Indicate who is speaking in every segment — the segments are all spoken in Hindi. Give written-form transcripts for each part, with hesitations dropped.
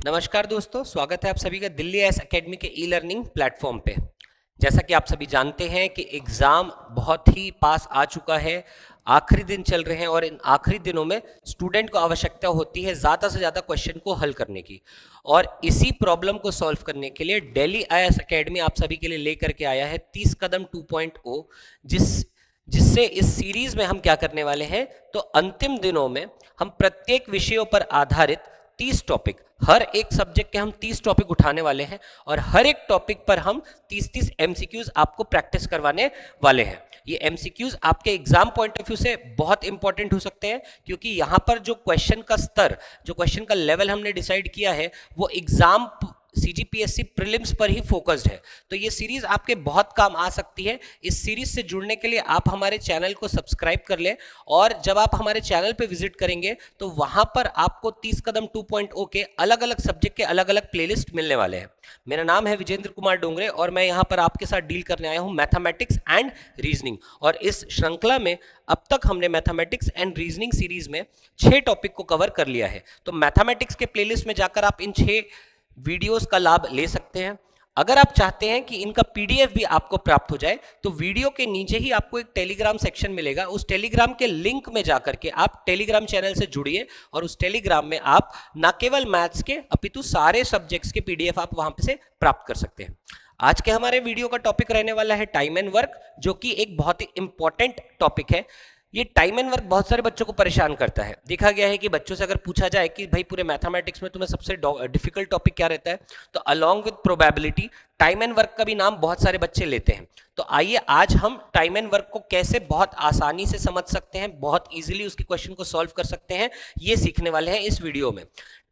Speaker 1: नमस्कार दोस्तों, स्वागत है आप सभी का दिल्ली एस एकेडमी के ई लर्निंग प्लेटफॉर्म पे। जैसा कि आप सभी जानते हैं कि एग्ज़ाम बहुत ही पास आ चुका है, आखिरी दिन चल रहे हैं और इन आखिरी दिनों में स्टूडेंट को आवश्यकता होती है ज़्यादा से ज़्यादा क्वेश्चन को हल करने की। और इसी प्रॉब्लम को सॉल्व करने के लिए दिल्ली एस एकेडमी आप सभी के लिए लेकर के आया है 30 कदम 2.0, जिससे इस सीरीज में हम क्या करने वाले हैं, तो अंतिम दिनों में हम प्रत्येक विषयों पर आधारित 30 टॉपिक, हर एक सब्जेक्ट के हम 30 टॉपिक उठाने वाले हैं और हर एक टॉपिक पर हम 30-30 एमसीक्यूज आपको प्रैक्टिस करवाने वाले हैं। ये एमसीक्यूज आपके एग्जाम पॉइंट ऑफ व्यू से बहुत इंपॉर्टेंट हो सकते हैं, क्योंकि यहाँ पर जो क्वेश्चन का स्तर, जो क्वेश्चन का लेवल हमने डिसाइड किया है वो एग्जाम सीजीपीएससी प्रीलिम्स पर ही फोकस्ड है। तो ये सीरीज आपके बहुत काम आ सकती है। इस सीरीज से जुड़ने के लिए आप हमारे चैनल को सब्सक्राइब कर लें और जब आप हमारे चैनल पे विजिट करेंगे तो वहां पर आपको 30 कदम 2.0 के अलग अलग सब्जेक्ट के अलग अलग प्लेलिस्ट मिलने वाले हैं। मेरा नाम है विजेंद्र कुमार डोंगरे और मैं यहाँ पर आपके साथ डील करने आया हूँ मैथमेटिक्स एंड रीजनिंग। और इस श्रृंखला में अब तक हमने मैथमेटिक्स एंड रीजनिंग सीरीज में 6 टॉपिक को कवर कर लिया है। तो मैथमेटिक्स के प्लेलिस्ट में जाकर आप इन 6 वीडियोस का लाभ ले सकते हैं। अगर आप चाहते हैं कि इनका पीडीएफ भी आपको प्राप्त हो जाए तो वीडियो के नीचे ही आपको एक टेलीग्राम सेक्शन मिलेगा। उस टेलीग्राम के लिंक में जाकर के आप टेलीग्राम चैनल से जुड़िए और उस टेलीग्राम में आप न केवल मैथ्स के अपितु सारे सब्जेक्ट्स के पीडीएफ आप वहां से प्राप्त कर सकते हैं। आज के हमारे वीडियो का टॉपिक रहने वाला है टाइम एंड वर्क, जो कि एक बहुत ही इंपॉर्टेंट टॉपिक है। ये टाइम एंड वर्क बहुत सारे बच्चों को परेशान करता है। देखा गया है कि बच्चों से अगर पूछा जाए कि भाई पूरे मैथमेटिक्स में तुम्हें सबसे डिफिकल्ट टॉपिक क्या रहता है, तो along with probability time and work का भी नाम बहुत सारे बच्चे लेते हैं। तो आइए आज हम टाइम एंड वर्क को कैसे बहुत आसानी से समझ सकते हैं, बहुत इजीली उसके क्वेश्चन को सॉल्व कर सकते हैं, ये सीखने वाले हैं इस वीडियो में।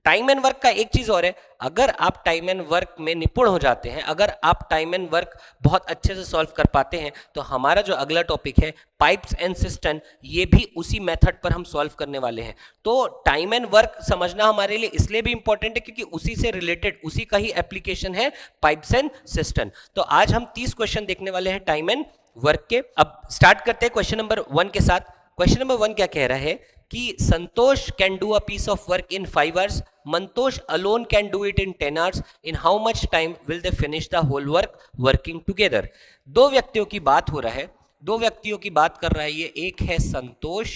Speaker 1: टाइम एंड वर्क का एक चीज और है, अगर आप टाइम एंड वर्क में निपुण हो जाते हैं, अगर आप टाइम एंड वर्क बहुत अच्छे से सॉल्व कर पाते हैं, तो हमारा जो अगला टॉपिक है पाइप्स एंड सिस्टम, ये भी उसी मेथड पर हम सॉल्व करने वाले हैं। तो टाइम एंड वर्क समझना हमारे लिए इसलिए भी इंपॉर्टेंट है क्योंकि उसी से रिलेटेड, उसी का ही एप्लीकेशन है पाइप्स एंड सिस्टम। तो आज हम 30 क्वेश्चन देखने वाले हैं टाइम एंड वर्क के। अब स्टार्ट करते हैं क्वेश्चन नंबर 1 के साथ। क्वेश्चन नंबर 1 क्या कह रहा है कि Santosh can do a piece of work in 5 hours, Mantosh alone can do it in 10 hours. In how much time will they finish the whole work working together? दो व्यक्तियों की बात हो रहा है, दो व्यक्तियों की बात कर रहा है ये, एक है संतोष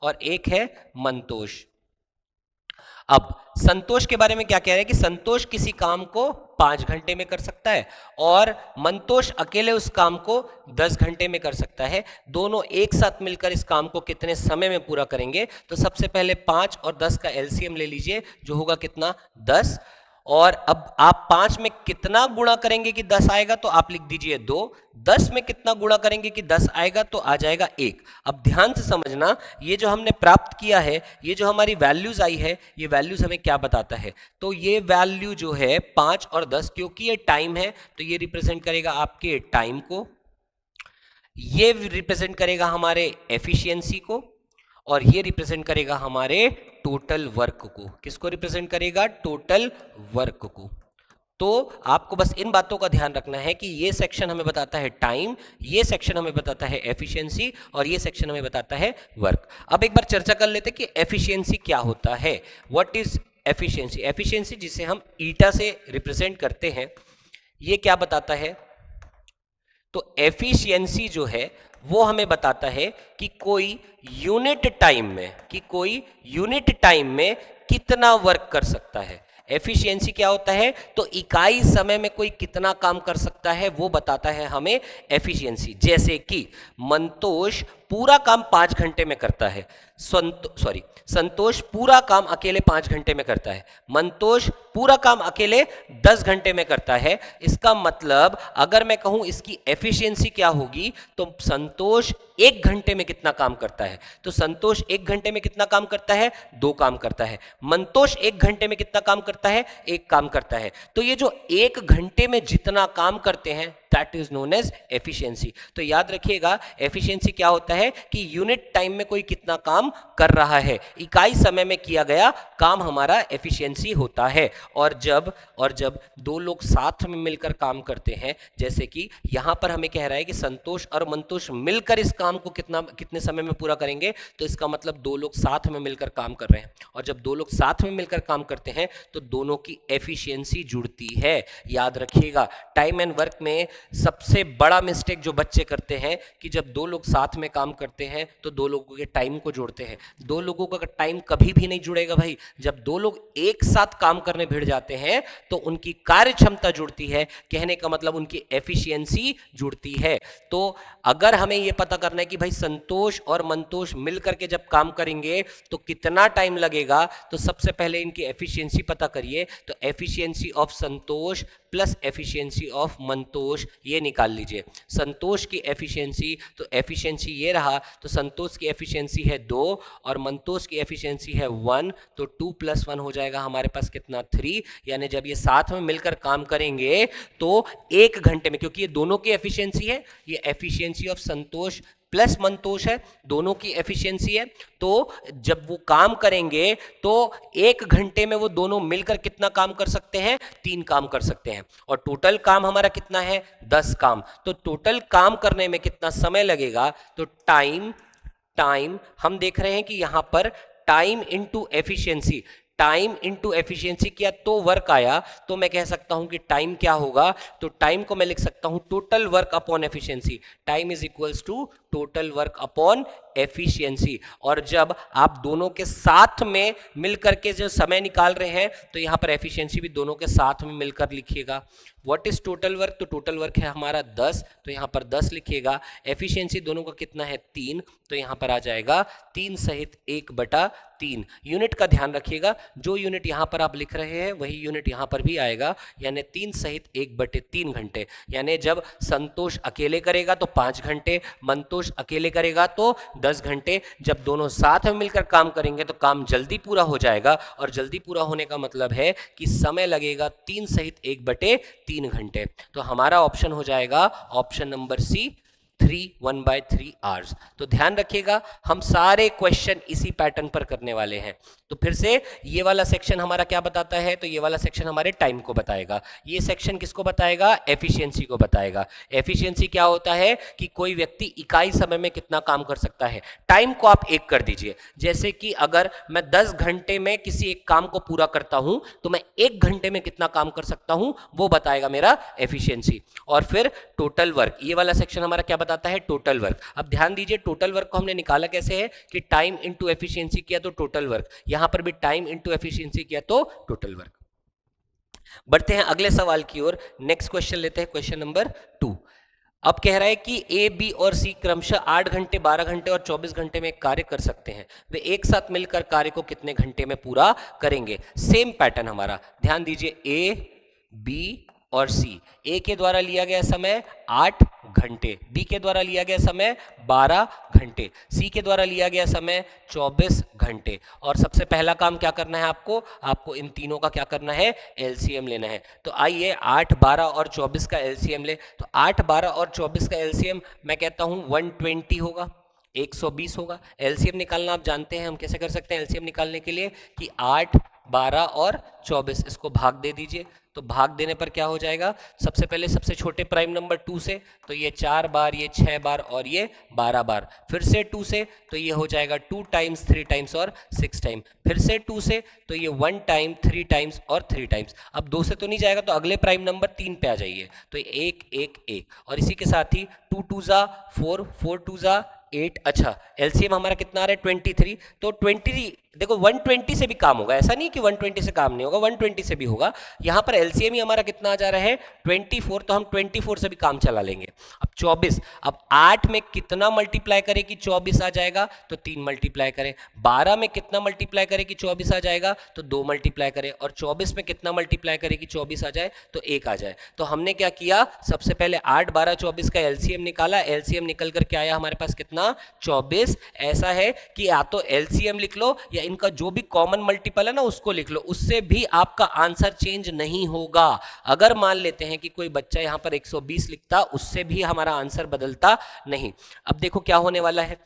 Speaker 1: और एक है मंतोष। अब संतोष के बारे में क्या कह रहे हैं कि संतोष किसी काम को 5 घंटे में कर सकता है और मंतोष अकेले उस काम को 10 घंटे में कर सकता है। दोनों एक साथ मिलकर इस काम को कितने समय में पूरा करेंगे? तो सबसे पहले 5 और 10 का एलसीएम ले लीजिए, जो होगा कितना, 10। और अब आप 5 में कितना गुणा करेंगे कि 10 आएगा, तो आप लिख दीजिए 2। 10 में कितना गुणा करेंगे कि 10 आएगा, तो आ जाएगा 1। अब ध्यान से समझना, ये जो हमने प्राप्त किया है, ये जो हमारी वैल्यूज आई है, ये वैल्यूज हमें क्या बताता है? तो ये वैल्यू जो है 5 और 10, क्योंकि ये टाइम है तो ये रिप्रेजेंट करेगा आपके टाइम को, ये रिप्रेजेंट करेगा हमारे एफिशिएंसी को, और ये रिप्रेजेंट करेगा हमारे टोटल वर्क को। किसको रिप्रेजेंट करेगा? टोटल वर्क को। तो आपको बस इन बातों का ध्यान रखना है कि ये सेक्शन हमें बताता है टाइम, ये सेक्शन हमें बताता है एफिशिएंसी, और ये सेक्शन हमें बताता है वर्क। अब एक बार चर्चा कर लेते हैं कि एफिशिएंसी क्या होता है। What is efficiency? एफिशिएंसी, जिसे हम ईटा से रिप्रेजेंट करते हैं, ये क्या बताता है? तो एफिशिएंसी जो है वो हमें बताता है कि कोई यूनिट टाइम में कितना वर्क कर सकता है। एफिशिएंसी क्या होता है? तो इकाई समय में कोई कितना काम कर सकता है, वो बताता है हमें एफिशिएंसी। जैसे कि मंतोष पूरा काम 5 घंटे में करता है, संतोष पूरा काम अकेले 5 घंटे में करता है, मंतोष पूरा काम अकेले 10 घंटे में करता है। इसका मतलब अगर मैं कहूं इसकी एफिशिएंसी क्या होगी, तो संतोष 1 घंटे में कितना काम करता है? तो संतोष 1 घंटे में कितना काम करता है? 2 काम करता है। मंतोष 1 घंटे में कितना काम करता है? 1 काम करता है। तो ये जो 1 घंटे में जितना काम करते हैं that is known as efficiency. तो याद रखिएगा एफिशिएंसी क्या होता है कि यूनिट टाइम में कोई कितना काम कर रहा है, इकाई समय में किया गया काम हमारा एफिशिएंसी होता है। और जब दो लोग साथ में मिलकर काम करते हैं, जैसे कि यहां पर हमें कह रहा है कि संतोष और मंतोष मिलकर इस काम को कितने समय में पूरा करेंगे, तो इसका मतलब दो लोग साथ में मिलकर काम कर रहे हैं। और जब दो लोग साथ में मिलकर काम करते हैं तो दोनों की एफिशिएंसी जुड़ती है। याद रखिएगा टाइम एंड वर्क में सबसे बड़ा मिस्टेक जो बच्चे करते हैं कि जब दो लोग साथ में काम करते हैं तो दो लोगों के टाइम को जोड़ते हैं। दो लोगों का टाइम कभी भी नहीं जुड़ेगा भाई। जब दो लोग एक साथ काम करने भिड़ जाते हैं तो उनकी कार्य क्षमता जुड़ती है, कहने का मतलब उनकी एफिशिएंसी जुड़ती है। तो अगर हमें यह पता करना है कि भाई संतोष और मंतोष मिलकर के जब काम करेंगे तो कितना टाइम लगेगा, तो सबसे पहले इनकी एफिशिएंसी पता करिए। तो efficiency of Santosh plus efficiency of Mantosh ये निकाल लीजिए। संतोष की एफिशिएंसी, तो एफिशिएंसी ये रहा, तो संतोष की एफिशिएंसी है 2 और मंतोष की एफिशिएंसी है 1, तो 2 + 1 हो जाएगा हमारे पास कितना 3। यानी जब ये साथ में मिलकर काम करेंगे तो 1 घंटे में, क्योंकि ये दोनों की एफिशिएंसी है, ये efficiency of Santosh plus Mantosh है, दोनों की एफिशिएंसी है, तो जब वो काम करेंगे तो 1 घंटे में वो दोनों मिलकर कितना काम कर सकते हैं, 3 काम कर सकते हैं। और टोटल काम हमारा कितना है, 10 काम। तो टोटल काम करने में कितना समय लगेगा, तो टाइम हम देख रहे हैं कि यहां पर time into efficiency, time into efficiency किया तो वर्क आया, तो मैं कह सकता हूं कि टाइम क्या होगा, तो टाइम को मैं लिख सकता हूं total work upon efficiency. Time is equals to total work upon efficiency. और जब आप दोनों के साथ में मिलकर के जो समय निकाल रहे हैं तो यहां पर एफिशिएंसी भी दोनों के साथ में मिलकर लिखिएगा। व्हाट इज टोटल वर्क, तो टोटल वर्क है हमारा 10, तो यहां पर 10 लिखिएगा। एफिशिएंसी दोनों का कितना है 3, तो यहां पर आ जाएगा 3 सहित 1/3। यूनिट का ध्यान रखिएगा, जो यूनिट यहां पर आप लिख रहे हैं वही यूनिट यहां पर भी आएगा, यानी 3 सहित 1/3 घंटे। यानी जब संतोष अकेले करेगा तो 5 घंटे, मंतोष अकेले करेगा तो 10 घंटे। जब दोनों साथ में मिलकर काम करेंगे तो काम जल्दी पूरा हो जाएगा, और जल्दी पूरा होने का मतलब है कि समय लगेगा 3 सहित 1/3 घंटे। तो हमारा ऑप्शन हो जाएगा ऑप्शन नंबर सी, 1/3 आवर्स। तो ध्यान रखिएगा हम सारे क्वेश्चन इसी पैटर्न पर करने वाले हैं। तो फिर से ये वाला सेक्शन हमारा क्या बताता है, तो ये वाला सेक्शन हमारे टाइम को बताएगा, ये सेक्शन किसको बताएगा, एफिशिएंसी को बताएगा। एफिशिएंसी क्या होता है कि कोई व्यक्ति इकाई समय में कितना काम कर सकता है। टाइम को आप 1 कर दीजिए, जैसे कि अगर मैं 10 घंटे में किसी एक काम को पूरा करता हूं तो मैं 1 घंटे में कितना काम कर सकता हूं, वो बताएगा मेरा एफिशिएंसी। और फिर टोटल वर्क, ये वाला सेक्शन हमारा क्या बताता है, टोटल वर्क। अब ध्यान दीजिए टोटल वर्क को हमने निकाला कैसे है कि टाइम इनटू एफिशिएंसी किया तो टोटल वर्क, यहां पर भी टाइम इनटू एफिशिएंसी किया तो टोटल वर्क। बढ़ते हैं अगले सवाल की ओर। नेक्स्ट क्वेश्चन लेते हैं, क्वेश्चन नंबर 2। अब कह रहा है कि ए, बी और सी क्रमशः 8 घंटे, 12 घंटे और 24 घंटे में कार्य कर सकते हैं। वे एक साथ मिलकर कार्य को कितने घंटे में पूरा करेंगे। सेम पैटर्न हमारा, ध्यान दीजिए ए, बी और सी। ए के द्वारा लिया गया समय 8 घंटे, बी के द्वारा लिया गया समय 12 घंटे, सी के द्वारा लिया गया समय 24 घंटे। और सबसे पहला काम क्या करना है आपको इन तीनों का क्या करना है, एलसीएम लेना है। तो आइए 8, 12 और 24 का एलसीएम ले। तो 8, 12 और 24 का एलसीएम मैं कहता हूं 120 होगा, 120 होगा। एलसीएम निकालना आप जानते हैं हम कैसे कर सकते हैं एलसीएम निकालने के लिए, कि 8, 12 और 24 इसको भाग दे दीजिए। तो भाग देने पर क्या हो जाएगा, सबसे पहले सबसे छोटे प्राइम नंबर 2 से, तो ये 4 बार, ये 6 बार और ये 12 बार। फिर से 2 से, तो ये हो जाएगा 2 टाइम्स, 3 टाइम्स और 6 टाइम। फिर से 2 से, तो ये 1 टाइम, 3 टाइम्स और 3 टाइम्स। अब 2 से तो नहीं जाएगा, तो अगले प्राइम नंबर 3 पे आ जाइए, तो 1, 1, 1। और इसी के साथ ही 2 2 जा 4, 4 2 जा 8। अच्छा, एलसीएम हमारा कितना आ रहा है 23। तो 23 देखो 120 से भी काम होगा, ऐसा नहीं कि 120 से काम नहीं होगा, 120 से भी होगा। यहां पर एलसीएम ही हमारा कितना आ जा रहा है 24, तो हम 24 से भी काम चला लेंगे। अब 24, अब 8 में कितना मल्टीप्लाई करें कि 24 आ जाएगा, तो 3 मल्टीप्लाई करें। 12 में कितना मल्टीप्लाई करें कि 24 आ जाएगा, तो 2 मल्टीप्लाई करें। और 24 में कितना मल्टीप्लाई करें कि 24 आ जाए, तो 1 आ जाए। तो हमने क्या किया, सबसे पहले 8, 12, 24 का एलसीएम निकाला। एलसीएम निकल कर क्या आया हमारे पास, कितना 24। ऐसा है कि या तो एलसीएम लिख लो या इनका जो भी कॉमन मल्टीपल है ना उसको लिख लो, उससे भी आपका आंसर चेंज नहीं होगा। अगर मान लेते हैं कि कोई बच्चा यहां पर 120 लिखता, उससे भी हमारा आंसर बदलता नहीं। अब देखो क्या होने वाला है,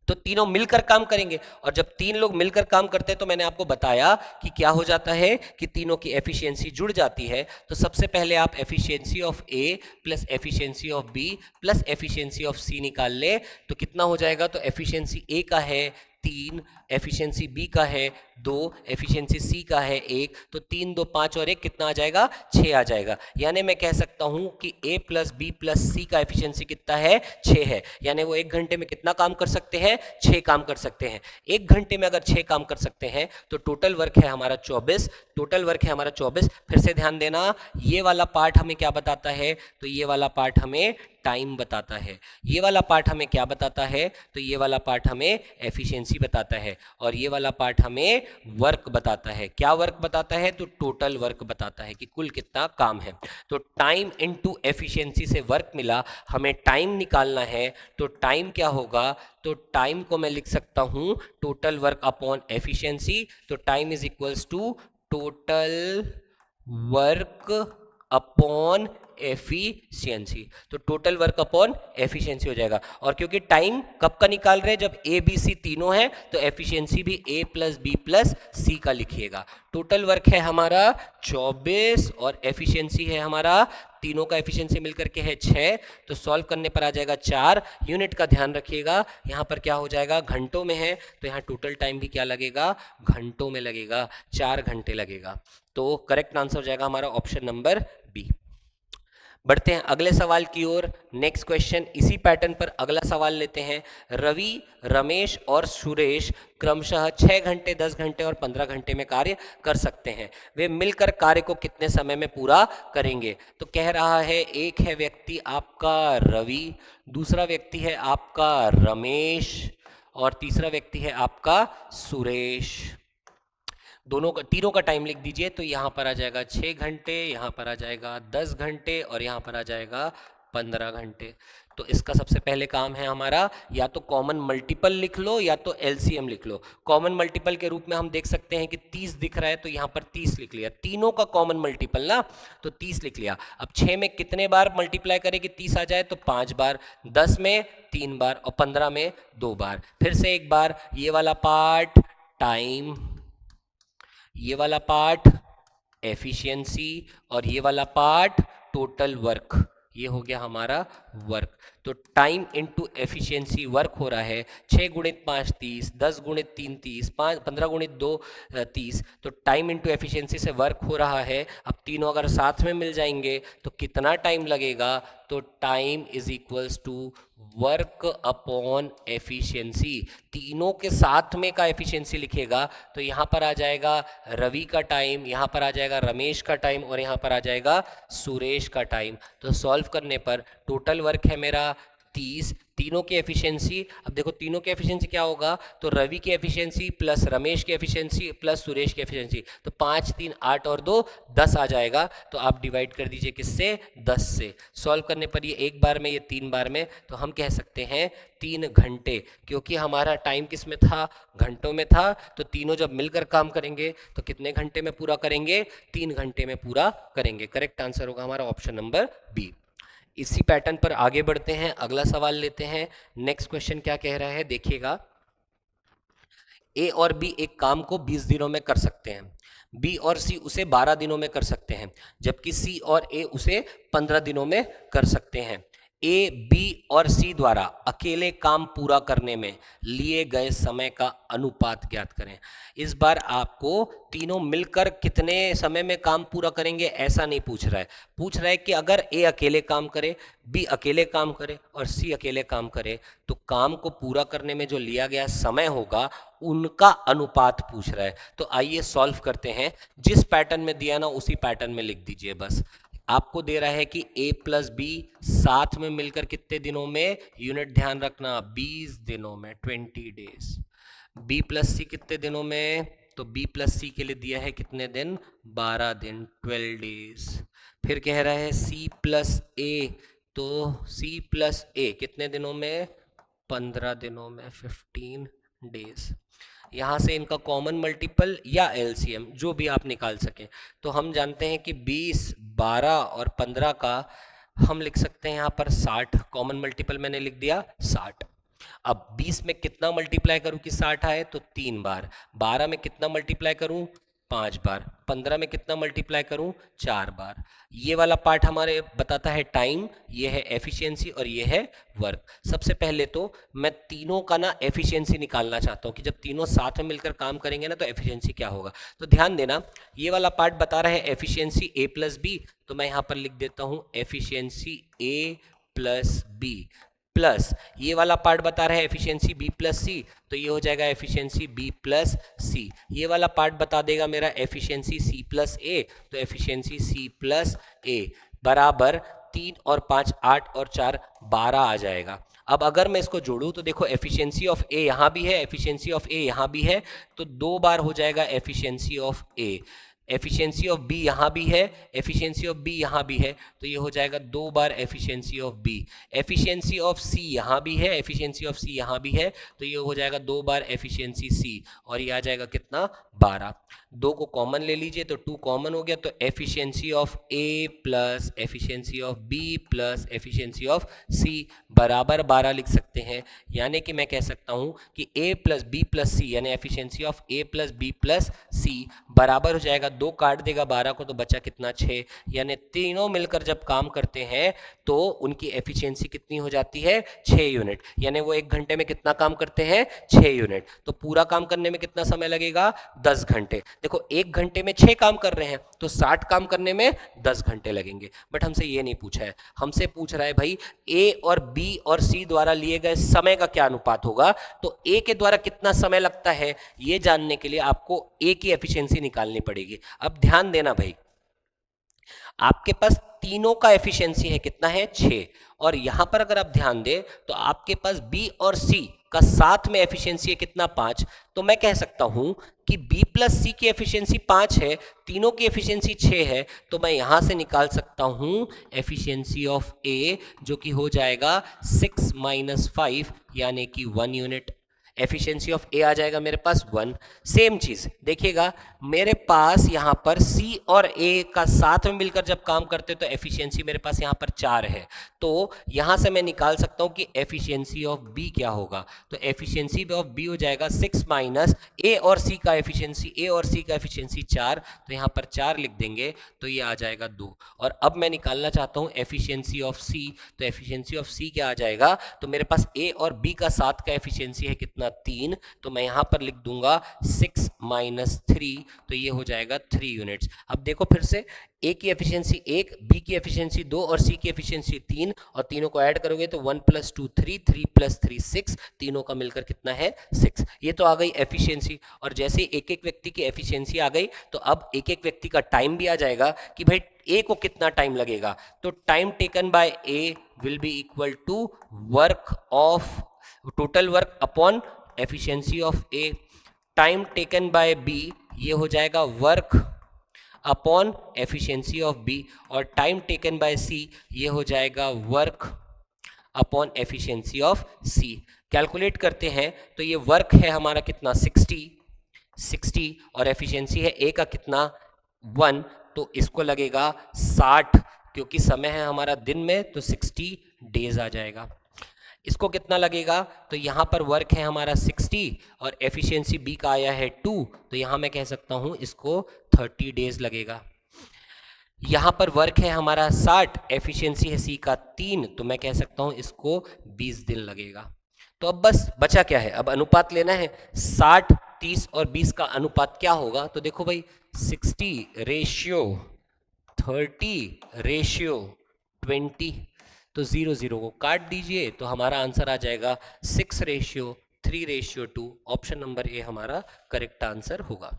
Speaker 1: तो तीनों मिलकर काम करेंगे, और जब तीन लोग मिलकर काम करते हैं तो मैंने आपको बताया कि क्या हो जाता है कि तीनों की एफिशिएंसी जुड़ जाती है। तो सबसे पहले आप efficiency of A plus efficiency of B plus efficiency of C निकाल ले, तो कितना हो जाएगा, तो एफिशिएंसी ए का है 3, एफिशिएंसी बी का है 2, एफिशिएंसी सी का है 1, तो 3 2 5 और 1 कितना आ जाएगा, 6 आ जाएगा। यानी मैं कह सकता हूं कि ए प्लस बी प्लस सी का एफिशिएंसी कितना है, 6 है। यानी वो 1 घंटे में कितना काम कर सकते हैं, 6 काम कर सकते हैं। 1 घंटे में अगर 6 काम कर सकते हैं तो टोटल वर्क है हमारा 24, टोटल वर्क है हमारा 24। फिर से ध्यान देना, ये वाला पार्ट हमें क्या बताता है, तो ये वाला पार्ट हमें टाइम बताता है, ये वाला पार्ट हमें क्या बताता है, तो ये वाला पार्ट हमें एफिशिएंसी बताता है, और ये वाला पार्ट हमें वर्क बताता है। क्या वर्क बताता है, तो टोटल वर्क बताता है कि कुल कितना काम है। तो टाइम इनटू एफिशिएंसी से वर्क मिला, हमें टाइम निकालना है, तो टाइम क्या होगा, तो टाइम को मैं लिख सकता हूं टोटल वर्क अपॉन एफिशिएंसी। तो time is equals to total work upon efficiency, तो टोटल वर्क अपॉन एफिशिएंसी हो जाएगा। और क्योंकि टाइम कब का निकाल रहे हैं, जब ए बी सी तीनों है, तो एफिशिएंसी भी ए प्लस बी प्लस सी का लिखिएगा। टोटल वर्क है हमारा 24 और एफिशिएंसी है हमारा, तीनों का एफिशिएंसी मिलकर के है 6, तो सॉल्व करने पर आ जाएगा 4। यूनिट का ध्यान रखिएगा, यहाँ पर क्या हो जाएगा, घंटों में है, तो यहाँ टोटल टाइम भी क्या लगेगा, घंटों में लगेगा, 4 घंटे लगेगा। तो करेक्ट आंसर हो जाएगा हमारा ऑप्शन नंबर बी। बढ़ते हैं अगले सवाल की ओर। नेक्स्ट क्वेश्चन इसी पैटर्न पर अगला सवाल लेते हैं। रवि, रमेश और सुरेश क्रमशः 6 घंटे, 10 घंटे और 15 घंटे में कार्य कर सकते हैं। वे मिलकर कार्य को कितने समय में पूरा करेंगे। तो कह रहा है, एक है व्यक्ति आपका रवि, दूसरा व्यक्ति है आपका रमेश, और तीसरा व्यक्ति है आपका सुरेश। दोनों का, तीनों का टाइम लिख दीजिए। तो यहाँ पर आ जाएगा 6 घंटे, यहाँ पर आ जाएगा 10 घंटे और यहाँ पर आ जाएगा 15 घंटे। तो इसका सबसे पहले काम है हमारा, या तो कॉमन मल्टीपल लिख लो या तो एलसीएम लिख लो। कॉमन मल्टीपल के रूप में हम देख सकते हैं कि 30 दिख रहा है, तो यहाँ पर 30 लिख लिया, तीनों का कॉमन मल्टीपल ना, तो 30 लिख लिया। अब 6 में कितने बार मल्टीप्लाई करें कि 30 आ जाए, तो 5 बार, 10 में 3 बार और 15 में 2 बार। फिर से एक बार, ये वाला पार्ट टाइम, ये वाला पार्ट एफिशिएंसी और ये वाला पार्ट टोटल वर्क, ये हो गया हमारा वर्क। तो टाइम इनटू एफिशिएंसी वर्क हो रहा है 6 गुणित 5 30, 10 गुणित 3 30, 15 गुणित 2 30। तो टाइम इनटू एफिशिएंसी से वर्क हो रहा है। अब तीनों अगर साथ में मिल जाएंगे तो कितना टाइम लगेगा, तो time is equals to work upon efficiency. तीनों के साथ में का एफिशिएंसी लिखेगा, तो यहाँ पर आ जाएगा रवि का टाइम, यहाँ पर आ जाएगा रमेश का टाइम और यहाँ पर आ जाएगा सुरेश का टाइम। तो सॉल्व करने पर टोटल वर्क है मेरा 30, तीनों की एफिशिएंसी, अब देखो तीनों की एफिशिएंसी क्या होगा, तो रवि की एफिशिएंसी प्लस रमेश की एफिशिएंसी प्लस सुरेश की एफिशिएंसी, तो 5 3 8 और 2 10 आ जाएगा। तो आप डिवाइड कर दीजिए किससे, 10 से। सॉल्व करने पर ये एक बार में, ये 3 बार में, तो हम कह सकते हैं 3 घंटे, क्योंकि हमारा टाइम किस में था, घंटों में था। तो तीनों जब मिलकर काम करेंगे तो कितने घंटे में पूरा करेंगे, 3 घंटे में पूरा करेंगे। करेक्ट आंसर होगा हमारा ऑप्शन नंबर बी। इसी पैटर्न पर आगे बढ़ते हैं, अगला सवाल लेते हैं। नेक्स्ट क्वेश्चन क्या कह रहा है, देखिएगा। ए और बी एक काम को 20 दिनों में कर सकते हैं, बी और सी उसे 12 दिनों में कर सकते हैं, जबकि सी और ए उसे 15 दिनों में कर सकते हैं। ए, बी और सी द्वारा अकेले काम पूरा करने में लिए गए समय का अनुपात ज्ञात करें। इस बार आपको तीनों मिलकर कितने समय में काम पूरा करेंगे ऐसा नहीं पूछ रहा है, पूछ रहा है कि अगर ए अकेले काम करे, बी अकेले काम करे और सी अकेले काम करे, तो काम को पूरा करने में जो लिया गया समय होगा उनका अनुपात पूछ रहा है। तो आइए सॉल्व करते हैं। जिस पैटर्न में दिया ना उसी पैटर्न में लिख दीजिए बस। आपको दे रहा है कि a प्लस बी साथ में मिलकर कितने दिनों में, यूनिट ध्यान रखना 20 दिनों में, 20 डेज। b प्लस सी कितने दिनों में, तो b प्लस सी के लिए दिया है कितने दिन, 12 दिन, 12 डेज। फिर कह रहा है c प्लस ए, तो c प्लस ए कितने दिनों में, 15 दिनों में, 15 डेज। यहाँ से इनका कॉमन मल्टीपल या एलसीएम जो भी आप निकाल सकें। तो हम जानते हैं कि 20, 12 और 15 का हम लिख सकते हैं यहाँ पर 60, कॉमन मल्टीपल मैंने लिख दिया 60। अब 20 में कितना मल्टीप्लाई करूं कि 60 आए, तो 3 बार। 12 में कितना मल्टीप्लाई करूं, 5 बार। 15 में कितना मल्टीप्लाई करूं, 4 बार। ये वाला पार्ट हमारे बताता है टाइम, ये है एफिशिएंसी और ये है वर्क। सबसे पहले तो मैं तीनों का ना एफिशिएंसी निकालना चाहता हूं कि जब तीनों साथ में मिलकर काम करेंगे ना तो एफिशिएंसी क्या होगा। तो ध्यान देना, ये वाला पार्ट बता रहा है एफिशिएंसी ए प्लस बी, तो मैं यहां पर लिख देता हूं एफिशिएंसी ए प्लस बी, प्लस ये वाला पार्ट बता रहा है एफिशिएंसी बी प्लस सी, तो ये हो जाएगा एफिशिएंसी बी प्लस सी। ये वाला पार्ट बता देगा मेरा एफिशिएंसी सी प्लस ए, तो एफिशिएंसी सी प्लस ए बराबर 3 और 5 8 और 4 12 आ जाएगा। अब अगर मैं इसको जोड़ूं तो देखो एफिशिएंसी ऑफ ए यहाँ भी है, एफिशिएंसी ऑफ ए यहाँ भी है, तो 2 बार हो जाएगा efficiency of A. Efficiency of B यहाँ भी है, एफिशिएंसी ऑफ बी यहाँ भी है, तो ये हो जाएगा 2 बार efficiency of B. Efficiency of C यहाँ भी है, एफिशिएंसी ऑफ सी यहाँ भी है, तो ये हो जाएगा 2 बार एफिशिएंसी सी, और ये आ जाएगा कितना, 12। 2 को कॉमन ले लीजिए तो 2 कॉमन हो गया, तो efficiency of A plus efficiency of B plus efficiency of C बराबर 12 लिख सकते हैं। यानी कि मैं कह सकता हूँ कि A plus B plus C यानी efficiency of A plus B plus C बराबर हो जाएगा, 2 काट देगा 12 को तो बचा कितना, 6। यानी तीनों मिलकर जब काम करते हैं तो उनकी एफिशिएंसी कितनी हो जाती है, 6 यूनिट। यानी वो 1 घंटे में कितना काम करते हैं, 6 यूनिट। तो पूरा काम करने में कितना समय लगेगा, 10 घंटे। देखो 1 घंटे में 6 काम कर रहे हैं तो 60 काम करने में 10 घंटे लगेंगे। बट हमसे ये नहीं पूछा है, हमसे पूछ रहा है भाई ए और बी और सी द्वारा लिए गए समय का क्या अनुपात होगा। तो ए के द्वारा कितना समय लगता है ये जानने के लिए आपको ए की एफिशिएंसी निकालनी पड़ेगी। अब ध्यान देना भाई, आपके पास तीनों का एफिशिएंसी है कितना है, 6, और यहां पर अगर आप ध्यान दें तो आपके पास बी और सी का साथ में एफिशिएंसी है कितना, 5। तो मैं कह सकता हूं कि B प्लस सी की एफिशिएंसी 5 है, तीनों की एफिशिएंसी 6 है, तो मैं यहां से निकाल सकता हूं एफिशिएंसी ऑफ ए जो कि हो जाएगा 6 माइनस 5 यानी कि 1 यूनिट। एफिशिएंसी ऑफ ए आ जाएगा मेरे पास 1। सेम चीज देखिएगा, मेरे पास यहाँ पर सी और ए का साथ में मिलकर जब काम करते तो एफिशिएंसी मेरे पास यहाँ पर 4 है, तो यहाँ से मैं निकाल सकता हूँ कि एफिशिएंसी ऑफ बी क्या होगा। तो एफिशिएंसी ऑफ बी हो जाएगा 6 माइनस ए और सी का एफिशिएंसी, ए और सी का एफिशिएंसी 4, तो यहाँ पर 4 लिख देंगे तो ये आ जाएगा 2। और अब मैं निकालना चाहता हूँ एफिशिएंसी ऑफ सी, तो एफिशिएंसी ऑफ सी क्या आ जाएगा, तो मेरे पास ए और बी का साथ का एफिशिएंसी है कितना, 3, तो मैं यहां पर लिख दूंगा 6 माइनस 3, तो ये हो जाएगा 3 यूनिट्स। अब देखो फिर से, ए की एफिशिएंसी 1, बी की एफिशिएंसी 2 और सी की एफिशिएंसी 3, और तीनों को ऐड करोगे तो 1 प्लस 2 3, 3 प्लस 3 6, तीनों का मिलकर कितना है, 6। ये तो आ गई एफिशिएंसी। और जैसे एक एक व्यक्ति की एफिशिएंसी आ गई तो अब एक एक व्यक्ति का टाइम भी आ जाएगा कि भाई ए को कितना टाइम लगेगा। तो time taken by A will be equal to work of total work upon efficiency of A. Time taken by B ये हो जाएगा work upon efficiency of B, और टाइम टेकन बाय सी ये हो जाएगा work upon efficiency of C. Calculate करते हैं तो ये वर्क है हमारा कितना, 60 और एफिशिएंसी है ए का कितना, 1, तो इसको लगेगा 60, क्योंकि समय है हमारा दिन में तो 60 डेज आ जाएगा। इसको कितना लगेगा, तो यहाँ पर वर्क है हमारा 60 और एफिशिएंसी बी का आया है 2, तो यहाँ मैं कह सकता हूँ इसको 30 डेज लगेगा। यहाँ पर वर्क है हमारा 60, एफिशिएंसी है सी का 3, तो मैं कह सकता हूँ इसको 20 दिन लगेगा। तो अब बस बचा क्या है, अब अनुपात लेना है। 60, 30 और 20 का अनुपात क्या होगा, तो देखो भाई 60 रेशियो 30 रेशियो 20, तो 0 0 को काट दीजिए तो हमारा आंसर आ जाएगा 6 ratio 3 ratio 2। Option number A हमारा करेक्ट आंसर होगा।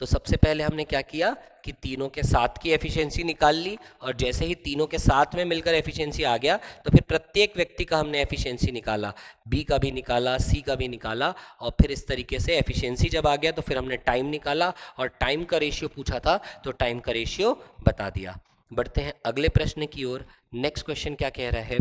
Speaker 1: तो सबसे पहले हमने क्या किया कि तीनों के साथ की एफिशिएंसी निकाल ली, और जैसे ही तीनों के साथ में मिलकर एफिशिएंसी आ गया तो फिर प्रत्येक व्यक्ति का हमने एफिशिएंसी निकाला, बी का भी निकाला, सी का भी निकाला, और फिर इस तरीके से एफिशिएंसी जब आ गया तो फिर हमने टाइम निकाला, और टाइम का रेशियो पूछा था तो टाइम का रेशियो बता दिया। बढ़ते हैं अगले प्रश्न की ओर। नेक्स्ट क्वेश्चन क्या कह रहा है,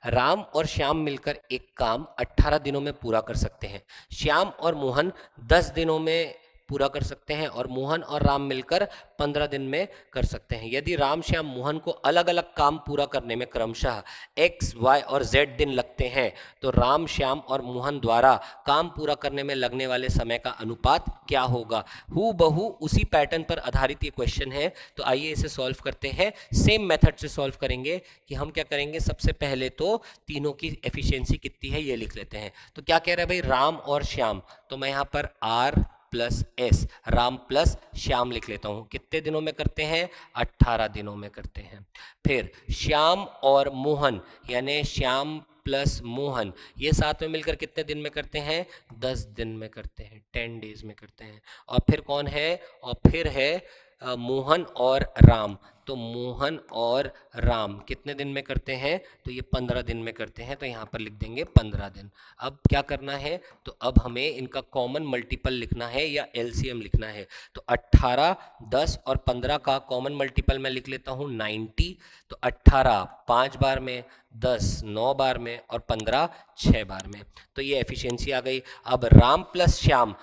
Speaker 1: राम और श्याम मिलकर एक काम 18 दिनों में पूरा कर सकते हैं। श्याम और मोहन 10 दिनों में पूरा कर सकते हैं और मोहन और राम मिलकर 15 दिन में कर सकते हैं। यदि राम श्याम मोहन को अलग अलग काम पूरा करने में क्रमशः x, y और z दिन लगते हैं तो राम श्याम और मोहन द्वारा काम पूरा करने में लगने वाले समय का अनुपात क्या होगा। हूबहू उसी पैटर्न पर आधारित ये क्वेश्चन है, तो आइए इसे सॉल्व करते हैं। सेम मेथड से सॉल्व करेंगे कि हम क्या करेंगे, सबसे पहले तो तीनों की एफिशिएंसी कितनी है ये लिख लेते हैं। तो क्या कह रहा है भाई, राम और श्याम, तो मैं यहाँ पर R plus S, Ram plus Shyam लिख लेता हूं। कितने दिनों में करते हैं, 18 दिनों में करते हैं। फिर श्याम और मोहन यानी श्याम प्लस मोहन, ये साथ में मिलकर कितने दिन में करते हैं, 10 दिन में करते हैं, 10 डेज में करते हैं। और फिर कौन है, और फिर है मोहन और राम, तो मोहन और राम कितने दिन में करते हैं, तो ये 15 दिन में करते हैं, तो यहाँ पर लिख देंगे 15 दिन। अब क्या करना है, तो अब हमें इनका कॉमन मल्टीपल लिखना है या एलसीएम लिखना है। तो 18, 10 और 15 का कॉमन मल्टीपल मैं लिख लेता हूँ 90। तो 18 5 बार में, 10 9 बार में और 15 6 बार में, तो ये एफिशिएंसी आ गई। अब राम प्लस श्याम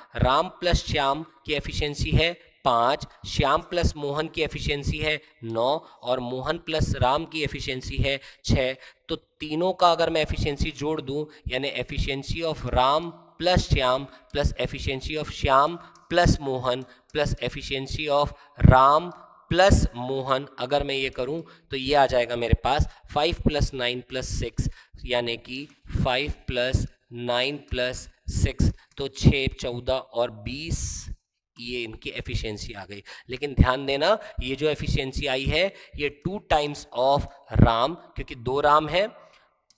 Speaker 1: की एफिशिएंसी है 5, श्याम प्लस मोहन की एफिशिएंसी है 9 और मोहन प्लस राम की एफिशिएंसी है 6। तो तीनों का अगर मैं एफिशिएंसी जोड़ दूं, यानी efficiency of Ram plus Shyam plus efficiency of Shyam plus Mohan plus efficiency of Ram plus Mohan, अगर मैं ये करूं तो ये आ जाएगा मेरे पास 5 + 9 + 6, यानी कि 5 + 9 + 6, तो 6, 14 और 20, ये इनकी एफिशिएंसी आ गई। लेकिन ध्यान देना, ये जो एफिशिएंसी आई है ये 2 टाइम्स ऑफ राम, क्योंकि 2 राम है,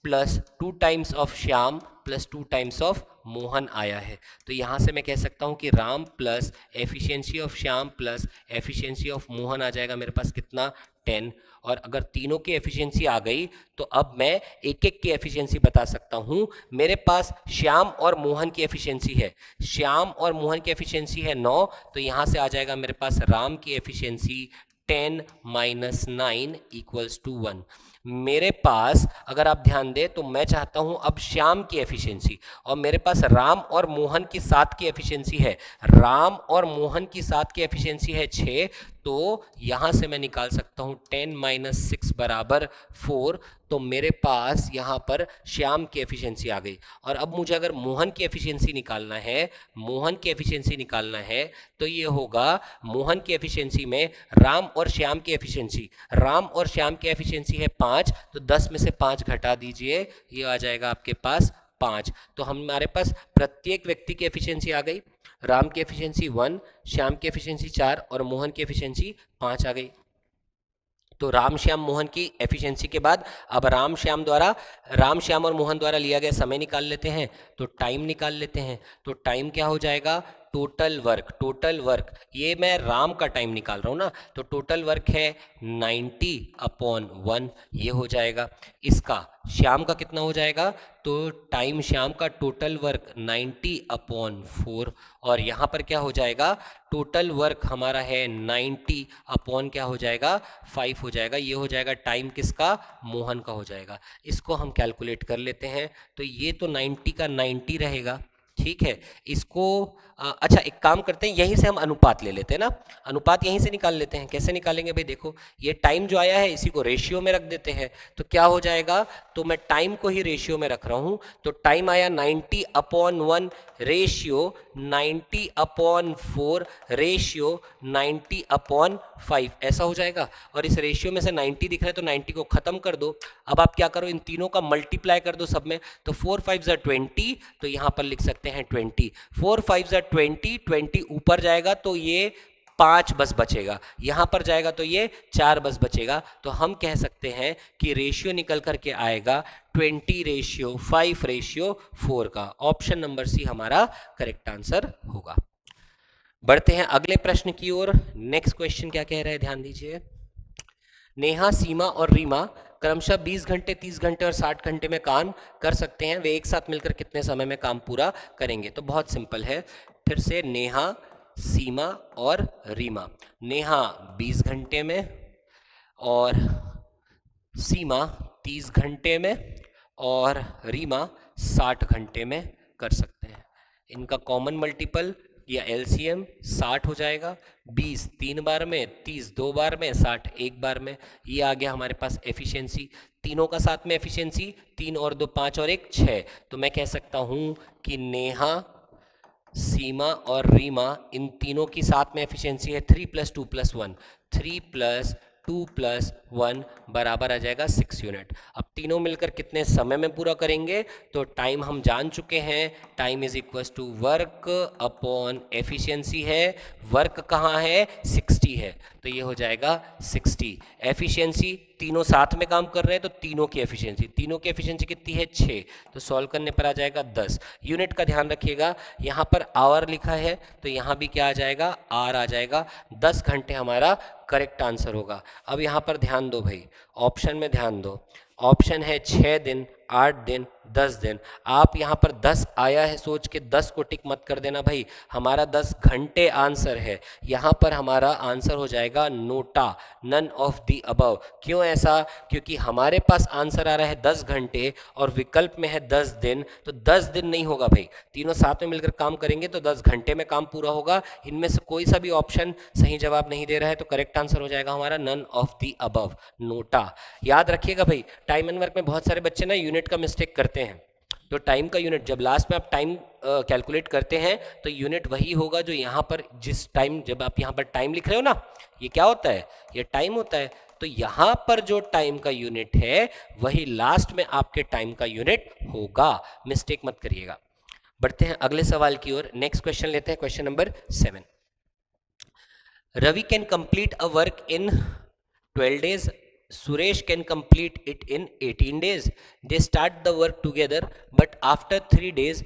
Speaker 1: plus 2 times of Shyam plus 2 times of Mohan आया है। तो यहाँ से मैं कह सकता हूँ कि Ram plus efficiency of Shyam plus efficiency of Mohan आ जाएगा मेरे पास कितना, 10। और अगर तीनों की एफिशिएंसी आ गई तो अब मैं एक एक की एफिशिएंसी बता सकता हूँ। मेरे पास श्याम और मोहन की एफिशिएंसी है, श्याम और मोहन की एफिशिएंसी है 9, तो यहाँ से आ जाएगा मेरे पास राम की एफिशिएंसी 10 - 9 = 1। मेरे पास अगर आप ध्यान दें तो मैं चाहता हूं अब श्याम की एफिशिएंसी, और मेरे पास राम और मोहन की साथ की एफिशिएंसी है, राम और मोहन की साथ की एफिशिएंसी है 6, तो यहां से मैं निकाल सकता हूं 10 - 6 = 4। तो मेरे पास यहां पर श्याम की एफिशिएंसी आ गई। और अब मुझे अगर मोहन की एफिशिएंसी निकालना है, मोहन की एफिशिएंसी निकालना है, तो ये होगा मोहन की एफिशिएंसी में राम और श्याम की एफिशिएंसी, राम और श्याम की एफिशिएंसी है 5, तो 10 में से 5 घटा दीजिए, ये आ जाएगा आपके पास 5। तो हमारे पास प्रत्येक व्यक्ति की एफिशिएंसी आ गई। राम की एफिशिएंसी 1, श्याम की एफिशिएंसी 4 और मोहन की एफिशिएंसी 5 आ गई। तो राम श्याम मोहन की एफिशिएंसी के बाद अब राम श्याम और मोहन द्वारा लिया गया समय निकाल लेते हैं, तो टाइम निकाल लेते हैं। तो टाइम क्या हो जाएगा, टोटल वर्क, ये मैं राम का टाइम निकाल रहा हूँ ना, तो टोटल वर्क है 90/1, ये हो जाएगा। इसका श्याम का कितना हो जाएगा, तो टाइम श्याम का टोटल वर्क 90/4, और यहाँ पर क्या हो जाएगा, टोटल वर्क हमारा है 90 क्या हो जाएगा, 5 हो जाएगा। ये हो जाएगा टाइम किसका, मोहन का हो जाएगा। इसको हम कैलकुलेट कर लेते हैं, तो ये तो 90 का 90 रहेगा, ठीक है। इसको अच्छा एक काम करते हैं, यहीं से हम अनुपात ले लेते हैं ना, अनुपात यहीं से निकाल लेते हैं। कैसे निकालेंगे भाई, देखो ये टाइम जो आया है इसी को रेशियो में रख देते हैं, तो क्या हो जाएगा, तो मैं टाइम को ही रेशियो में रख रहा हूं, तो टाइम आया 90/1 रेशियो 90/4 रेशियो 90/5, ऐसा हो जाएगा। और इस रेशियो में से 90 दिख रहा है तो 90 को खत्म कर दो। अब आप क्या करो, इन तीनों का मल्टीप्लाई कर दो सब में, तो 4 5 = 20, तो यहां पर लिख सकते हैं 20, 4 5 = 20, 20 ऊपर जाएगा तो ये 5 बस बचेगा, यहां पर जाएगा तो ये 4 बस बचेगा। तो हम कह सकते हैं कि रेशियो निकल करके आएगा 20:5:4 का। ऑप्शन नंबर सी हमारा करेक्ट आंसर होगा। बढ़ते हैं अगले प्रश्न की ओर। नेक्स्ट क्वेश्चन क्या कह रहा है, ध्यान दीजिए। नेहा, सीमा और रीमा क्रमशः 20 घंटे, 30 घंटे और 60 घंटे में काम कर सकते हैं, वे एक साथ मिलकर कितने समय में काम पूरा करेंगे। तो बहुत सिंपल है, फिर से नेहा, सीमा और रीमा। नेहा 20 घंटे में और सीमा 30 घंटे में और रीमा 60 घंटे में कर सकते हैं। इनका कॉमन मल्टीपल या एलसीएम 60 हो जाएगा। 20 3 बार में, 30 2 बार में, 60 1 बार में। ये आ गया हमारे पास एफिशिएंसी। तीनों का साथ में एफिशिएंसी 3 और 2 5 और 1 6। तो मैं कह सकता हूँ कि नेहा, सीमा और रीमा इन तीनों की साथ में एफिशिएंसी है 3 + 2 + 1। 3 + 2 + 1 बराबर आ जाएगा 6 यूनिट। अब तीनों मिलकर कितने समय में पूरा करेंगे? तो टाइम हम जान चुके हैं, time is equal to work upon efficiency है। वर्क कहाँ है? 60 है, तो ये हो जाएगा 60। एफिशिएंसी, तीनों साथ में काम कर रहे हैं तो तीनों की एफिशिएंसी कितनी है? 6। तो सॉल्व करने पर आ जाएगा 10। यूनिट का ध्यान रखिएगा, यहाँ पर आवर लिखा है तो यहाँ भी क्या आ जाएगा? आर आ जाएगा। 10 घंटे हमारा करेक्ट आंसर होगा। अब यहाँ पर ध्यान दो भाई, ऑप्शन में ध्यान दो। ऑप्शन है 6 दिन, 8 दिन, 10 दिन। आप यहाँ पर 10 आया है सोच के 10 को टिक मत कर देना भाई, हमारा 10 घंटे आंसर है। यहाँ पर हमारा आंसर हो जाएगा NOTA, none of the above. क्यों ऐसा? क्योंकि हमारे पास आंसर आ रहा है 10 घंटे और विकल्प में है 10 दिन, तो 10 दिन नहीं होगा भाई। तीनों साथ में मिलकर काम करेंगे तो 10 घंटे में काम पूरा होगा। इनमें से कोई सा भी ऑप्शन सही जवाब नहीं दे रहा है, तो करेक्ट आंसर हो जाएगा हमारा none of the above, NOTA. याद रखिएगा भाई, टाइम एंड वर्क में बहुत सारे बच्चे ना यूनिट का मिस्टेक करते हैं। तो टाइम का यूनिट जब लास्ट में आप टाइम कैलकुलेट करते हैं तो यूनिट वही होगा जो यहाँ पर, जिस टाइम, जब आप यहाँ पर टाइम लिख रहे हो ना, ये क्या होता है? ये टाइम होता है। तो यहाँ पर जो टाइम का यूनिट है वही लास्ट में आपके टाइम का यूनिट होगा, मिस्टेक मत करिएगा। बढ़ते हैं अगले सवाल की ओर। नेक्स्ट क्वेश्चन लेते हैं, question number 7। Ravi can complete a work in 12 days. Suresh can complete it in 18 days. They start the work together, but after 3 days,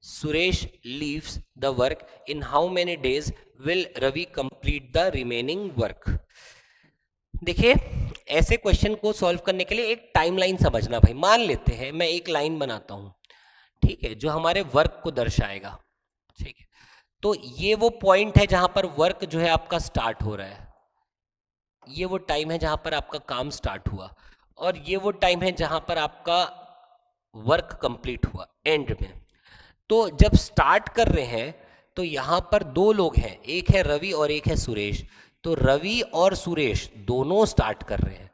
Speaker 1: Suresh leaves the work. In how many days will Ravi complete the remaining work? देखिए, ऐसे क्वेश्चन को सॉल्व करने के लिए एक टाइमलाइन समझना भाई। मान लेते हैं मैं एक लाइन बनाता हूं, ठीक है, जो हमारे वर्क को दर्शाएगा, ठीक है। तो ये वो पॉइंट है जहां पर वर्क जो है आपका स्टार्ट हो रहा है, ये वो टाइम है जहां पर आपका काम स्टार्ट हुआ, और ये वो टाइम है जहां पर आपका वर्क कंप्लीट हुआ एंड में। तो जब स्टार्ट कर रहे हैं तो यहां पर दो लोग हैं, एक है रवि और एक है सुरेश। तो रवि और सुरेश दोनों स्टार्ट कर रहे हैं,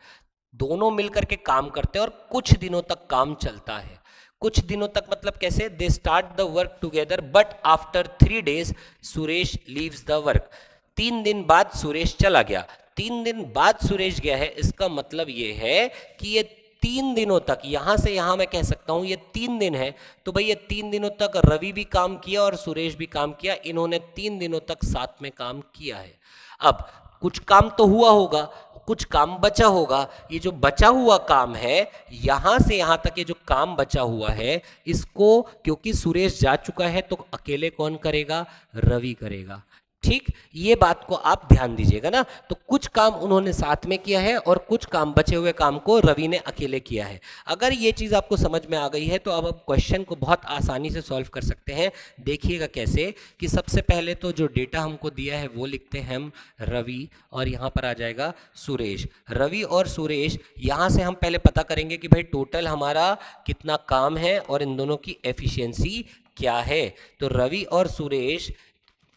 Speaker 1: दोनों मिलकर के काम करते हैं और कुछ दिनों तक काम चलता है। कुछ दिनों तक मतलब कैसे? They start the work together but after 3 days Suresh leaves the work. 3 दिन बाद सुरेश चला गया। 3 दिन बाद सुरेश गया है, इसका मतलब ये है कि ये 3 दिनों तक, यहां से यहां मैं कह सकता हूं ये 3 दिन है। तो भाई ये 3 दिनों तक रवि भी काम किया और सुरेश भी काम किया, इन्होंने 3 दिनों तक साथ में काम किया है। अब कुछ काम तो हुआ होगा, कुछ काम बचा होगा। ये जो बचा हुआ काम है, यहां से यहां तक ये जो काम बचा हुआ है, इसको क्योंकि सुरेश जा चुका है तो अकेले कौन करेगा? रवि करेगा। ठीक, ये बात को आप ध्यान दीजिएगा ना। तो कुछ काम उन्होंने साथ में किया है और कुछ काम, बचे हुए काम को रवि ने अकेले किया है। अगर ये चीज़ आपको समझ में आ गई है तो अब आप क्वेश्चन को बहुत आसानी से सॉल्व कर सकते हैं। देखिएगा कैसे, कि सबसे पहले तो जो डेटा हमको दिया है वो लिखते हैं हम रवि, और यहाँ पर आ जाएगा सुरेश। रवि और सुरेश, यहाँ से हम पहले पता करेंगे कि भाई टोटल हमारा कितना काम है और इन दोनों की एफिशिएंसी क्या है। तो रवि और सुरेश,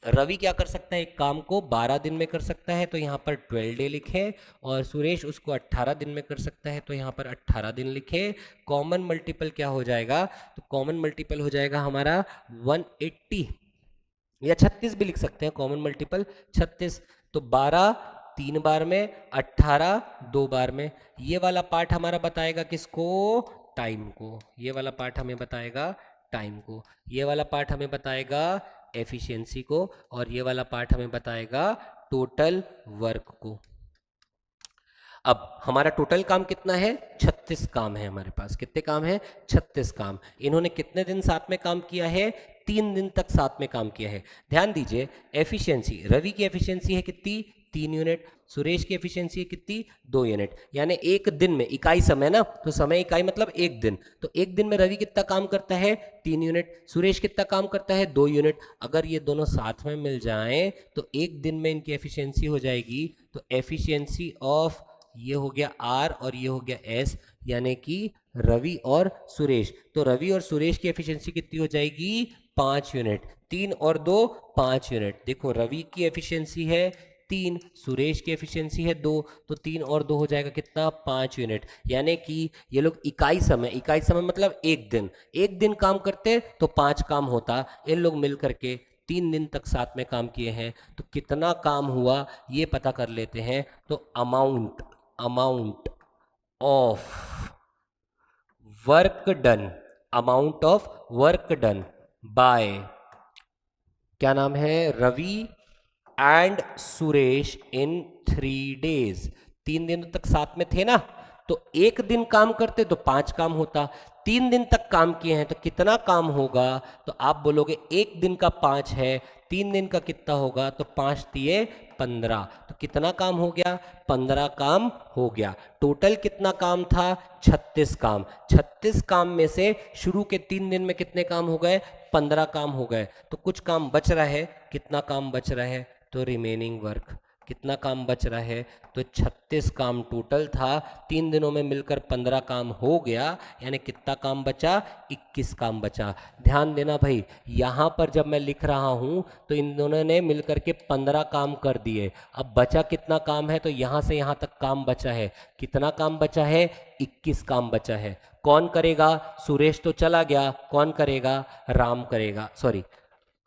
Speaker 1: रवि क्या कर सकता है? एक काम को 12 दिन में कर सकता है, तो यहाँ पर 12 डे लिखे, और सुरेश उसको 18 दिन में कर सकता है, तो यहाँ पर 18 दिन लिखे। कॉमन मल्टीपल क्या हो जाएगा? तो कॉमन मल्टीपल हो जाएगा हमारा 180, या 36 भी लिख सकते हैं कॉमन मल्टीपल, 36। तो 12 3 बार में, 18 2 बार में। ये वाला पार्ट हमारा बताएगा किसको? टाइम को। ये वाला पार्ट हमें बताएगा टाइम को, ये वाला पार्ट हमें बताएगा एफिशिएंसी को, और ये वाला पार्ट हमें बताएगा टोटल वर्क को। अब हमारा टोटल काम कितना है? 36 काम है हमारे पास। कितने काम है? 36 काम। इन्होंने कितने दिन साथ में काम किया है? 3 दिन तक साथ में काम किया है। ध्यान दीजिए, एफिशिएंसी, रवि की एफिशिएंसी है कितनी? 3 यूनिट। सुरेश की एफिशिएंसी है कितनी? 2 यूनिट। यानी एक दिन में, इकाई समय ना, तो समय इकाई मतलब एक दिन। तो एक दिन में रवि कितना काम करता है? 3 यूनिट। सुरेश कितना काम करता है? 2 यूनिट। अगर ये दोनों साथ में मिल जाएं तो एक दिन में इनकी एफिशिएंसी हो जाएगी, तो एफिशिएंसी ऑफ ये हो गया आर और ये हो गया एस, यानी कि रवि और सुरेश। तो रवि और सुरेश की एफिशिएंसी कितनी हो जाएगी? 5 यूनिट। 3 और 2 5 यूनिट। देखो रवि की एफिशिएंसी है 3, सुरेश की एफिशिएंसी है 2, तो 3 और 2 हो जाएगा कितना? 5 यूनिट। यानी कि ये लोग इकाई समय मतलब एक दिन काम करते तो 5 काम होता, इन लोग मिल करके 3 दिन तक साथ में काम किए हैं, तो कितना काम हुआ ये पता कर लेते हैं। तो amount of work done by, क्या नाम है, Ravi and Suresh in 3 days। 3 दिनों तक साथ में थे ना, तो एक दिन काम करते तो 5 काम होता, 3 दिन तक काम किए हैं तो कितना काम होगा? तो आप बोलोगे एक दिन का 5 है, 3 दिन का कितना होगा? तो 5 तिये 15, तो कितना काम हो गया? 15 काम हो गया। टोटल कितना काम था? 36 काम। 36 काम में से शुरू के 3 दिन में कितने काम हो गए? 15 काम हो गए। तो कुछ काम बच रहा है, कितना काम बच रहा है? तो रिमेनिंग वर्क, कितना काम बच रहा है? तो 36 काम टोटल था, 3 दिनों में मिलकर 15 काम हो गया, यानी कितना काम बचा? 21 काम बचा। ध्यान देना भाई, यहाँ पर जब मैं लिख रहा हूँ तो इन दोनों ने मिलकर के 15 काम कर दिए। अब बचा कितना काम है? तो यहाँ से यहाँ तक काम बचा है, कितना काम बचा है? 21 काम बचा है। कौन करेगा? सुरेश तो चला गया, कौन करेगा? राम करेगा, सॉरी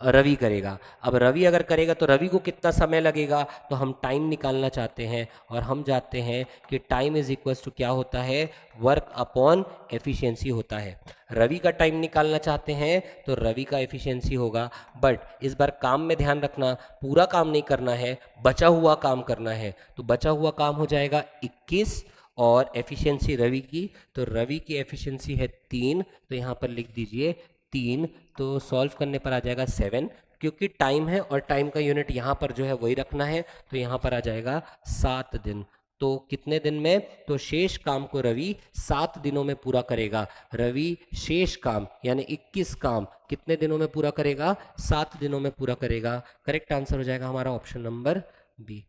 Speaker 1: रवि करेगा। अब रवि अगर करेगा तो रवि को कितना समय लगेगा? तो हम टाइम निकालना चाहते हैं और हम जानते हैं कि टाइम इज इक्वल्स टू क्या होता है? वर्क अपॉन एफिशिएंसी होता है। रवि का टाइम निकालना चाहते हैं तो रवि का एफिशिएंसी होगा, बट इस बार काम में ध्यान रखना, पूरा काम नहीं करना है, बचा हुआ काम करना है। तो बचा हुआ काम हो जाएगा 21 और एफिशिएंसी रवि की, तो रवि की एफिशिएंसी है 3, तो यहाँ पर लिख दीजिए 3, तो सॉल्व करने पर आ जाएगा 7, क्योंकि टाइम है और टाइम का यूनिट यहाँ पर जो है वही रखना है, तो यहाँ पर आ जाएगा 7 दिन। तो कितने दिन में? तो शेष काम को रवि 7 दिनों में पूरा करेगा। रवि शेष काम यानी 21 काम कितने दिनों में पूरा करेगा? 7 दिनों में पूरा करेगा। करेक्ट आंसर हो जाएगा हमारा ऑप्शन नंबर बी।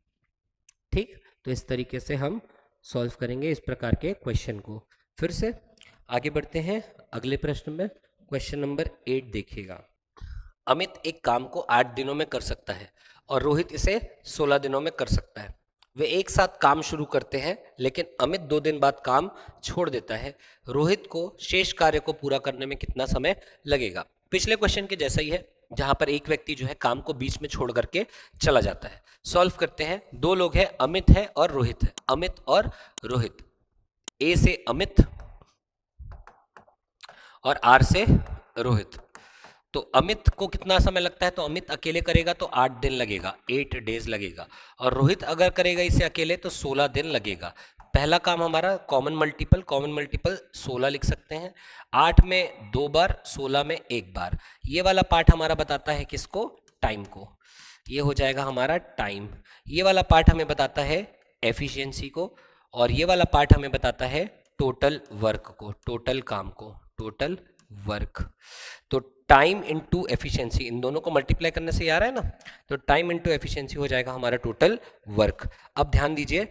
Speaker 1: ठीक, तो इस तरीके से हम सॉल्व करेंगे इस प्रकार के क्वेश्चन को। फिर से आगे बढ़ते हैं अगले प्रश्न में। क्वेश्चन नंबर 8 देखिएगा। अमित एक काम को 8 दिनों में कर सकता है और रोहित इसे 16 दिनों में कर सकता है। वे एक साथ काम शुरू करते हैं, लेकिन अमित 2 दिन बाद काम छोड़ देता है। रोहित को शेष कार्य को पूरा करने में कितना समय लगेगा? पिछले क्वेश्चन के जैसा ही है, जहां पर एक व्यक्ति जो है काम को बीच में छोड़ करके चला जाता है। सॉल्व करते हैं। 2 लोग हैं, अमित है और रोहित है। अमित और रोहित, ए से अमित और आर से रोहित। तो अमित को कितना समय लगता है? तो अमित अकेले करेगा तो 8 दिन लगेगा, 8 डेज लगेगा। और रोहित अगर करेगा इसे अकेले तो 16 दिन लगेगा। पहला काम हमारा कॉमन मल्टीपल 16 लिख सकते हैं। 8 में 2 बार, 16 में 1 बार। ये वाला पार्ट हमारा बताता है किसको? टाइम को। ये हो जाएगा हमारा टाइम। ये वाला पार्ट हमें बताता है एफिशिएंसी को, और ये वाला पार्ट हमें बताता है टोटल वर्क को, टोटल काम को, टोटल वर्क। तो टाइम इनटू एफिशिएंसी, इन दोनों को मल्टीप्लाई करने से आ रहा है ना, तो टाइम इनटू एफिशिएंसी हो जाएगा हमारा टोटल वर्क। अब ध्यान दीजिए,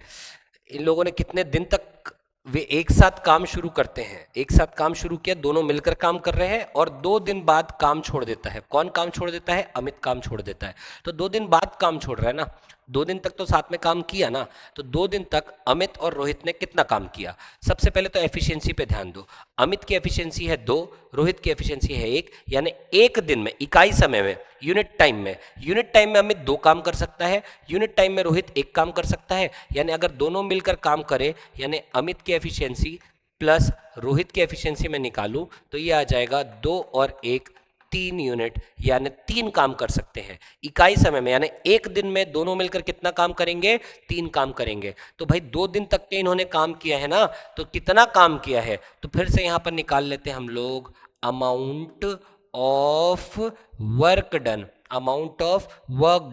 Speaker 1: इन लोगों ने कितने दिन तक वे एक साथ काम शुरू करते हैं? एक साथ काम शुरू किया, दोनों मिलकर काम कर रहे हैं, और 2 दिन बाद काम छोड़ देता है। कौन काम छोड़ देता है? अमित काम छोड़ देता है। तो 2 दिन बाद काम छोड़ रहा है ना, 2 दिन तक तो साथ में काम किया ना, तो 2 दिन तक अमित और रोहित ने कितना काम किया? सबसे पहले तो एफिशिएंसी पे ध्यान दो। अमित की एफिशिएंसी है 2, रोहित की एफिशिएंसी है 1, यानी एक दिन में, इकाई समय में, यूनिट टाइम में अमित 2 काम कर सकता है, यूनिट टाइम में रोहित 1 काम कर सकता है। यानी अगर दोनों मिलकर काम करें, यानी अमित की एफिशिएंसी प्लस रोहित की एफिशिएंसी में निकालूं तो ये आ जाएगा 2 और 1 3 यूनिट, यानी 3 काम कर सकते हैं इकाई समय में। यानी एक दिन में दोनों मिलकर कितना काम करेंगे? 3 काम करेंगे। तो भाई 2 दिन तक के इन्होंने काम किया है ना, तो कितना काम किया है? तो फिर से यहां पर निकाल लेते हैं हम लोग amount of work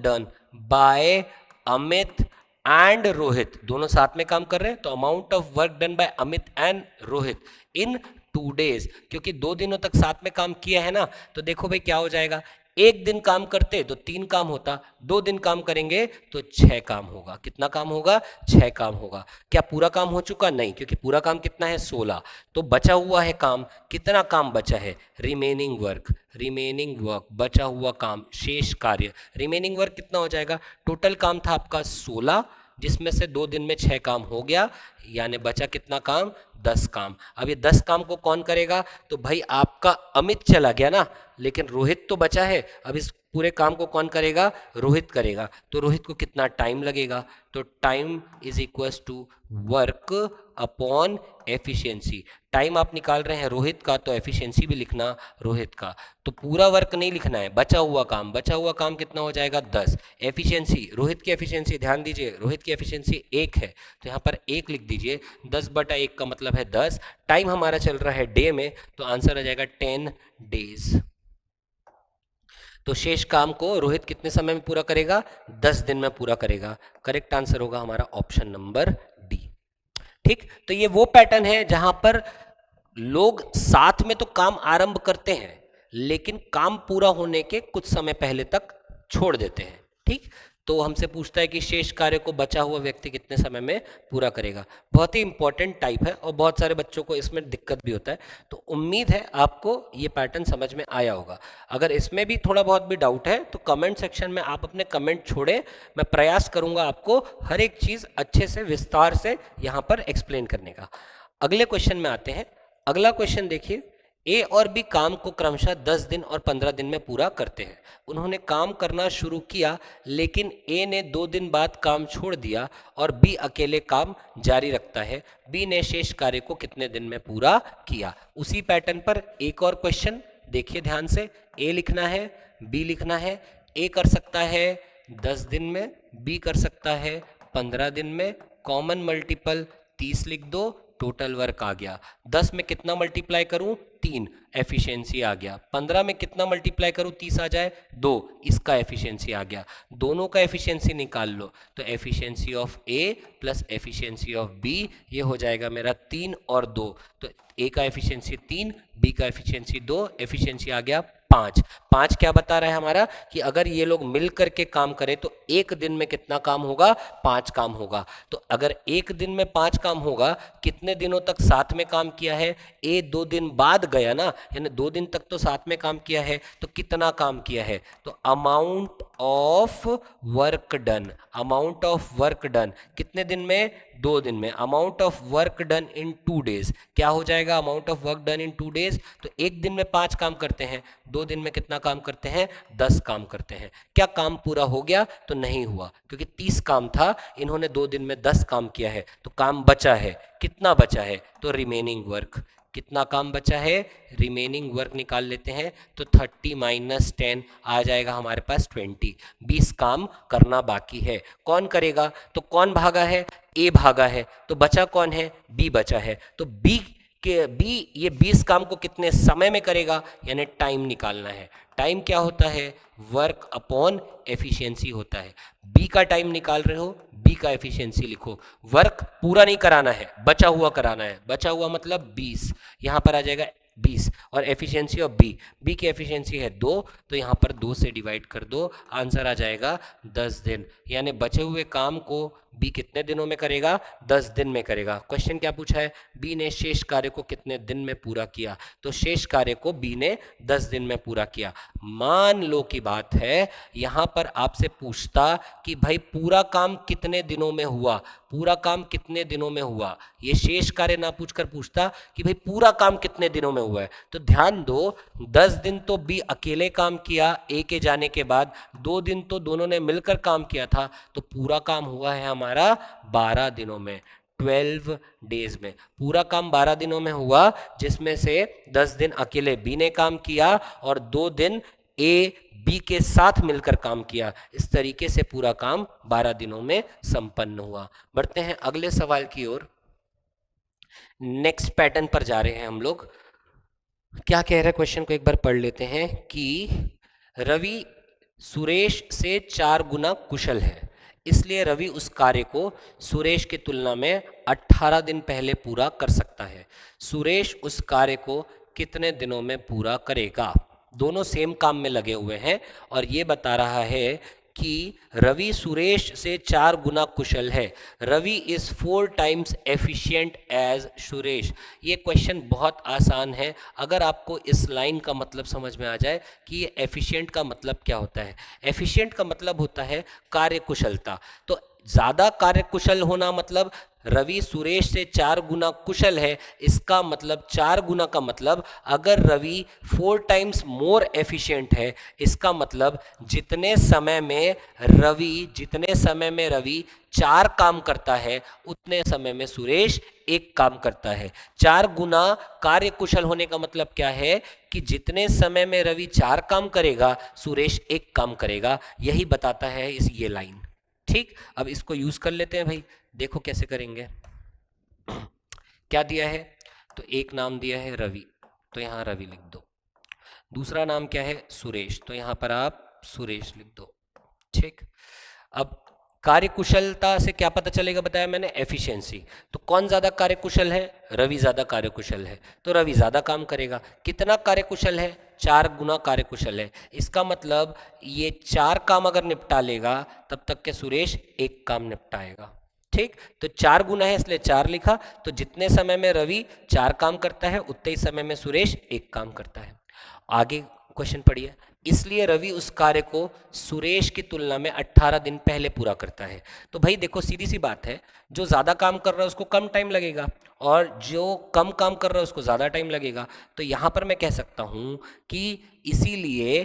Speaker 1: done bye Amit and Rohit. दोनों साथ में काम कर रहे हैं, तो amount of work done bye Amit and Rohit in 2 days, क्योंकि 2 दिनों तक साथ में काम किया है ना, तो देखो भाई क्या हो जाएगा, एक दिन काम करते तो 3 काम होता, 2 दिन काम करेंगे तो 6 काम होगा। कितना काम होगा? 6 काम होगा। क्या पूरा काम हो चुका? नहीं, क्योंकि पूरा काम कितना है? 16। तो बचा हुआ है काम, कितना काम बचा है? रिमेनिंग वर्क, रिमेनिंग वर्क, बचा हुआ काम, शेष कार्य। रिमेनिंग वर्क कितना हो जाएगा? टोटल काम था आपका 16, जिसमें से 2 दिन में 6 काम हो गया, यानी बचा कितना काम? 10 काम। अब ये 10 काम को कौन करेगा? तो भाई आपका अमित चला गया ना, लेकिन रोहित तो बचा है। अब इस पूरे काम को कौन करेगा? रोहित करेगा। तो रोहित को कितना टाइम लगेगा? तो time is equals to work upon efficiency. Time आप निकाल रहे हैं रोहित का, तो एफिशिएंसी भी लिखना रोहित का। तो पूरा वर्क नहीं लिखना है, बचा हुआ काम। बचा हुआ काम कितना हो जाएगा? 10। एफिशिएंसी, रोहित की एफिशिएंसी, ध्यान दीजिए, रोहित की एफिशिएंसी 1 है, तो यहाँ पर 1 लिख दीजिए। 10/1 का मतलब है 10। टाइम हमारा चल रहा है डे में, तो आंसर आ जाएगा 10 डेज। तो शेष काम को रोहित कितने समय में पूरा करेगा? 10 दिन में पूरा करेगा। करेक्ट आंसर होगा हमारा ऑप्शन नंबर डी। ठीक, तो ये वो पैटर्न है जहां पर लोग साथ में तो काम आरंभ करते हैं, लेकिन काम पूरा होने के कुछ समय पहले तक छोड़ देते हैं। ठीक, तो हमसे पूछता है कि शेष कार्य को बचा हुआ व्यक्ति कितने समय में पूरा करेगा। बहुत ही इंपॉर्टेंट टाइप है और बहुत सारे बच्चों को इसमें दिक्कत भी होता है। तो उम्मीद है आपको ये पैटर्न समझ में आया होगा। अगर इसमें भी थोड़ा बहुत भी डाउट है तो कमेंट सेक्शन में आप अपने कमेंट छोड़ें, मैं प्रयास करूंगा आपको हर एक चीज़ अच्छे से विस्तार से यहाँ पर एक्सप्लेन करने का। अगले क्वेश्चन में आते हैं। अगला क्वेश्चन देखिए, ए और बी काम को क्रमशः 10 दिन और 15 दिन में पूरा करते हैं। उन्होंने काम करना शुरू किया, लेकिन ए ने 2 दिन बाद काम छोड़ दिया और बी अकेले काम जारी रखता है। बी ने शेष कार्य को कितने दिन में पूरा किया? उसी पैटर्न पर एक और क्वेश्चन देखिए ध्यान से। ए लिखना है, बी लिखना है। ए कर सकता है 10 दिन में, बी कर सकता है 15 दिन में। कॉमन मल्टीपल 30 लिख दो, टोटल वर्क आ गया। 10 में कितना मल्टीप्लाई करूं? 3, एफिशिएंसी आ गया। 15 में कितना मल्टीप्लाई करूं 30 आ जाए? 2, इसका एफिशिएंसी आ गया। दोनों का एफिशिएंसी निकाल लो, तो efficiency of A plus efficiency of B, ये हो जाएगा मेरा 3 और 2। तो ए का एफिशिएंसी 3, बी का एफिशिएंसी 2, एफिशिएंसी आ गया 5। 5 क्या बता रहा है हमारा? कि अगर ये लोग मिल करके काम करें तो एक दिन में कितना काम होगा? 5 काम होगा। तो अगर एक दिन में 5 काम होगा, कितने दिनों तक साथ में काम किया है? ए 2 दिन बाद गया ना, यानी 2 दिन तक तो साथ में काम किया है, तो कितना काम किया है? तो amount of work done, amount of work done कितने दिन में? 2 दिन में। Amount of work done in 2 days क्या हो जाएगा? Amount of work done in 2 days, तो एक दिन में 5 काम करते हैं, 2 दिन में कितना काम करते हैं? 10 काम करते हैं। क्या काम पूरा हो गया? तो नहीं हुआ, क्योंकि 30 काम था, इन्होंने 2 दिन में 10 काम किया है, तो काम बचा है। कितना बचा है? तो रिमेनिंग वर्क। कितना काम बचा है? रिमेनिंग वर्क निकाल लेते हैं, तो 30 - 10 आ जाएगा हमारे पास 20। 20 काम करना बाकी है। कौन करेगा? तो कौन भागा है? ए भागा है, तो बचा कौन है? बी बचा है। तो बी ये 20 काम को कितने समय में करेगा? यानी टाइम निकालना है। टाइम क्या होता है? वर्क अपॉन एफिशिएंसी होता है। बी का टाइम निकाल रहे हो, बी का एफिशिएंसी लिखो। वर्क पूरा नहीं कराना है, बचा हुआ कराना है। बचा हुआ मतलब 20, यहाँ पर आ जाएगा 20। और एफिशिएंसी ऑफ बी की एफिशिएंसी है 2, तो यहाँ पर 2 से डिवाइड कर दो, आंसर आ जाएगा 10 दिन। यानी बचे हुए काम को बी कितने दिनों में करेगा? 10 दिन में करेगा। क्वेश्चन क्या पूछा है? बी ने शेष कार्य को कितने दिन में पूरा किया? तो शेष कार्य को बी ने 10 दिन में पूरा किया। मान लो की बात है, यहाँ पर आपसे पूछता कि भाई पूरा काम कितने दिनों में हुआ? पूरा काम कितने दिनों में हुआ? ये शेष कार्य ना पूछकर पूछता कि भाई पूरा काम कितने दिनों में हुआ है। तो ध्यान दो, 10 दिन तो बी अकेले काम किया ए के जाने के बाद, 2 दिन तो दोनों ने मिलकर काम किया था, तो पूरा काम हुआ है हमारा 12 दिनों में, 12 डेज में। पूरा काम 12 दिनों में हुआ, जिसमें से 10 दिन अकेले बी ने काम किया और 2 दिन ए बी के साथ मिलकर काम किया। इस तरीके से पूरा काम 12 दिनों में संपन्न हुआ। बढ़ते हैं अगले सवाल की ओर। नेक्स्ट पैटर्न पर जा रहे हैं हम लोग। क्या कह रहे हैं क्वेश्चन को एक बार पढ़ लेते हैं कि रवि सुरेश से 4 गुना कुशल है, इसलिए रवि उस कार्य को सुरेश की तुलना में 18 दिन पहले पूरा कर सकता है। सुरेश उस कार्य को कितने दिनों में पूरा करेगा? दोनों सेम काम में लगे हुए हैं और ये बता रहा है कि रवि सुरेश से 4 गुना कुशल है। Ravi is 4 times efficient as Suresh. ये क्वेश्चन बहुत आसान है अगर आपको इस लाइन का मतलब समझ में आ जाए कि ये एफिशिएंट का मतलब क्या होता है। एफिशिएंट का मतलब होता है कार्यकुशलता। तो ज़्यादा कार्यकुशल होना मतलब रवि सुरेश से 4 गुना कुशल है, इसका मतलब 4 गुना का मतलब अगर रवि 4 टाइम्स मोर एफिशिएंट है, इसका मतलब जितने समय में रवि 4 काम करता है उतने समय में सुरेश 1 काम करता है। 4 गुना कार्यकुशल होने का मतलब क्या है कि जितने समय में रवि 4 काम करेगा सुरेश 1 काम करेगा। यही बताता है ये लाइन। ठीक, अब इसको यूज कर लेते हैं भाई, देखो कैसे करेंगे। क्या दिया है, तो एक नाम दिया है रवि, तो यहां रवि लिख दो। दूसरा नाम क्या है, सुरेश, तो यहां पर आप सुरेश लिख दो। ठीक, अब कार्यकुशलता से क्या पता चलेगा, बताया मैंने, एफिशिएंसी। तो कौन ज्यादा कार्यकुशल है, रवि ज्यादा कार्यकुशल है, तो रवि ज्यादा काम करेगा। कितना कार्यकुशल है, 4 गुना कार्यकुशल है। इसका मतलब ये 4 काम अगर निपटा लेगा तब तक के सुरेश 1 काम निपटाएगा। ठीक, तो 4 गुना है इसलिए 4 लिखा। तो जितने समय में रवि 4 काम करता है उतने ही समय में सुरेश 1 काम करता है। आगे क्वेश्चन पढ़िए। इसलिए रवि उस कार्य को सुरेश की तुलना में 18 दिन पहले पूरा करता है। तो भाई देखो सीधी सी बात है, जो ज़्यादा काम कर रहा है उसको कम टाइम लगेगा और जो कम काम कर रहा है उसको ज़्यादा टाइम लगेगा। तो यहाँ पर मैं कह सकता हूँ कि इसीलिए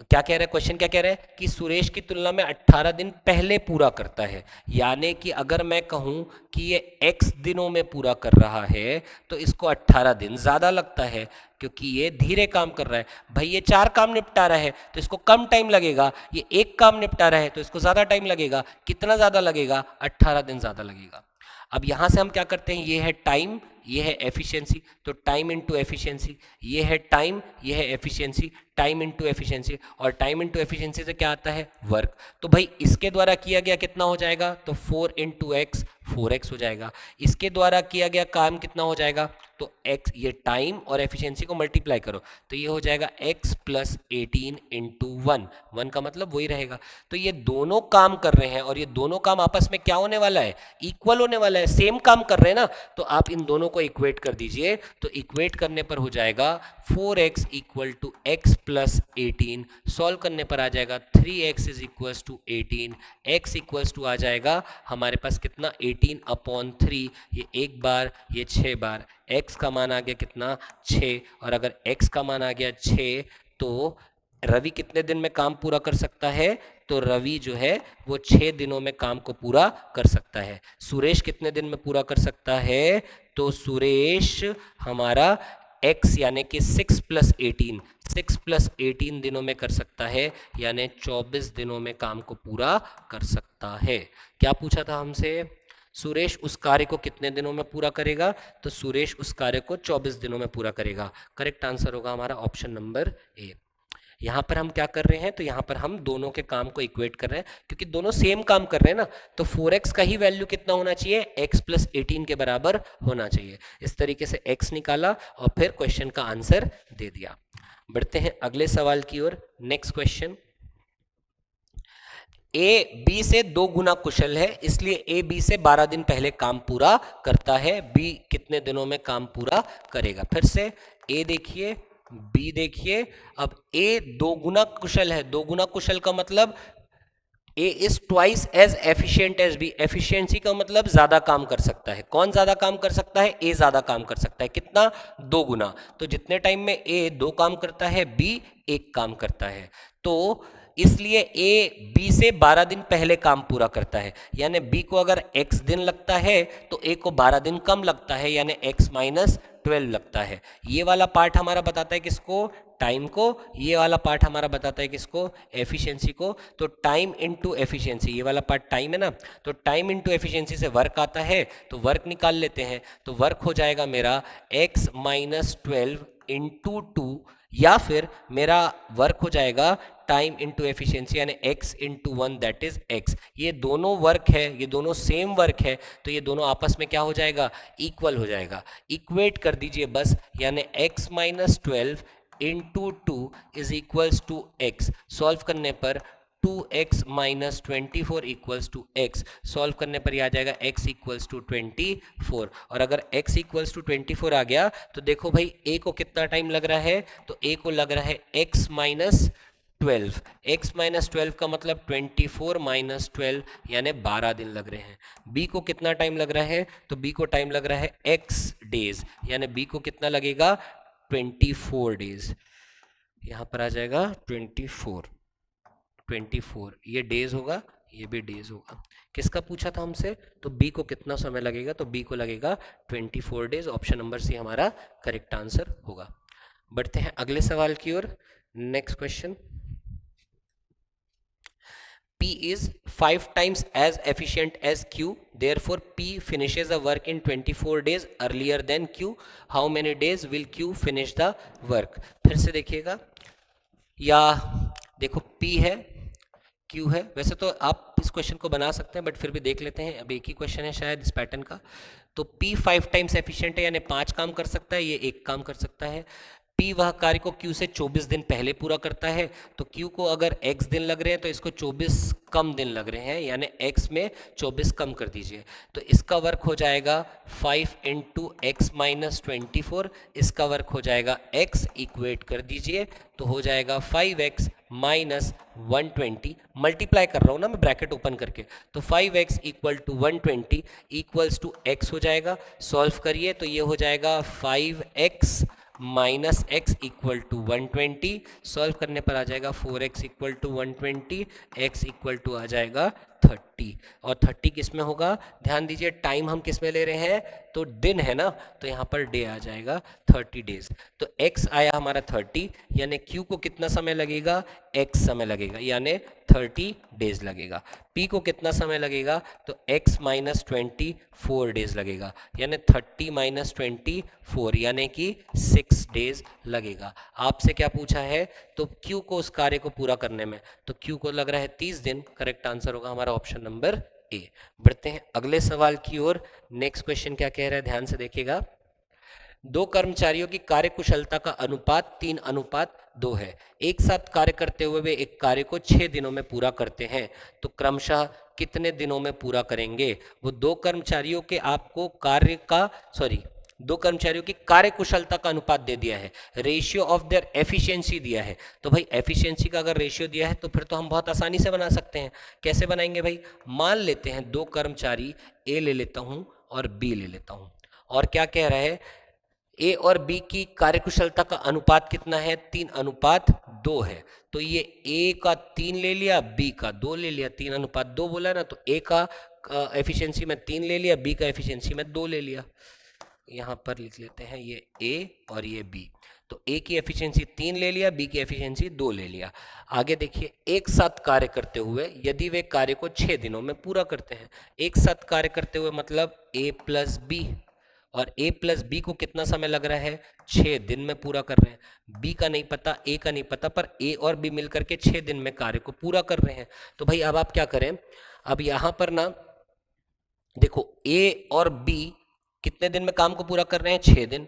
Speaker 1: क्या कह रहा है, क्वेश्चन क्या कह रहा है कि सुरेश की तुलना में 18 दिन पहले पूरा करता है। यानी कि अगर मैं कहूं कि ये x दिनों में पूरा कर रहा है तो इसको 18 दिन ज़्यादा लगता है क्योंकि ये धीरे काम कर रहा है। भाई ये 4 काम निपटा रहा है तो इसको कम टाइम लगेगा, ये 1 काम निपटा रहा है तो इसको ज़्यादा टाइम लगेगा। कितना ज़्यादा लगेगा, 18 दिन ज़्यादा लगेगा। अब यहां से हम क्या करते हैं, ये है टाइम, ये है एफिशिएंसी, तो टाइम इनटू एफिशिएंसी, ये है टाइम, ये है एफिशिएंसी, टाइम इनटू एफिशिएंसी, और टाइम इनटू एफिशिएंसी से क्या आता है, वर्क। तो भाई इसके द्वारा किया गया कितना हो जाएगा, तो 4 इंटू एक्स 4x हो जाएगा। इसके द्वारा किया गया काम कितना हो जाएगा, तो x, ये टाइम और एफिशिएंसी को मल्टीप्लाई करो तो ये हो जाएगा x प्लस 18 इंटू 1 का मतलब वही रहेगा। तो ये दोनों काम कर रहे हैं और ये दोनों काम आपस में क्या होने वाला है, इक्वल होने वाला है, सेम काम कर रहे हैं ना। तो आप इन दोनों को इक्वेट कर दीजिए, तो इक्वेट करने पर हो जाएगा 4x equal to x plus 18, solve करने पर आ जाएगा 3x is equal to 18, x equal to आ जाएगा हमारे पास कितना, 18/3, ये एक बार ये 6 बार, x का मान आ गया कितना, 6। और अगर x का मान आ गया 6 तो रवि कितने दिन में काम पूरा कर सकता है, तो रवि जो है वो 6 दिनों में काम को पूरा कर सकता है। सुरेश कितने दिन में पूरा कर सकता है, तो सुरेश हमारा x यानी कि 6 प्लस 18 दिनों में कर सकता है, यानी 24 दिनों में काम को पूरा कर सकता है। क्या पूछा था हमसे, सुरेश उस कार्य को कितने दिनों में पूरा करेगा, तो सुरेश उस कार्य को 24 दिनों में पूरा करेगा। करेक्ट आंसर होगा हमारा ऑप्शन नंबर ए। यहाँ पर हम क्या कर रहे हैं, तो यहाँ पर हम दोनों के काम को इक्वेट कर रहे हैं क्योंकि दोनों सेम काम कर रहे हैं ना। तो 4x का ही वैल्यू कितना होना चाहिए, x प्लस 18 के बराबर होना चाहिए। इस तरीके से x निकाला और फिर क्वेश्चन का आंसर दे दिया। बढ़ते हैं अगले सवाल की ओर। नेक्स्ट क्वेश्चन, ए बी से 2 गुना कुशल है, इसलिए ए बी से 12 दिन पहले काम पूरा करता है। बी कितने दिनों में काम पूरा करेगा, फिर से ए देखिए बी देखिए। अब ए 2 गुना कुशल है, 2 गुना कुशल का मतलब A is twice as efficient as B. Efficiency का मतलब ज्यादा काम कर सकता है। कौन ज्यादा काम कर सकता है, ए ज्यादा काम कर सकता है। कितना, 2 गुना। तो जितने टाइम में ए 2 काम करता है बी 1 काम करता है। तो इसलिए ए बी से 12 दिन पहले काम पूरा करता है, यानी बी को अगर x दिन लगता है तो ए को 12 दिन कम लगता है, यानी x माइनस 12 लगता है। ये वाला पार्ट हमारा बताता है किसको, टाइम को। ये वाला पार्ट हमारा बताता है किसको, एफिशिएंसी को। तो टाइम इनटू एफिशिएंसी, ये वाला पार्ट टाइम है ना, तो टाइम इनटू एफिशिएंसी से वर्क आता है, तो वर्क निकाल लेते हैं। तो वर्क हो जाएगा मेरा x माइनस 12 इंटू 2, या फिर मेरा वर्क हो जाएगा टाइम इंटू एफिशिएंसी यानी x into 1 that is x। ये दोनों वर्क है, ये दोनों सेम वर्क है, तो ये दोनों आपस में क्या हो जाएगा, इक्वल हो जाएगा। इक्वेट कर दीजिए बस, यानी x minus 12 into two is equals to X. Solve करने पर 2x minus 24 equals to x, solve करने पर यह आ जाएगा x इक्वल्स टू 24। और अगर x इक्वल्स टू 24 आ गया तो देखो भाई a को कितना टाइम लग रहा है, तो a को लग रहा है x माइनस 12। x माइनस 12 का मतलब 24 माइनस 12 यानी 12 दिन लग रहे हैं। b को कितना टाइम लग रहा है, तो b को टाइम लग रहा है x डेज, यानी b को कितना लगेगा 24 डेज। यहाँ पर आ जाएगा 24 ये डेज होगा, ये भी डेज होगा। किसका पूछा था हमसे, तो बी को कितना समय लगेगा, तो बी को लगेगा 24 डेज। ऑप्शन नंबर सी हमारा करेक्ट आंसर होगा। बढ़ते हैं अगले सवाल की ओर। Next question, P is 5 times as efficient as Q, therefore P finishes the work in 24 days earlier than Q. How many days will Q finish the work? फिर से देखिएगा, या देखो P है Q है, वैसे तो आप इस क्वेश्चन को बना सकते हैं बट फिर भी देख लेते हैं, अब एक ही क्वेश्चन है शायद इस पैटर्न का। तो P 5 टाइम्स एफिशिएंट है यानी 5 काम कर सकता है, ये एक काम कर सकता है। P वह कार्य को Q से 24 दिन पहले पूरा करता है, तो Q को अगर x दिन लग रहे हैं तो इसको 24 कम दिन लग रहे हैं, यानी x में 24 कम कर दीजिए, तो इसका वर्क हो जाएगा 5 इंटू एक्स माइनस 24, इसका वर्क हो जाएगा x इक्वेट कर दीजिए तो हो जाएगा 5x माइनस 120, मल्टीप्लाई कर रहा हूँ ना मैं ब्रैकेट ओपन करके, तो 5x equal to 120 equals to x हो जाएगा। सॉल्व करिए तो ये हो जाएगा 5x minus x equal to 120, solve करने पर आ जाएगा 4x equal to 120, x equal to आ जाएगा 30। और 30 किस में होगा, ध्यान दीजिए टाइम हम किस में ले रहे हैं, तो दिन है ना, तो यहाँ पर डे आ जाएगा 30 डेज। तो x आया हमारा 30, यानी q को कितना समय लगेगा, x समय लगेगा, यानी 30 डेज लगेगा। p को कितना समय लगेगा, तो x माइनस 24 डेज लगेगा, यानी 30 माइनस 24 यानी कि 6 डेज लगेगा। आपसे क्या पूछा है, तो q को उस कार्य को पूरा करने में, तो q को लग रहा है 30 दिन, करेक्ट आंसर होगा हमारा ऑप्शन नंबर ए। बढ़ते हैं अगले सवाल की ओर। नेक्स्ट क्वेश्चन क्या कह रहा है, ध्यान से देखिएगा। दो कर्मचारियों की कार्यकुशलता का अनुपात 3:2 है। एक साथ कार्य करते हुए वे एक कार्य को 6 दिनों में पूरा करते हैं, तो क्रमशः कितने दिनों में पूरा करेंगे। वो दो कर्मचारियों के आपको दो कर्मचारियों की कार्यकुशलता का अनुपात दे दिया है, रेशियो ऑफ देयर एफिशिएंसी दिया है। तो भाई एफिशिएंसी का अगर रेशियो दिया है तो फिर तो हम बहुत आसानी से बना सकते हैं। कैसे बनाएंगे भाई, मान लेते हैं दो कर्मचारी, ए ले लेता हूं और बी ले लेता हूं, और क्या कह रहा है, ए और बी की कार्यकुशलता का अनुपात कितना है, 3:2 है। तो ये ए का 3 ले लिया, बी का 2 ले लिया, 3:2 बोला ना, तो ए का एफिशिएंसी में 3 ले लिया, बी का एफिशिएंसी में 2 ले लिया। यहाँ पर लिख लेते हैं ये ए और ये बी, तो ए की एफिशिएंसी 3 ले लिया, बी की एफिशिएंसी 2 ले लिया। आगे देखिए, एक साथ कार्य करते हुए यदि वे कार्य को 6 दिनों में पूरा करते हैं, एक साथ कार्य करते हुए मतलब ए प्लस बी, और a प्लस बी को कितना समय लग रहा है, 6 दिन में पूरा कर रहे हैं। b का नहीं पता, a का नहीं पता, पर a और b मिलकर के 6 दिन में कार्य को पूरा कर रहे हैं। तो भाई अब आप क्या करें, अब यहां पर ना देखो a और b कितने दिन में काम को पूरा कर रहे हैं, 6 दिन।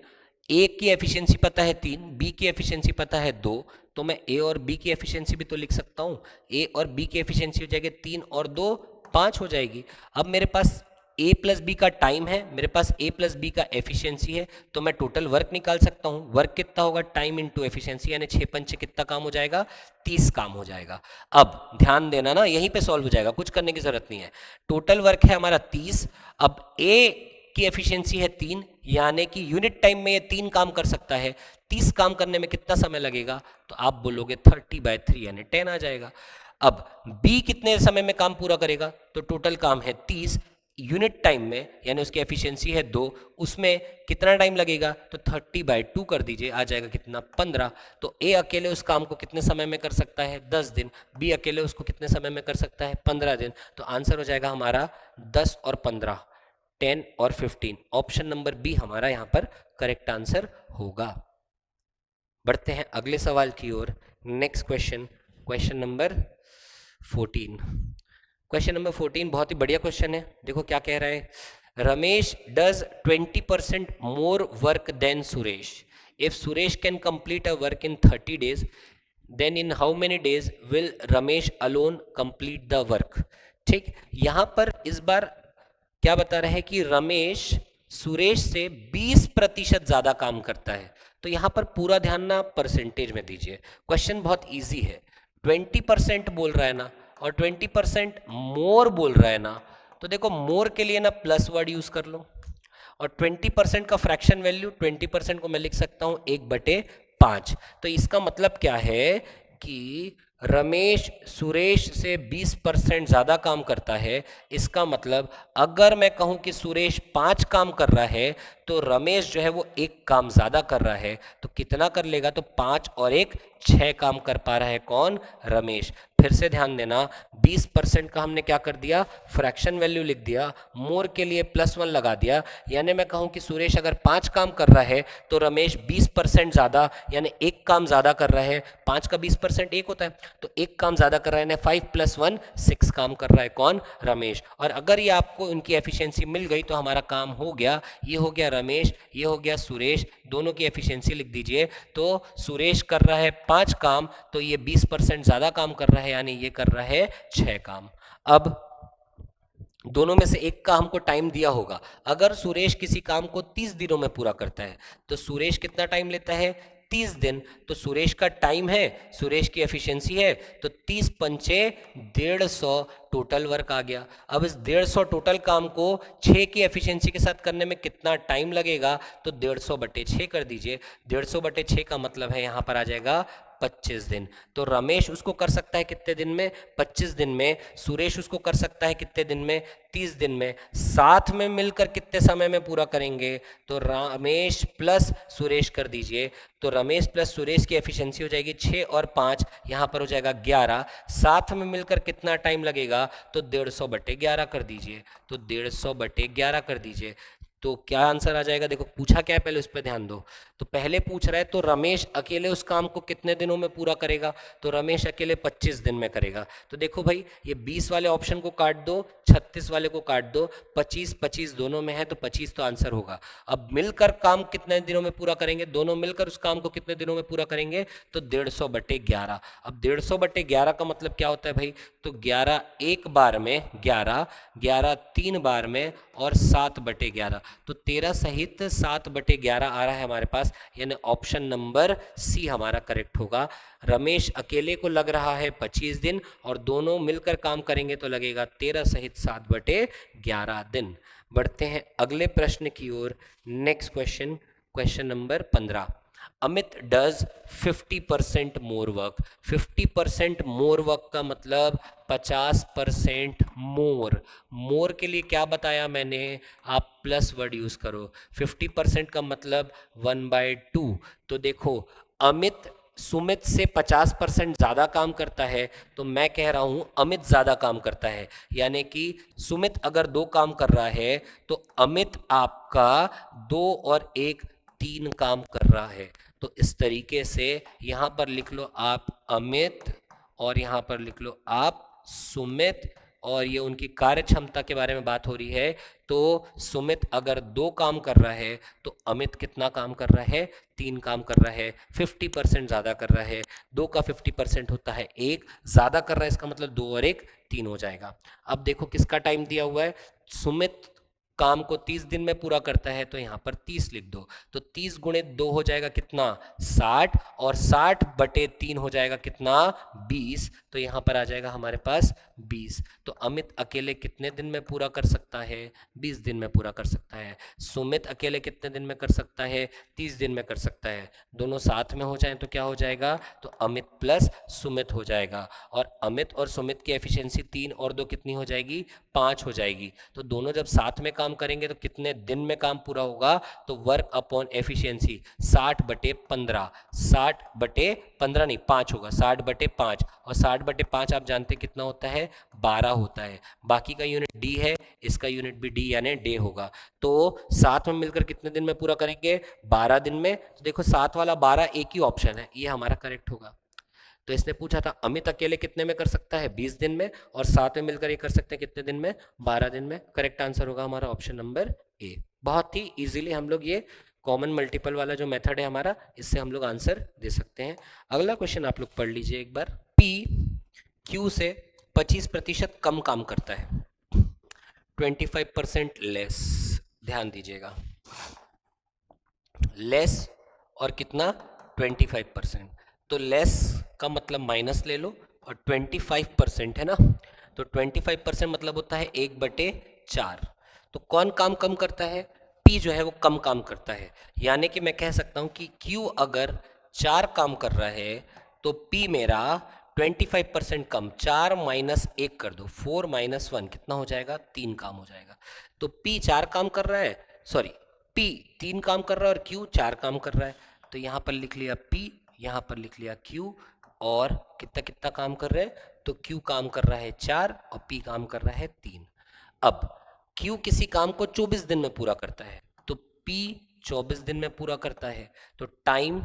Speaker 1: a की एफिशिएंसी पता है 3, b की एफिशिएंसी पता है 2, तो मैं a और b की एफिशिएंसी भी तो लिख सकता हूं। a और b की एफिशिएंसी हो जाएगी 3 और 2 5 हो जाएगी। अब मेरे पास a प्लस बी का टाइम है, मेरे पास a प्लस बी का एफिशिएंसी है, तो मैं टोटल वर्क निकाल सकता हूँ। वर्क कितना होगा, टाइम इनटू एफिशिएंसी, यानी 6 पंचे कितना काम हो जाएगा, 30 काम हो जाएगा। अब ध्यान देना ना, यहीं पे सॉल्व हो जाएगा, कुछ करने की जरूरत नहीं है। टोटल वर्क है हमारा 30, अब a की एफिशिएंसी है 3, यानी कि यूनिट टाइम में ये 3 काम कर सकता है। 30 काम करने में कितना समय लगेगा, तो आप बोलोगे 30/3 यानी 10 आ जाएगा। अब b कितने समय में काम पूरा करेगा, तो टोटल काम है 30, यूनिट टाइम में यानी उसकी एफिशिएंसी है 2, उसमें कितना टाइम लगेगा, तो 30/2 कर दीजिए, आ जाएगा कितना, 15। तो ए अकेले उस काम को कितने समय में कर सकता है, 10 दिन, बी अकेले उसको कितने समय में कर सकता है, 15 दिन। तो आंसर हो जाएगा हमारा 10 और 15, 10 और 15। ऑप्शन नंबर बी हमारा यहाँ पर करेक्ट आंसर होगा। बढ़ते हैं अगले सवाल की ओर। Next question, question number 14। Question number 14 बहुत ही बढ़िया क्वेश्चन है। देखो क्या कह रहा है, Ramesh does 20% more work than Suresh if Suresh can complete a work in 30 days, then in how many days will Ramesh alone complete the work. ठीक, यहां पर इस बार क्या बता रहे हैं कि रमेश सुरेश से 20% ज्यादा काम करता है। तो यहां पर पूरा ध्यान ना परसेंटेज में दीजिए, क्वेश्चन बहुत इजी है। 20% बोल रहा है ना, और 20% मोर बोल रहा है ना, तो देखो मोर के लिए ना प्लस वर्ड यूज कर लो, और 20% का फ्रैक्शन वैल्यू 20% को मैं लिख सकता हूं 1/5। तो इसका मतलब क्या है कि रमेश सुरेश से 20% ज्यादा काम करता है। इसका मतलब अगर मैं कहूं कि सुरेश 5 काम कर रहा है तो रमेश जो है वो 1 काम ज्यादा कर रहा है। तो कितना कर लेगा, तो 5 और 1 6 काम कर पा रहा है कौन, रमेश। फिर से ध्यान देना, 20% का हमने क्या कर दिया, फ्रैक्शन वैल्यू लिख दिया, मोर के लिए +1 लगा दिया। यानी मैं कहूं कि सुरेश अगर 5 काम कर रहा है तो रमेश 20% ज्यादा यानी 1 काम ज्यादा कर रहा है। 5 का 20% 1 होता है, तो 1 काम ज्यादा कर रहा है, 5 + 1 6 काम कर रहा है कौन, रमेश। और अगर ये आपको इनकी एफिशिएंसी मिल गई तो हमारा काम हो गया। ये हो गया रमेश, ये हो गया सुरेश, दोनों की एफिशिएंसी लिख दीजिए। तो सुरेश कर रहा है 5 काम, तो ये 20% ज्यादा काम कर रहा है, यानी ये कर रहा है 6 काम। अब दोनों में से एक का हमको टाइम दिया होगा। अगर सुरेश किसी काम को 30 दिनों में पूरा करता है तो सुरेश कितना टाइम लेता है, 30 दिन। तो सुरेश का टाइम है, सुरेश की एफिशिएंसी है, तो 30 पंचे 150 टोटल वर्क आ गया। अब इस 150 टोटल काम को 6 की एफिशिएंसी के साथ करने में कितना टाइम लगेगा, तो 150/6 कर दीजिए। 150/6 का मतलब है यहाँ पर आ जाएगा 25 दिन। तो रमेश उसको कर सकता है कितने दिन में, 25 दिन में। सुरेश उसको कर सकता है कितने दिन में, 30 दिन में। साथ में मिलकर कितने समय में पूरा करेंगे, तो रमेश प्लस सुरेश कर दीजिए। तो रमेश प्लस सुरेश की एफिशिएंसी हो जाएगी 6 और 5, यहाँ पर हो जाएगा 11। साथ में मिलकर कितना टाइम लगेगा, तो 150/11 कर दीजिए। तो 150/11 कर दीजिए, तो क्या आंसर आ जाएगा। देखो पूछा क्या है, पहले उस पर ध्यान दो। तो पहले पूछ रहा है तो रमेश अकेले उस काम को कितने दिनों में पूरा करेगा, तो रमेश अकेले 25 दिन में करेगा। तो देखो भाई, ये 20 वाले ऑप्शन को काट दो, 36 वाले को काट दो, 25-25 दोनों में है, तो 25 तो आंसर होगा। अब मिलकर काम कितने दिनों में पूरा करेंगे, दोनों मिलकर उस काम को कितने दिनों में पूरा करेंगे, तो 150/11। अब 150/11 का मतलब क्या होता है भाई, तो 11 एक बार में 11, 11 3 बार में, और 7/11। तो 13 सहित 7/11 आ रहा है हमारे पास, यानी ऑप्शन नंबर सी हमारा करेक्ट होगा। रमेश अकेले को लग रहा है 25 दिन, और दोनों मिलकर काम करेंगे तो लगेगा 13 सहित 7/11 दिन। बढ़ते हैं अगले प्रश्न की ओर। Next question, question number 15। Amit does 50% more work. 50% more work का मतलब 50% मोर। मोर के लिए क्या बताया मैंने, आप प्लस वर्ड यूज करो। 50% का मतलब 1/2। तो देखो अमित सुमित से 50% ज्यादा काम करता है, तो मैं कह रहा हूं अमित ज्यादा काम करता है। यानी कि सुमित अगर 2 काम कर रहा है तो अमित आपका 2 और 1 3 काम कर रहा है। तो इस तरीके से यहां पर लिख लो आप अमित, और यहां पर लिख लो आप सुमित, और ये उनकी कार्य क्षमता के बारे में बात हो रही है। तो सुमित अगर 2 काम कर रहा है तो अमित कितना काम कर रहा है, 3 काम कर रहा है, 50% ज्यादा कर रहा है। 2 का 50% होता है 1, ज्यादा कर रहा है इसका मतलब 2 और 1 3 हो जाएगा। अब देखो किसका टाइम दिया हुआ है, सुमित काम को 30 दिन में पूरा करता है, तो यहाँ पर 30 लिख दो। तो 30 × 2 हो जाएगा कितना, 60, और 60/3 हो जाएगा कितना, 20। तो यहाँ पर आ जाएगा हमारे पास 20। तो अमित अकेले कितने दिन में पूरा कर सकता है, 20 दिन में पूरा कर सकता है। सुमित अकेले कितने दिन में कर सकता है, 30 दिन में कर सकता है। दोनों साथ में हो जाए तो क्या हो जाएगा, तो अमित प्लस सुमित हो जाएगा। और अमित और सुमित की एफिशिएंसी 3 और 2 कितनी हो जाएगी, 5 हो जाएगी। तो दोनों जब साथ में काम करेंगे तो कितने दिन में काम पूरा होगा, तो वर्क अपॉन एफिशिएंसी 60/15। 60/15 नहीं 5 होगा, 60/5। और 60/5 आप जानते कितना होता है, 12 होता है। बाकी का यूनिट डी है, इसका यूनिट भी डी यानी डे होगा। तो साथ में मिलकर कितने दिन में पूरा करेंगे, 12 दिन में। तो देखो 7 वाला 12 एक ही ऑप्शन है, ये हमारा करेक्ट होगा। तो इसने पूछा था अमित अकेले कितने में कर सकता है, 20 दिन में, और साथ में मिलकर ये कर सकते हैं कितने दिन में, 12 दिन में। करेक्ट आंसर होगा हमारा ऑप्शन नंबर ए। बहुत ही इजीली हम लोग ये कॉमन मल्टीपल वाला जो मेथड है हमारा, इससे हम लोग आंसर दे सकते हैं। अगला क्वेश्चन आप लोग पढ़ लीजिए एक बार। P Q से 25% कम काम करता है, 25% लेस। ध्यान दीजिएगा, लेस और कितना, 25%। तो लेस का मतलब माइनस ले लो, और 25% है ना, तो 25% मतलब होता है 1/4। तो कौन काम कम करता है, P जो है वो कम काम करता है। यानी कि मैं कह सकता हूं कि Q अगर 4 काम कर रहा है तो P मेरा 25% कम, 4 माइनस 1 कर दो, 4 माइनस 1 कितना हो जाएगा, 3 काम हो जाएगा। तो P 4 काम कर रहा है, सॉरी P 3 काम कर रहा है और Q 4 काम कर रहा है। तो यहाँ पर लिख लिया P, यहाँ पर लिख लिया Q, और कितना कितना काम कर रहे हैं, तो Q काम कर रहा है 4 और P काम कर रहा है 3। अब Q किसी काम को 24 दिन में पूरा करता है, तो P 24 दिन में पूरा करता है, तो टाइम,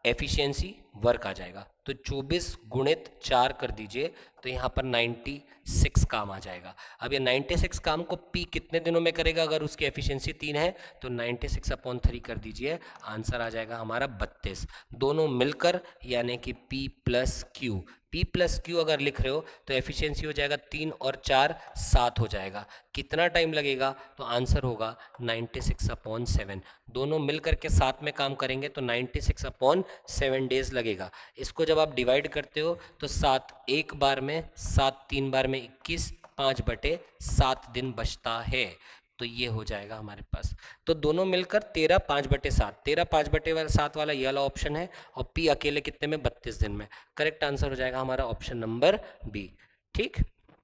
Speaker 1: एफिशिएंसी, वर्क आ जाएगा। तो 24 गुणित 4 कर दीजिए, तो यहाँ पर 96 काम आ जाएगा। अब ये 96 काम को P कितने दिनों में करेगा, अगर उसकी एफिशिएंसी 3 है तो 96/3 कर दीजिए, आंसर आ जाएगा हमारा 32। दोनों मिलकर यानी कि P plus Q, P plus Q अगर लिख रहे हो तो एफिशिएंसी हो जाएगा 3 और 4 7 हो जाएगा। कितना टाइम लगेगा, तो आंसर होगा 96/7। दोनों मिलकर के साथ में काम करेंगे तो 96/7 डेज लगेगा। इसको जब आप डिवाइड करते हो तो 7 एक बार में, 7 3 बार में 21, 5/7 दिन बचता है। तो ये हो जाएगा हमारे पास। तो दोनों मिलकर 13 5/7, 13 5/7 वाला ये वाला ऑप्शन है, और P अकेले कितने में, 32 दिन में। करेक्ट आंसर हो जाएगा हमारा ऑप्शन नंबर बी। ठीक,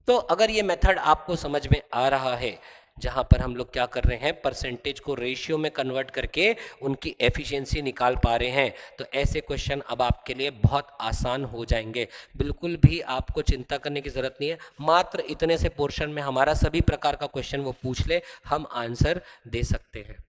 Speaker 1: तो अगर ये मेथड आपको समझ में आ रहा है, जहां पर हम लोग क्या कर रहे हैं, परसेंटेज को रेशियो में कन्वर्ट करके उनकी एफिशिएंसी निकाल पा रहे हैं, तो ऐसे क्वेश्चन अब आपके लिए बहुत आसान हो जाएंगे। बिल्कुल भी आपको चिंता करने की जरूरत नहीं है, मात्र इतने से पोर्शन में हमारा सभी प्रकार का क्वेश्चन वो पूछ ले, हम आंसर दे सकते हैं।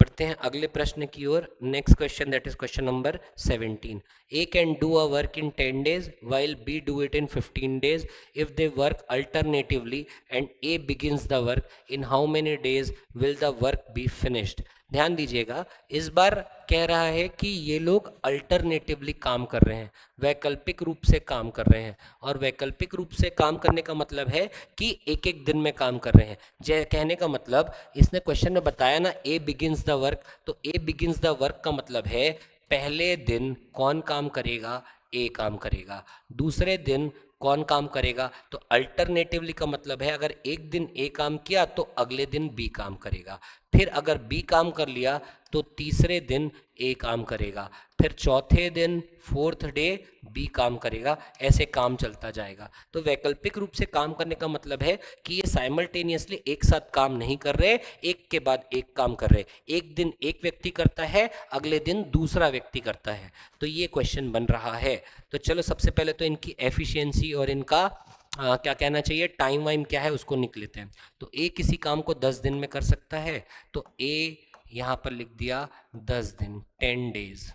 Speaker 1: बढ़ते हैं अगले प्रश्न की ओर। Next question, that is question number 17। A can do a work in 10 days while B do it in 15 days if they work alternatively and A begins the work, in how many days will the work be finished? ध्यान दीजिएगा, इस बार कह रहा है कि ये लोग अल्टरनेटिवली काम कर रहे हैं, वैकल्पिक रूप से काम कर रहे हैं। और वैकल्पिक रूप से काम करने का मतलब है कि एक एक दिन में काम कर रहे हैं। जय कहने का मतलब, इसने क्वेश्चन में बताया ना ए बिगिंस द वर्क, तो ए बिगिंस द वर्क का मतलब है पहले दिन कौन काम करेगा, ए काम करेगा। दूसरे दिन कौन काम करेगा, तो अल्टरनेटिवली का मतलब है अगर एक दिन ए काम किया तो अगले दिन बी काम करेगा, फिर अगर बी काम कर लिया तो तीसरे दिन ए काम करेगा, फिर चौथे दिन फोर्थ डे बी काम करेगा, ऐसे काम चलता जाएगा। तो वैकल्पिक रूप से काम करने का मतलब है कि ये साइमल्टेनियसली एक साथ काम नहीं कर रहे, एक के बाद एक काम कर रहे। एक दिन एक व्यक्ति करता है, अगले दिन दूसरा व्यक्ति करता है। तो ये क्वेश्चन बन रहा है। तो चलो सबसे पहले तो इनकी एफिशिएंसी और इनका क्या कहना चाहिए, टाइम वाइम क्या है उसको निकल लेते हैं। तो ए किसी काम को 10 दिन में कर सकता है, तो ए यहाँ पर लिख दिया 10 दिन, 10 डेज।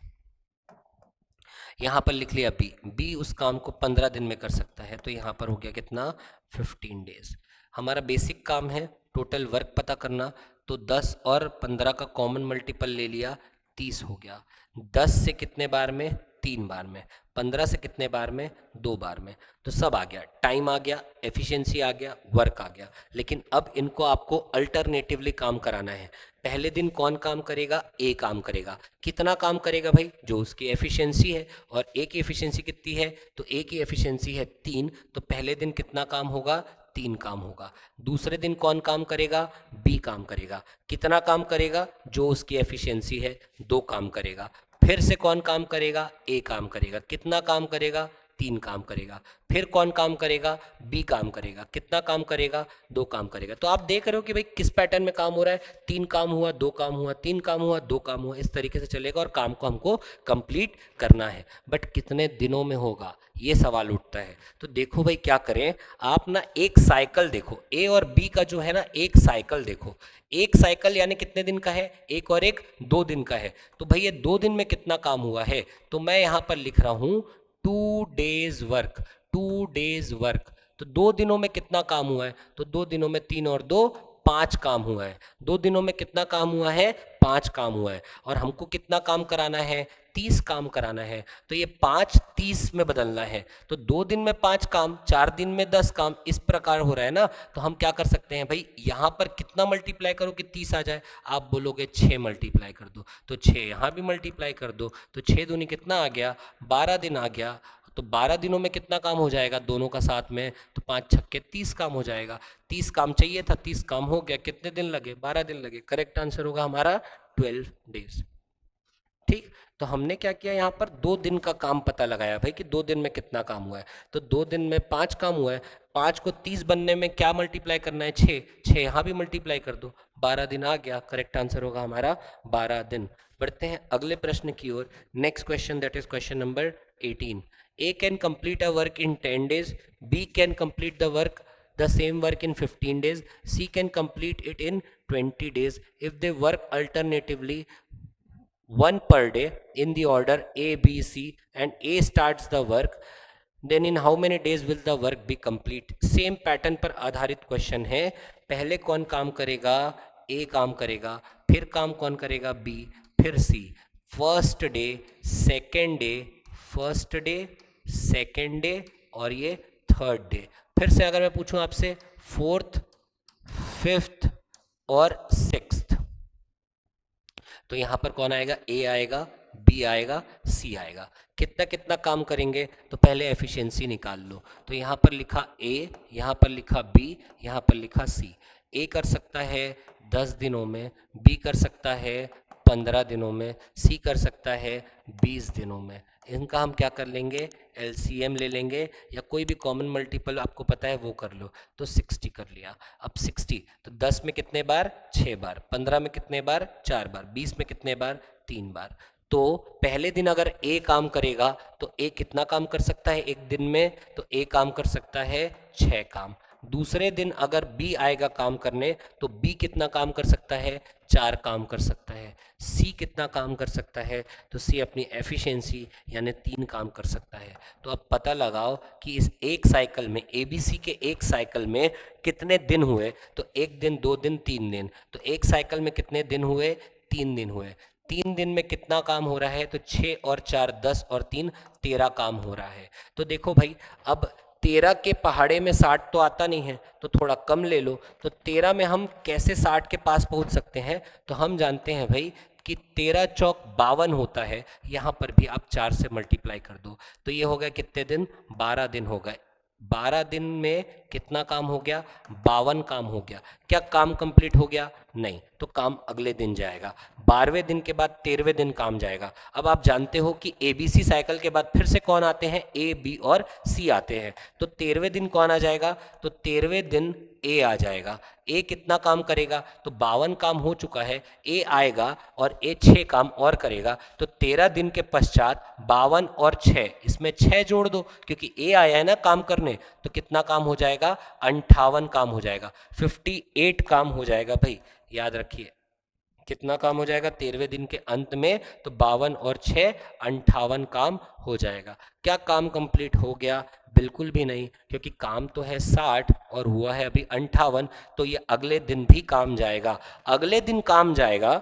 Speaker 1: यहाँ पर लिख लिया बी, बी उस काम को 15 दिन में कर सकता है, तो यहाँ पर हो गया कितना, 15 डेज। हमारा बेसिक काम है टोटल वर्क पता करना, तो 10 और 15 का कॉमन मल्टीपल ले लिया, 30 हो गया। 10 से कितने बार में, 3 बार में। 15 से कितने बार में, 2 बार में। तो सब आ गया, टाइम आ गया, एफिशिएंसी आ गया, वर्क आ गया। लेकिन अब इनको आपको अल्टरनेटिवली काम कराना है। पहले दिन कौन काम करेगा, ए काम करेगा। कितना काम करेगा भाई, जो उसकी एफिशिएंसी है, और ए की एफिशिएंसी कितनी है, तो ए की एफिशिएंसी है 3, तो पहले दिन कितना काम होगा, 3 काम होगा। दूसरे दिन कौन काम करेगा, बी काम करेगा। कितना काम करेगा, जो उसकी एफिशिएंसी है 2 काम करेगा। फिर से कौन काम करेगा, ए काम करेगा। कितना काम करेगा, 3 काम करेगा। फिर कौन काम करेगा, बी काम करेगा। कितना काम करेगा, 2 काम करेगा। तो आप देख रहे हो कि भाई किस पैटर्न में काम हो रहा है, 3 काम हुआ, 2 काम हुआ, 3 काम हुआ, 2 काम हुआ, इस तरीके से चलेगा और काम को हमको कंप्लीट करना है। बट कितने दिनों में होगा, ये सवाल उठता है। तो देखो भाई क्या करें, आप ना एक साइकिल देखो, ए और बी का जो है ना एक साइकिल देखो। एक साइकिल यानी कितने दिन का है, एक और एक 2 दिन का है। तो भाई ये 2 दिन में कितना काम हुआ है, तो मैं यहां पर लिख रहा हूं 2 डेज वर्क, 2 डेज वर्क। तो 2 दिनों में कितना काम हुआ है, तो 2 दिनों में 3 और 2 5 काम हुआ है। 2 दिनों में कितना काम हुआ है? 5 काम हुआ है। और हमको कितना काम कराना है? 30 काम कराना है। तो ये 5 30 में बदलना है। तो 2 दिन में 5 काम, 4 दिन में 10 काम, इस प्रकार हो रहा है ना। तो हम क्या कर सकते हैं भाई, यहाँ पर कितना मल्टीप्लाई करो कि 30 आ जाए? आप बोलोगे 6 मल्टीप्लाई कर दो, तो 6 यहाँ भी मल्टीप्लाई कर दो, तो 6 दूनी कितना आ गया? 12 दिन आ गया। तो 12 दिनों में कितना काम हो जाएगा दोनों का साथ में? तो 5 छक्के 30 काम हो जाएगा। 30 काम चाहिए था, 30 काम हो गया। कितने दिन लगे? 12 दिन लगे। करेक्ट आंसर होगा हमारा 12 डेज। ठीक, तो हमने क्या किया, यहाँ पर 2 दिन का काम पता लगाया भाई कि 2 दिन में कितना काम हुआ है। तो 2 दिन में 5 काम हुआ है। 5 को 30 बनने में क्या मल्टीप्लाई करना है? 6। 6 यहाँ भी मल्टीप्लाई कर दो, 12 दिन आ गया। करेक्ट आंसर होगा हमारा 12 दिन। बढ़ते हैं अगले प्रश्न की ओर। Next question, that is question number 18। A can complete a work in 10 days, B can complete the same work in 15 days, C can complete it in 20 days. If they work alternatively, one per day in the order A, B, C, and A starts the work, then in how many days will the work be complete? Same pattern पर आधारित क्वेश्चन है। पहले कौन काम करेगा? A काम करेगा। फिर काम कौन करेगा? B, फिर C। First day, second day, first day, second day और ये थर्ड डे। फिर से अगर मैं पूछूं आपसे, फोर्थ, फिफ्थ और सिक्स्थ, तो यहां पर कौन आएगा? ए आएगा, बी आएगा, सी आएगा। कितना कितना काम करेंगे? तो पहले एफिशिएंसी निकाल लो। तो यहां पर लिखा ए, यहां पर लिखा बी, यहां पर लिखा सी। ए कर सकता है 10 दिनों में, बी कर सकता है 15 दिनों में, सी कर सकता है 20 दिनों में। इनका हम क्या कर लेंगे? एलसीएम ले लेंगे, या कोई भी कॉमन मल्टीपल आपको पता है वो कर लो। तो 60 कर लिया। अब 60 तो 10 में कितने बार? 6 बार। 15 में कितने बार? 4 बार। 20 में कितने बार? 3 बार। तो पहले दिन अगर ए काम करेगा तो ए कितना काम कर सकता है एक दिन में? तो ए काम कर सकता है 6 काम। दूसरे दिन अगर बी आएगा काम करने तो बी कितना काम कर सकता है? 4 काम कर सकता है। सी कितना काम कर सकता है? तो सी अपनी एफिशिएंसी यानी 3 काम कर सकता है। तो अब पता लगाओ कि इस एक साइकिल में, एबीसी के एक साइकिल में कितने दिन हुए? तो 1 दिन, 2 दिन, 3 दिन। तो एक साइकिल में कितने दिन हुए? 3 दिन हुए। 3 दिन में कितना काम हो रहा है? तो 6 और 4 10 और 3 13 काम हो रहा है। तो देखो भाई, अब 13 के पहाड़े में 60 तो आता नहीं है, तो थोड़ा कम ले लो। तो 13 में हम कैसे 60 के पास पहुंच सकते हैं? तो हम जानते हैं भाई कि 13 चौक 52 होता है। यहाँ पर भी आप 4 से मल्टीप्लाई कर दो। तो ये हो गया कितने दिन? 12 दिन हो गए। 12 दिन में कितना काम हो गया? 52 काम हो गया। क्या काम कंप्लीट हो गया? नहीं। तो काम अगले दिन जाएगा। 12वें दिन के बाद 13वें दिन काम जाएगा। अब आप जानते हो कि एबीसी साइकिल के बाद फिर से कौन आते हैं? ए, बी और सी आते हैं। तो 13वें दिन कौन आ जाएगा? तो 13वें दिन ए आ जाएगा। ए कितना काम करेगा? तो 52 काम हो चुका है। ए आएगा और ए 6 काम और करेगा। तो 13 दिन के पश्चात 52 और 6, इसमें 6 जोड़ दो क्योंकि ए आया है ना काम करने। तो कितना काम हो जाएगा? 58 काम हो जाएगा। 58 काम हो जाएगा भाई, याद रखिए। कितना काम हो जाएगा 13वें दिन के अंत में? तो 52 और 6 58 काम हो जाएगा। क्या काम कंप्लीट हो गया? बिल्कुल भी नहीं, क्योंकि काम तो है 60 और हुआ है अभी 58। तो ये अगले दिन भी काम जाएगा। अगले दिन काम जाएगा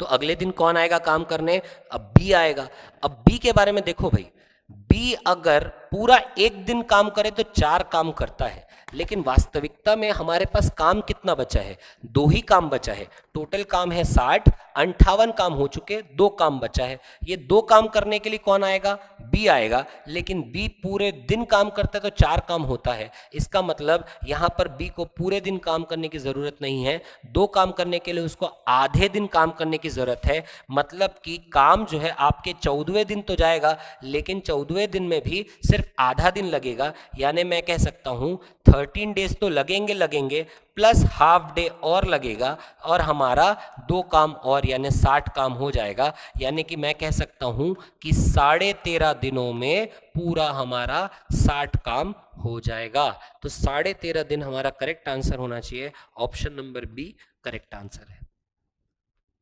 Speaker 1: तो अगले दिन कौन आएगा काम करने? अब बी आएगा। अब बी के बारे में देखो भाई, बी अगर पूरा एक दिन काम करे तो 4 काम करता है, लेकिन वास्तविकता में हमारे पास काम कितना बचा है? 2 ही काम बचा है। टोटल काम है 60, 58 काम हो चुके, 2 काम बचा है। ये 2 काम करने के लिए कौन आएगा? बी आएगा। लेकिन बी पूरे दिन काम करता है तो 4 काम होता है। इसका मतलब यहाँ पर बी को पूरे दिन काम करने की जरूरत नहीं है। 2 काम करने के लिए उसको आधे दिन काम करने की जरूरत है। मतलब कि काम जो है आपके 14वें दिन तो जाएगा, लेकिन 14वें दिन में भी सिर्फ आधा दिन लगेगा। यानी मैं कह सकता हूँ 13 डेज तो लगेंगे प्लस हाफ डे और लगेगा, और हमारा 2 काम और यानी 60 काम हो जाएगा। यानी कि मैं कह सकता हूं कि 13.5 दिनों में पूरा हमारा 60 काम हो जाएगा। तो 13.5 दिन हमारा करेक्ट आंसर होना चाहिए। Option number B correct answer है।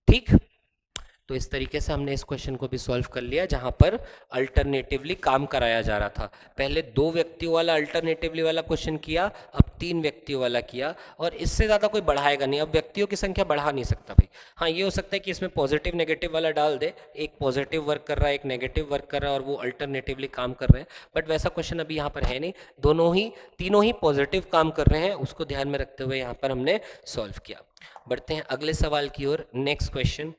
Speaker 1: ठीक, तो इस तरीके से हमने इस क्वेश्चन को भी सॉल्व कर लिया, जहां पर अल्टरनेटिवली काम कराया जा रहा था। पहले 2 व्यक्तियों वाला अल्टरनेटिवली वाला क्वेश्चन किया, अब 3 व्यक्तियों वाला किया और इससे ज़्यादा कोई बढ़ाएगा नहीं। अब व्यक्तियों की संख्या बढ़ा नहीं सकता भाई। हाँ, ये हो सकता है कि इसमें पॉजिटिव नेगेटिव वाला डाल दे, एक पॉजिटिव वर्क कर रहा है एक नेगेटिव वर्क कर रहा है और वो अल्टरनेटिवली काम कर रहे हैं, बट वैसा क्वेश्चन अभी यहाँ पर है नहीं। तीनों ही पॉजिटिव काम कर रहे हैं, उसको ध्यान में रखते हुए यहाँ पर हमने सॉल्व किया। बढ़ते हैं अगले सवाल की ओर। Next question,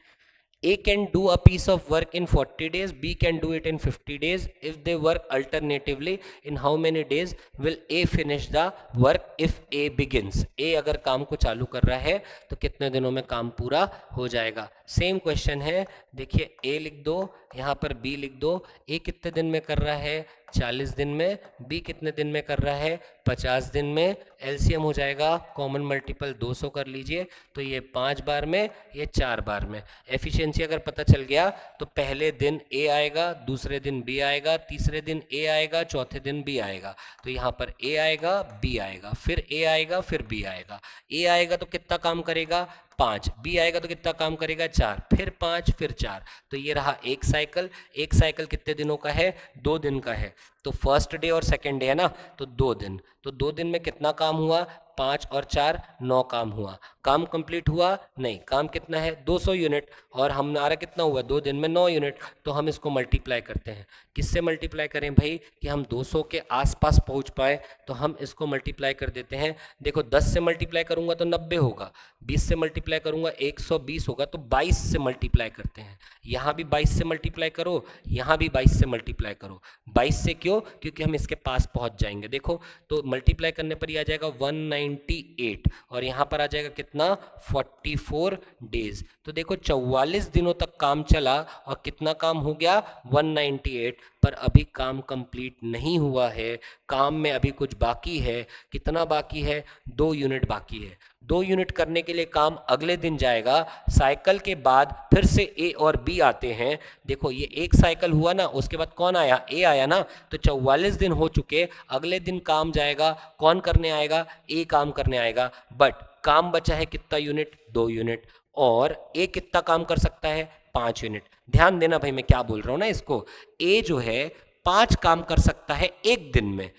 Speaker 1: A can do a piece of work in 40 days, B can do it in 50 days. If they work alternatively, in how many days will A finish the work if A begins? A अगर काम को चालू कर रहा है तो कितने दिनों में काम पूरा हो जाएगा? सेम क्वेश्चन है, देखिए A लिख दो, यहाँ पर B लिख दो। A कितने दिन में कर रहा है? 40 दिन में। B कितने दिन में कर रहा है? 50 दिन में। एलसीएम हो जाएगा, कॉमन मल्टीपल 200 कर लीजिए, तो ये 5 बार में, ये 4 बार में। एफिशिएंसी अगर पता चल गया तो पहले दिन A आएगा, दूसरे दिन B आएगा, तीसरे दिन A आएगा, चौथे दिन B आएगा। तो यहाँ पर A आएगा, B आएगा, फिर A आएगा, फिर B आएगा। A आएगा तो कितना काम करेगा? 5। B आएगा तो कितना काम करेगा? 4, फिर 5, फिर 4। तो ये रहा एक साइकिल। एक साइकिल कितने दिनों का है? 2 दिन का है। तो फर्स्ट डे और सेकेंड डे है ना, तो 2 दिन। तो 2 दिन में कितना काम हुआ? 5 और 4, 9 काम हुआ। काम कंप्लीट हुआ? नहीं। काम कितना है? 200 यूनिट, और हमारा कितना हुआ? 2 दिन में 9 यूनिट। तो हम इसको मल्टीप्लाई करते हैं। किससे मल्टीप्लाई करें भाई कि हम 200 के आसपास पहुंच पाए? तो हम इसको मल्टीप्लाई कर देते हैं। देखो 10 से मल्टीप्लाई करूंगा तो 90 होगा, 20 से मल्टीप्लाई करूंगा 120 होगा, तो 22 से मल्टीप्लाई करते हैं। यहाँ भी 22 से मल्टीप्लाई करो, यहाँ भी 22 से मल्टीप्लाई करो। 22 से क्यों? क्योंकि हम इसके पास पहुंच जाएंगे। देखो तो मल्टीप्लाई करने पर ही आ जाएगा 198, और यहाँ पर आ जाएगा कितना? 44 डेज। तो देखो 44 दिनों तक काम चला और कितना काम हो गया? 198। पर अभी काम कंप्लीट नहीं हुआ है, काम में अभी कुछ बाकी है। कितना बाकी है? 2 यूनिट बाकी है। 2 यूनिट करने के लिए काम अगले दिन जाएगा। साइकिल के बाद फिर से ए और बी आते हैं। देखो ये एक साइकिल हुआ ना, उसके बाद कौन आया? ए आया ना। तो 44 दिन हो चुके, अगले दिन काम जाएगा। कौन करने आएगा? ए काम करने आएगा। बट काम बचा है कितना यूनिट? 2 यूनिट। और ए कितना काम कर सकता है? 5 यूनिट। ध्यान देना भाई मैं क्या बोल रहा हूं ना इसको। ए जो है 5 काम कर सकता है एक दिन में।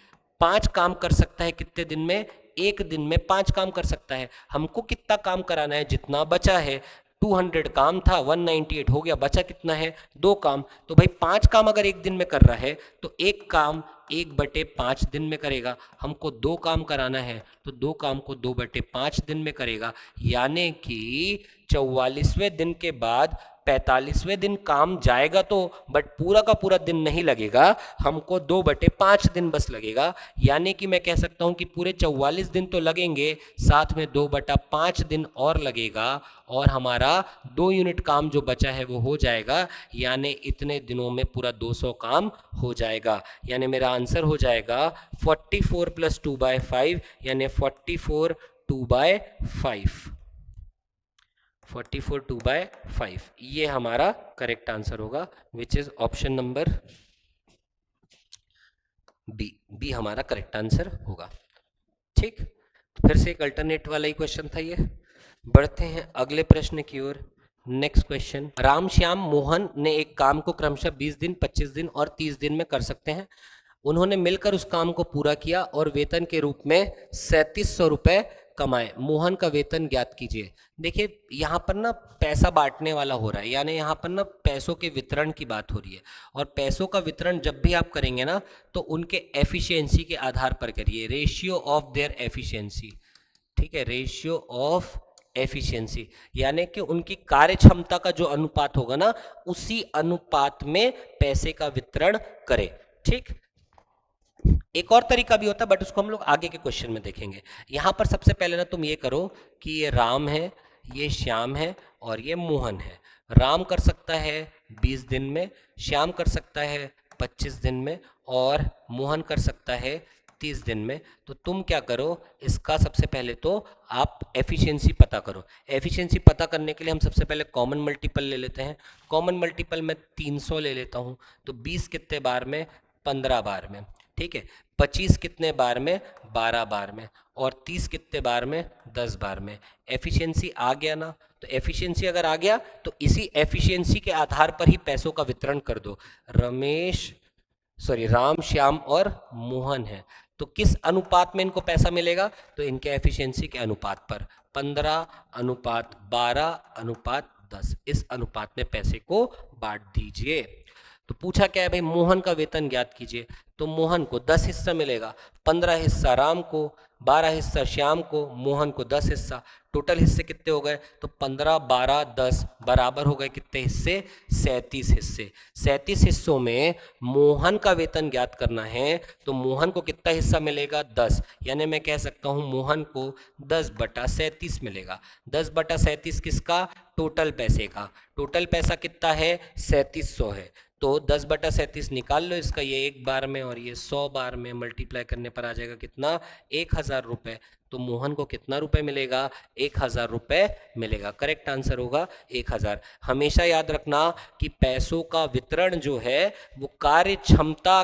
Speaker 1: 5 काम कर सकता है कितने दिन में? एक दिन में 5 काम कर सकता है। हमको कितना काम कराना है? जितना बचा है। 200 काम था, 198 हो गया, बचा कितना है? 2 काम। तो भाई 5 काम अगर एक दिन में कर रहा है तो एक काम 1/5 दिन में करेगा। हमको 2 काम कराना है तो 2 काम को 2/5 दिन में करेगा। यानी कि 44वें दिन के बाद 45वें दिन काम जाएगा तो, बट पूरा का पूरा दिन नहीं लगेगा, हमको 2/5 दिन बस लगेगा। यानी कि मैं कह सकता हूं कि पूरे 44 दिन तो लगेंगे, साथ में 2/5 दिन और लगेगा, और हमारा 2 यूनिट काम जो बचा है वो हो जाएगा। यानी इतने दिनों में पूरा 200 काम हो जाएगा। यानी मेरा आंसर हो जाएगा 44 + 2/5, यानी 44 2/5। 44 2/5 ये हमारा करेक्ट आंसर होगा, which is option number B. B हमारा करेक्ट आंसर होगा। ठीक, फिर से एक अल्टरनेट वाला ही क्वेश्चन था ये। बढ़ते हैं अगले प्रश्न की ओर। नेक्स्ट क्वेश्चन, राम श्याम मोहन ने एक काम को क्रमशः 20 दिन, 25 दिन और 30 दिन में कर सकते हैं। उन्होंने मिलकर उस काम को पूरा किया और वेतन के रूप में 3700 रुपए कमाए। मोहन का वेतन ज्ञात कीजिए। देखिए यहाँ पर ना पैसा बांटने वाला हो रहा है, यानी यहाँ पर ना पैसों के वितरण की बात हो रही है। और पैसों का वितरण जब भी आप करेंगे ना तो उनके एफिशिएंसी के आधार पर करिए, रेशियो ऑफ देयर एफिशिएंसी। ठीक है, रेशियो ऑफ एफिशिएंसी, यानी कि उनकी कार्य क्षमता का जो अनुपात होगा ना, उसी अनुपात में पैसे का वितरण करें। ठीक, एक और तरीका भी होता है बट उसको हम लोग आगे के क्वेश्चन में देखेंगे। यहां पर सबसे पहले ना तुम ये करो कि ये राम है, ये श्याम है और ये मोहन है। राम कर सकता है 20 दिन में, श्याम कर सकता है 25 दिन में और मोहन कर सकता है 30 दिन में। तो तुम क्या करो, इसका सबसे पहले तो आप एफिशिएंसी पता करो। एफिशिएंसी पता करने के लिए हम सबसे पहले कॉमन मल्टीपल ले लेते हैं। कॉमन मल्टीपल मैं 300 ले लेता हूँ। तो 20 कितने बार में? 15 बार में। ठीक है, 25 कितने बार में? 12 बार में। और 30 कितने बार में? 10 बार में। एफिशिएंसी आ गया ना। तो एफिशिएंसी अगर आ गया तो इसी एफिशिएंसी के आधार पर ही पैसों का वितरण कर दो। राम, श्याम और मोहन है, तो किस अनुपात में इनको पैसा मिलेगा? तो इनके एफिशिएंसी के अनुपात पर, 15:12:10, इस अनुपात में पैसे को बांट दीजिए। तो पूछा क्या है भाई, मोहन का वेतन ज्ञात कीजिए। तो मोहन को 10 हिस्सा मिलेगा, 15 हिस्सा राम को, 12 हिस्सा श्याम को, मोहन को 10 हिस्सा। टोटल हिस्से कितने हो गए? तो 15, 12, 10 बराबर हो गए कितने हिस्से? 37 हिस्से। 37 हिस्सों में मोहन का वेतन ज्ञात करना है, तो मोहन को कितना हिस्सा मिलेगा? 10। यानी मैं कह सकता हूं मोहन को 10/37 मिलेगा। 10/37 किसका? टोटल पैसे का। टोटल पैसा कितना है? 3700 है। तो 10/37 निकाल लो इसका, ये एक बार में और ये 100 बार में मल्टीप्लाई करने पर आ जाएगा कितना? 1000 रुपये। तो मोहन को कितना रुपए मिलेगा? 1000 रुपये मिलेगा। करेक्ट आंसर होगा 1000। हमेशा याद रखना कि पैसों का वितरण जो है वो कार्यक्षमता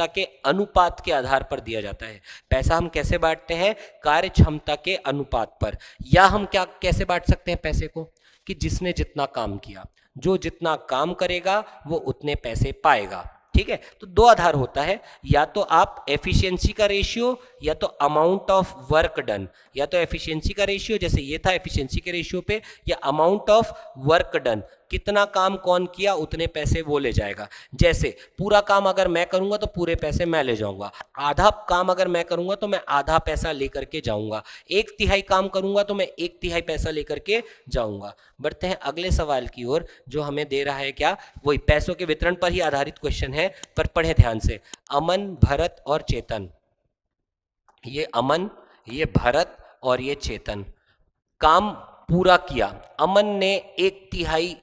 Speaker 1: के अनुपात के आधार पर दिया जाता है। पैसा हम कैसे बांटते हैं? कार्यक्षमता के अनुपात पर। या हम क्या कैसे बांट सकते हैं पैसे को? कि जिसने जितना काम किया, जो जितना काम करेगा वो उतने पैसे पाएगा। ठीक है, तो दो आधार होता है, या तो आप एफिशिएंसी का रेशियो या तो अमाउंट ऑफ वर्क डन। या तो एफिशिएंसी का रेशियो, जैसे ये था एफिशिएंसी के रेशियो पे, या अमाउंट ऑफ वर्क डन, कितना काम कौन किया उतने पैसे वो ले जाएगा। जैसे पूरा काम अगर मैं करूंगा तो पूरे पैसे मैं ले जाऊंगा, आधा काम अगर मैं करूंगा तो मैं आधा पैसा लेकर के जाऊंगा, 1/3 काम करूंगा तो मैं 1/3 पैसा लेकर के जाऊंगा। बढ़ते हैं अगले सवाल की ओर, जो हमें दे रहा है क्या? वही पैसों के वितरण पर ही आधारित क्वेश्चन है, पर पढ़े ध्यान से। अमन, भरत और चेतन, ये अमन, ये भरत और ये चेतन काम पूरा किया। अमन ने 1/3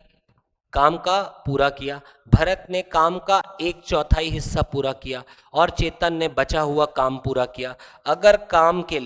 Speaker 1: काम का पूरा किया, भरत ने काम का 1/4 हिस्सा पूरा किया और चेतन ने बचा हुआ काम पूरा किया। अगर काम के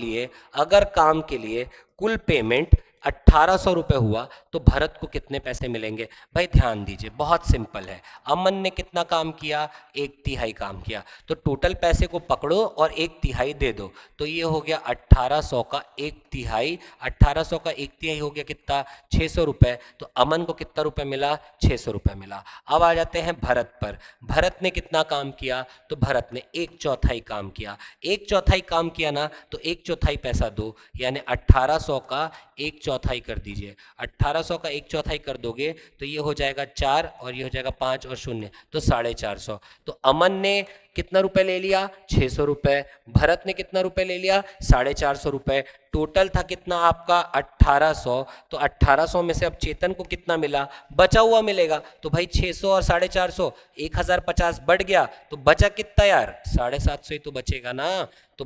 Speaker 1: लिए कुल पेमेंट 1800 रुपये हुआ तो भरत को कितने पैसे मिलेंगे? भाई ध्यान दीजिए, बहुत सिंपल है। अमन ने कितना काम किया? 1/3 काम किया, तो टोटल पैसे को पकड़ो और 1/3 दे दो, तो ये हो गया 1800 का 1/3। 1800 का 1/3 हो गया कितना? 600 रुपये। तो अमन को कितना रुपये मिला? 600 रुपये मिला। अब आ जाते हैं भरत पर। भरत ने कितना काम किया? तो भरत ने 1/4 काम किया। 1/4 काम किया ना, तो 1/4 पैसा दो, यानी 1800 का 1/4 कर दीजिए। 1800 का 1/4 कर दोगे तो ये हो जाएगा 4 और ये हो जाएगा 5 और 0, तो 450। तो अमन ने कितना रुपए ले लिया? 600 रुपए। भरत ने कितना रुपए ले लिया? 450 रुपए। टोटल था कितना आपका? 1800। तो 1800 में से अब चेतन को कितना मिला? बचा हुआ मिलेगा। तो भाई 600 और 450, 1050 बढ़ गया, तो बचा कितना यार? 750 ही तो बचेगा ना। तो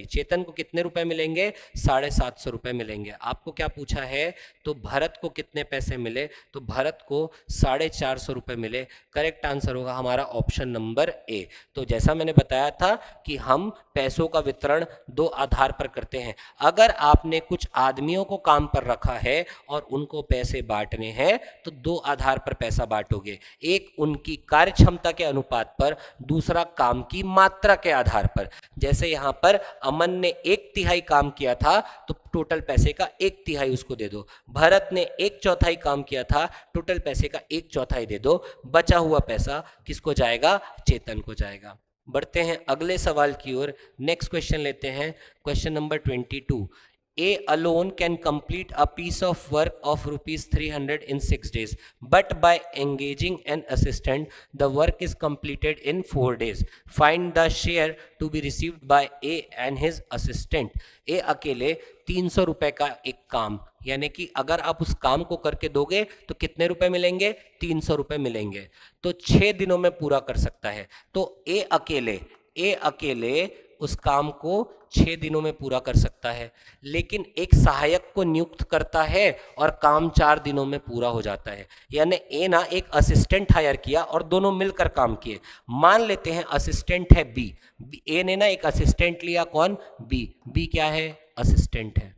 Speaker 1: चेतन को कितने रुपए मिलेंगे? 750 रुपए मिलेंगे। आपको क्या पूछा है? तो भरत को कितने पैसे मिले? तो भरत को 450 रुपए मिले। करेक्ट आंसर होगा हमारा ऑप्शन नंबर ए। तो जैसा मैंने बताया था कि हम पैसों का वितरण दो आधार पर करते हैं। अगर आपने कुछ आदमियों को काम पर रखा है और उनको पैसे बांटने हैं तो दो आधार पर पैसा बांटोगे, एक उनकी कार्यक्षमता के अनुपात पर, दूसरा काम की मात्रा के आधार पर। जैसे यहां पर अमन ने 1/3 काम किया था तो टोटल पैसे का 1/3 उसको दे दो। भरत ने 1/4 काम किया था, टोटल पैसे का 1/4 दे दो। बचा हुआ पैसा किसको जाएगा? चेतन को जाएगा। बढ़ते हैं अगले सवाल की ओर। नेक्स्ट क्वेश्चन लेते हैं, question number 22। A alone can complete a piece of work of ₹300 in 6 days, but by engaging an assistant, the work is completed in 4 days. Find the share to be received by A and his assistant. A अकेले 300 रुपए का एक काम, यानी कि अगर आप उस काम को करके दोगे तो कितने रुपए मिलेंगे? 300 रुपए मिलेंगे। तो 6 दिनों में पूरा कर सकता है। तो ए अकेले उस काम को 6 दिनों में पूरा कर सकता है, लेकिन एक सहायक को नियुक्त करता है और काम 4 दिनों में पूरा हो जाता है। यानी ए ना एक असिस्टेंट हायर किया और दोनों मिलकर काम किए। मान लेते हैं असिस्टेंट है बी, ए ने ना एक असिस्टेंट लिया, कौन? बी क्या है? असिस्टेंट है।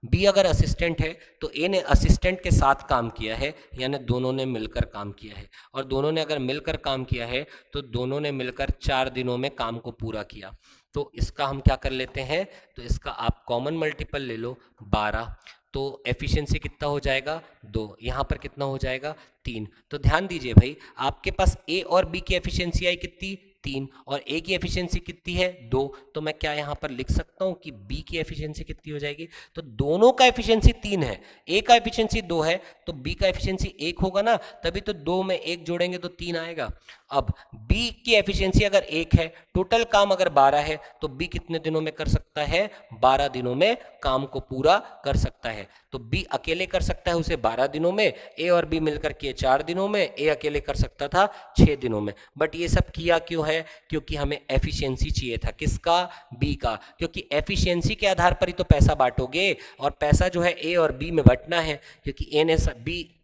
Speaker 1: बी अगर असिस्टेंट है तो ए ने असिस्टेंट के साथ काम किया है, यानी दोनों ने मिलकर काम किया है। और दोनों ने अगर मिलकर काम किया है तो दोनों ने मिलकर 4 दिनों में काम को पूरा किया। तो इसका हम क्या कर लेते हैं? तो इसका आप कॉमन मल्टीपल ले लो, 12। तो एफिशिएंसी कितना हो जाएगा? 2। यहाँ पर कितना हो जाएगा? 3। तो ध्यान दीजिए भाई, आपके पास ए और बी की एफिशिएंसी आई कितनी? 3, और ए की एफिशिएंसी कितनी है 2, तो मैं क्या यहाँ पर लिख सकता हूँ कि बी की एफिशिएंसी कितनी हो जाएगी, तो दोनों का एफिशिएंसी 3 है, ए का एफिशिएंसी 2 है, तो बी का एफिशिएंसी 1 होगा ना, तभी तो 2 में 1 जोड़ेंगे तो 3 आएगा। अब बी की एफिशिएंसी अगर 1 है, टोटल काम अगर 12 है, तो बी कितने दिनों में कर सकता है, 12 दिनों में काम को पूरा कर सकता है। तो बी अकेले कर सकता है उसे 12 दिनों में, ए और बी मिलकर के 4 दिनों में, ए अकेले कर सकता था 6 दिनों में। बट ये सब किया क्यों है, क्योंकि हमें एफिशिएंसी चाहिए था, किसका, बी का, क्योंकि एफिशिएंसी के आधार पर ही तो पैसा बांटोगे, और पैसा जो है ए और बी में बंटना है, क्योंकि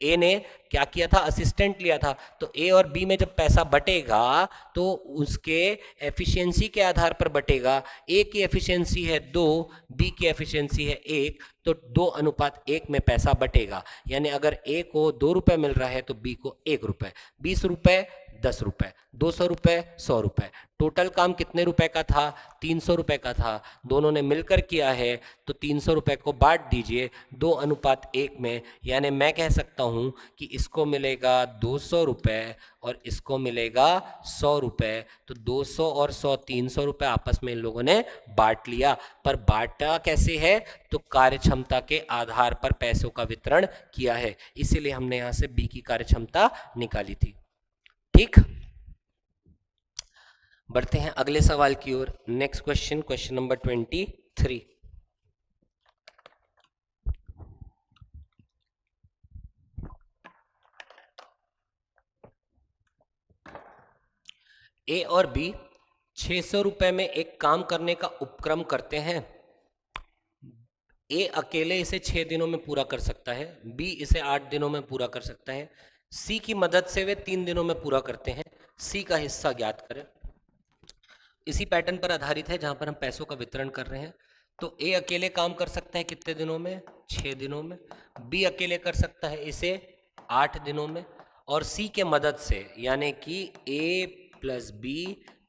Speaker 1: ए ने क्या किया था, असिस्टेंट लिया था, तो ए और बी में जब पैसा बटेगा तो उसके एफिशिएंसी के आधार पर बटेगा। ए की एफिशिएंसी है 2, बी की एफिशिएंसी है 1, तो 2:1 में पैसा बटेगा। यानी अगर ए को 2 रुपए मिल रहा है तो बी को 1 रुपए, 20 रुपए 10 रुपए, 200 रुपए 100 रुपए, टोटल काम कितने रुपए का था, 300 रुपए का था, दोनों ने मिलकर किया है, तो 300 रुपए को बांट दीजिए 2:1 में, यानी मैं कह सकता हूं कि इसको मिलेगा 200 रुपए और इसको मिलेगा 100 रुपए, तो 200 और 100 300 रुपए आपस में इन लोगों ने बांट लिया। पर बांटा कैसे है, तो कार्यक्षमता के आधार पर पैसों का वितरण किया है, इसीलिए हमने यहां से बी की कार्यक्षमता निकाली थी। ठीक, बढ़ते हैं अगले सवाल की ओर। Next question, question number 23। A और बी 600 रुपए में एक काम करने का उपक्रम करते हैं। ए अकेले इसे 6 दिनों में पूरा कर सकता है, बी इसे 8 दिनों में पूरा कर सकता है, सी की मदद से वे 3 दिनों में पूरा करते हैं। सी का हिस्सा ज्ञात करें। इसी पैटर्न पर आधारित है जहां पर हम पैसों का वितरण कर रहे हैं। तो ए अकेले काम कर सकता है कितने दिनों में, 6 दिनों में, बी अकेले कर सकता है इसे 8 दिनों में, और सी के मदद से, यानी कि ए प्लस बी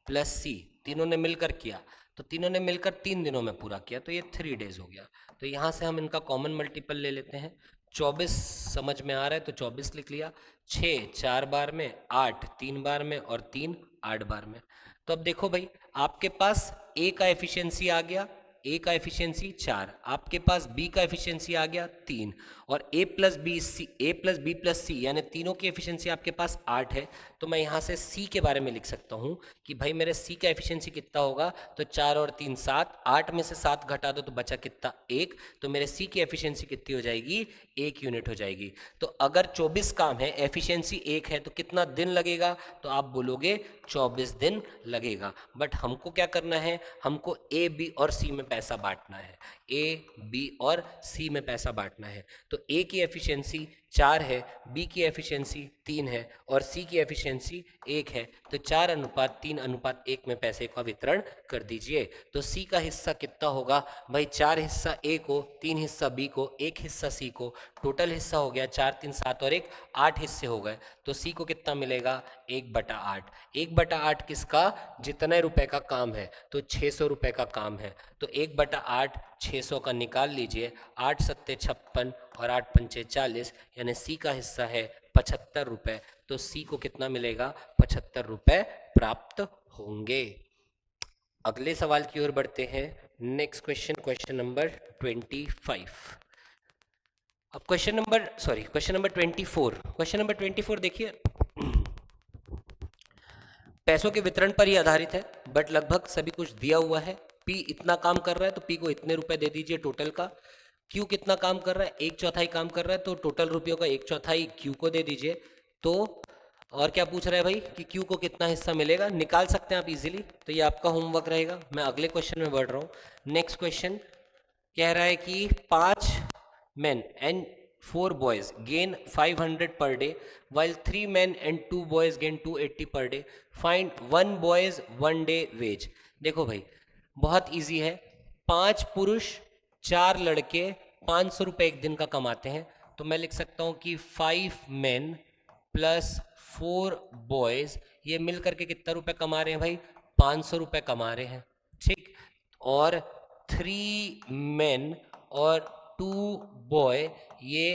Speaker 1: प्लस सी तीनों ने मिलकर किया, तो तीनों ने मिलकर 3 दिनों में पूरा किया, तो ये 3 डेज हो गया। तो यहाँ से हम इनका कॉमन मल्टीपल ले लेते हैं। 24 समझ में आ रहा है तो 24 लिख लिया, 6 4 बार में, 8 3 बार में, और 3 8 बार में। तो अब देखो भाई, आपके पास ए का एफिशिएंसी आ गया, ए का एफिशिएंसी 4, आपके पास बी का एफिशिएंसी आ गया 3, और ए प्लस बी प्लस सी यानी तीनों की एफिशिएंसी आपके पास 8 है। तो मैं यहाँ से सी के बारे में लिख सकता हूँ कि भाई मेरे सी का एफिशिएंसी कितना होगा, तो 4 और 3 7, 8 में से 7 घटा दो तो बचा कितना 1, तो मेरे सी की एफिशिएंसी कितनी हो जाएगी, 1 यूनिट हो जाएगी। तो अगर 24 काम है, एफिशिएंसी 1 है, तो कितना दिन लगेगा, तो आप बोलोगे 24 दिन लगेगा। बट हमको क्या करना है, हमको ए बी और सी में पैसा बांटना है, ए बी और सी में पैसा बांटना है। तो ए की एफिशिएंसी 4 है, बी की एफिशिएंसी 3 है, और सी की एफिशिएंसी 1 है, तो 4:3:1 में पैसे का वितरण कर दीजिए। तो सी का हिस्सा कितना होगा भाई, 4 हिस्सा ए को, 3 हिस्सा बी को, 1 हिस्सा सी को, टोटल हिस्सा हो गया 4 3 7 और 1 8 हिस्से हो गए। तो सी को कितना मिलेगा, 1/8। 1/8 किसका, जितने रुपए का काम है, तो 600 रुपए का काम है, तो 1/8 600 का निकाल लीजिए, 8 सत्ते 56 और 8 पंचे 40, यानी सी का हिस्सा है 75 रुपए। तो सी को कितना मिलेगा, 75 रुपए प्राप्त होंगे। अगले सवाल की ओर बढ़ते हैं। Next question, question number 25। अब क्वेश्चन नंबर 24। क्वेश्चन नंबर 24 देखिए, पैसों के वितरण पर ही आधारित है, बट लगभग सभी कुछ दिया हुआ है। पी इतना काम कर रहा है तो पी को इतने रुपए दे दीजिए टोटल का। क्यू कितना काम कर रहा है, 1/4 काम कर रहा है, तो टोटल रुपयों का 1/4 क्यू को दे दीजिए। तो और क्या पूछ रहा है भाई कि क्यू को कितना हिस्सा मिलेगा, निकाल सकते हैं आप इजीली, तो ये आपका होमवर्क रहेगा। मैं अगले क्वेश्चन में बढ़ रहा हूँ। नेक्स्ट क्वेश्चन कह रहा है कि 5 men and 4 boys gain 500 per day, while 3 men and 2 boys gain 280 per day. Find 1 boys 1 day wage. देखो भाई, बहुत इजी है। 5 पुरुष 4 लड़के 500 रुपये एक दिन का कमाते हैं, तो मैं लिख सकता हूँ कि 5 men प्लस 4 बॉयज, ये मिल करके कितना रुपए कमा रहे हैं भाई, 500 रुपये कमा रहे हैं। ठीक, और 3 men और 2 बॉय ये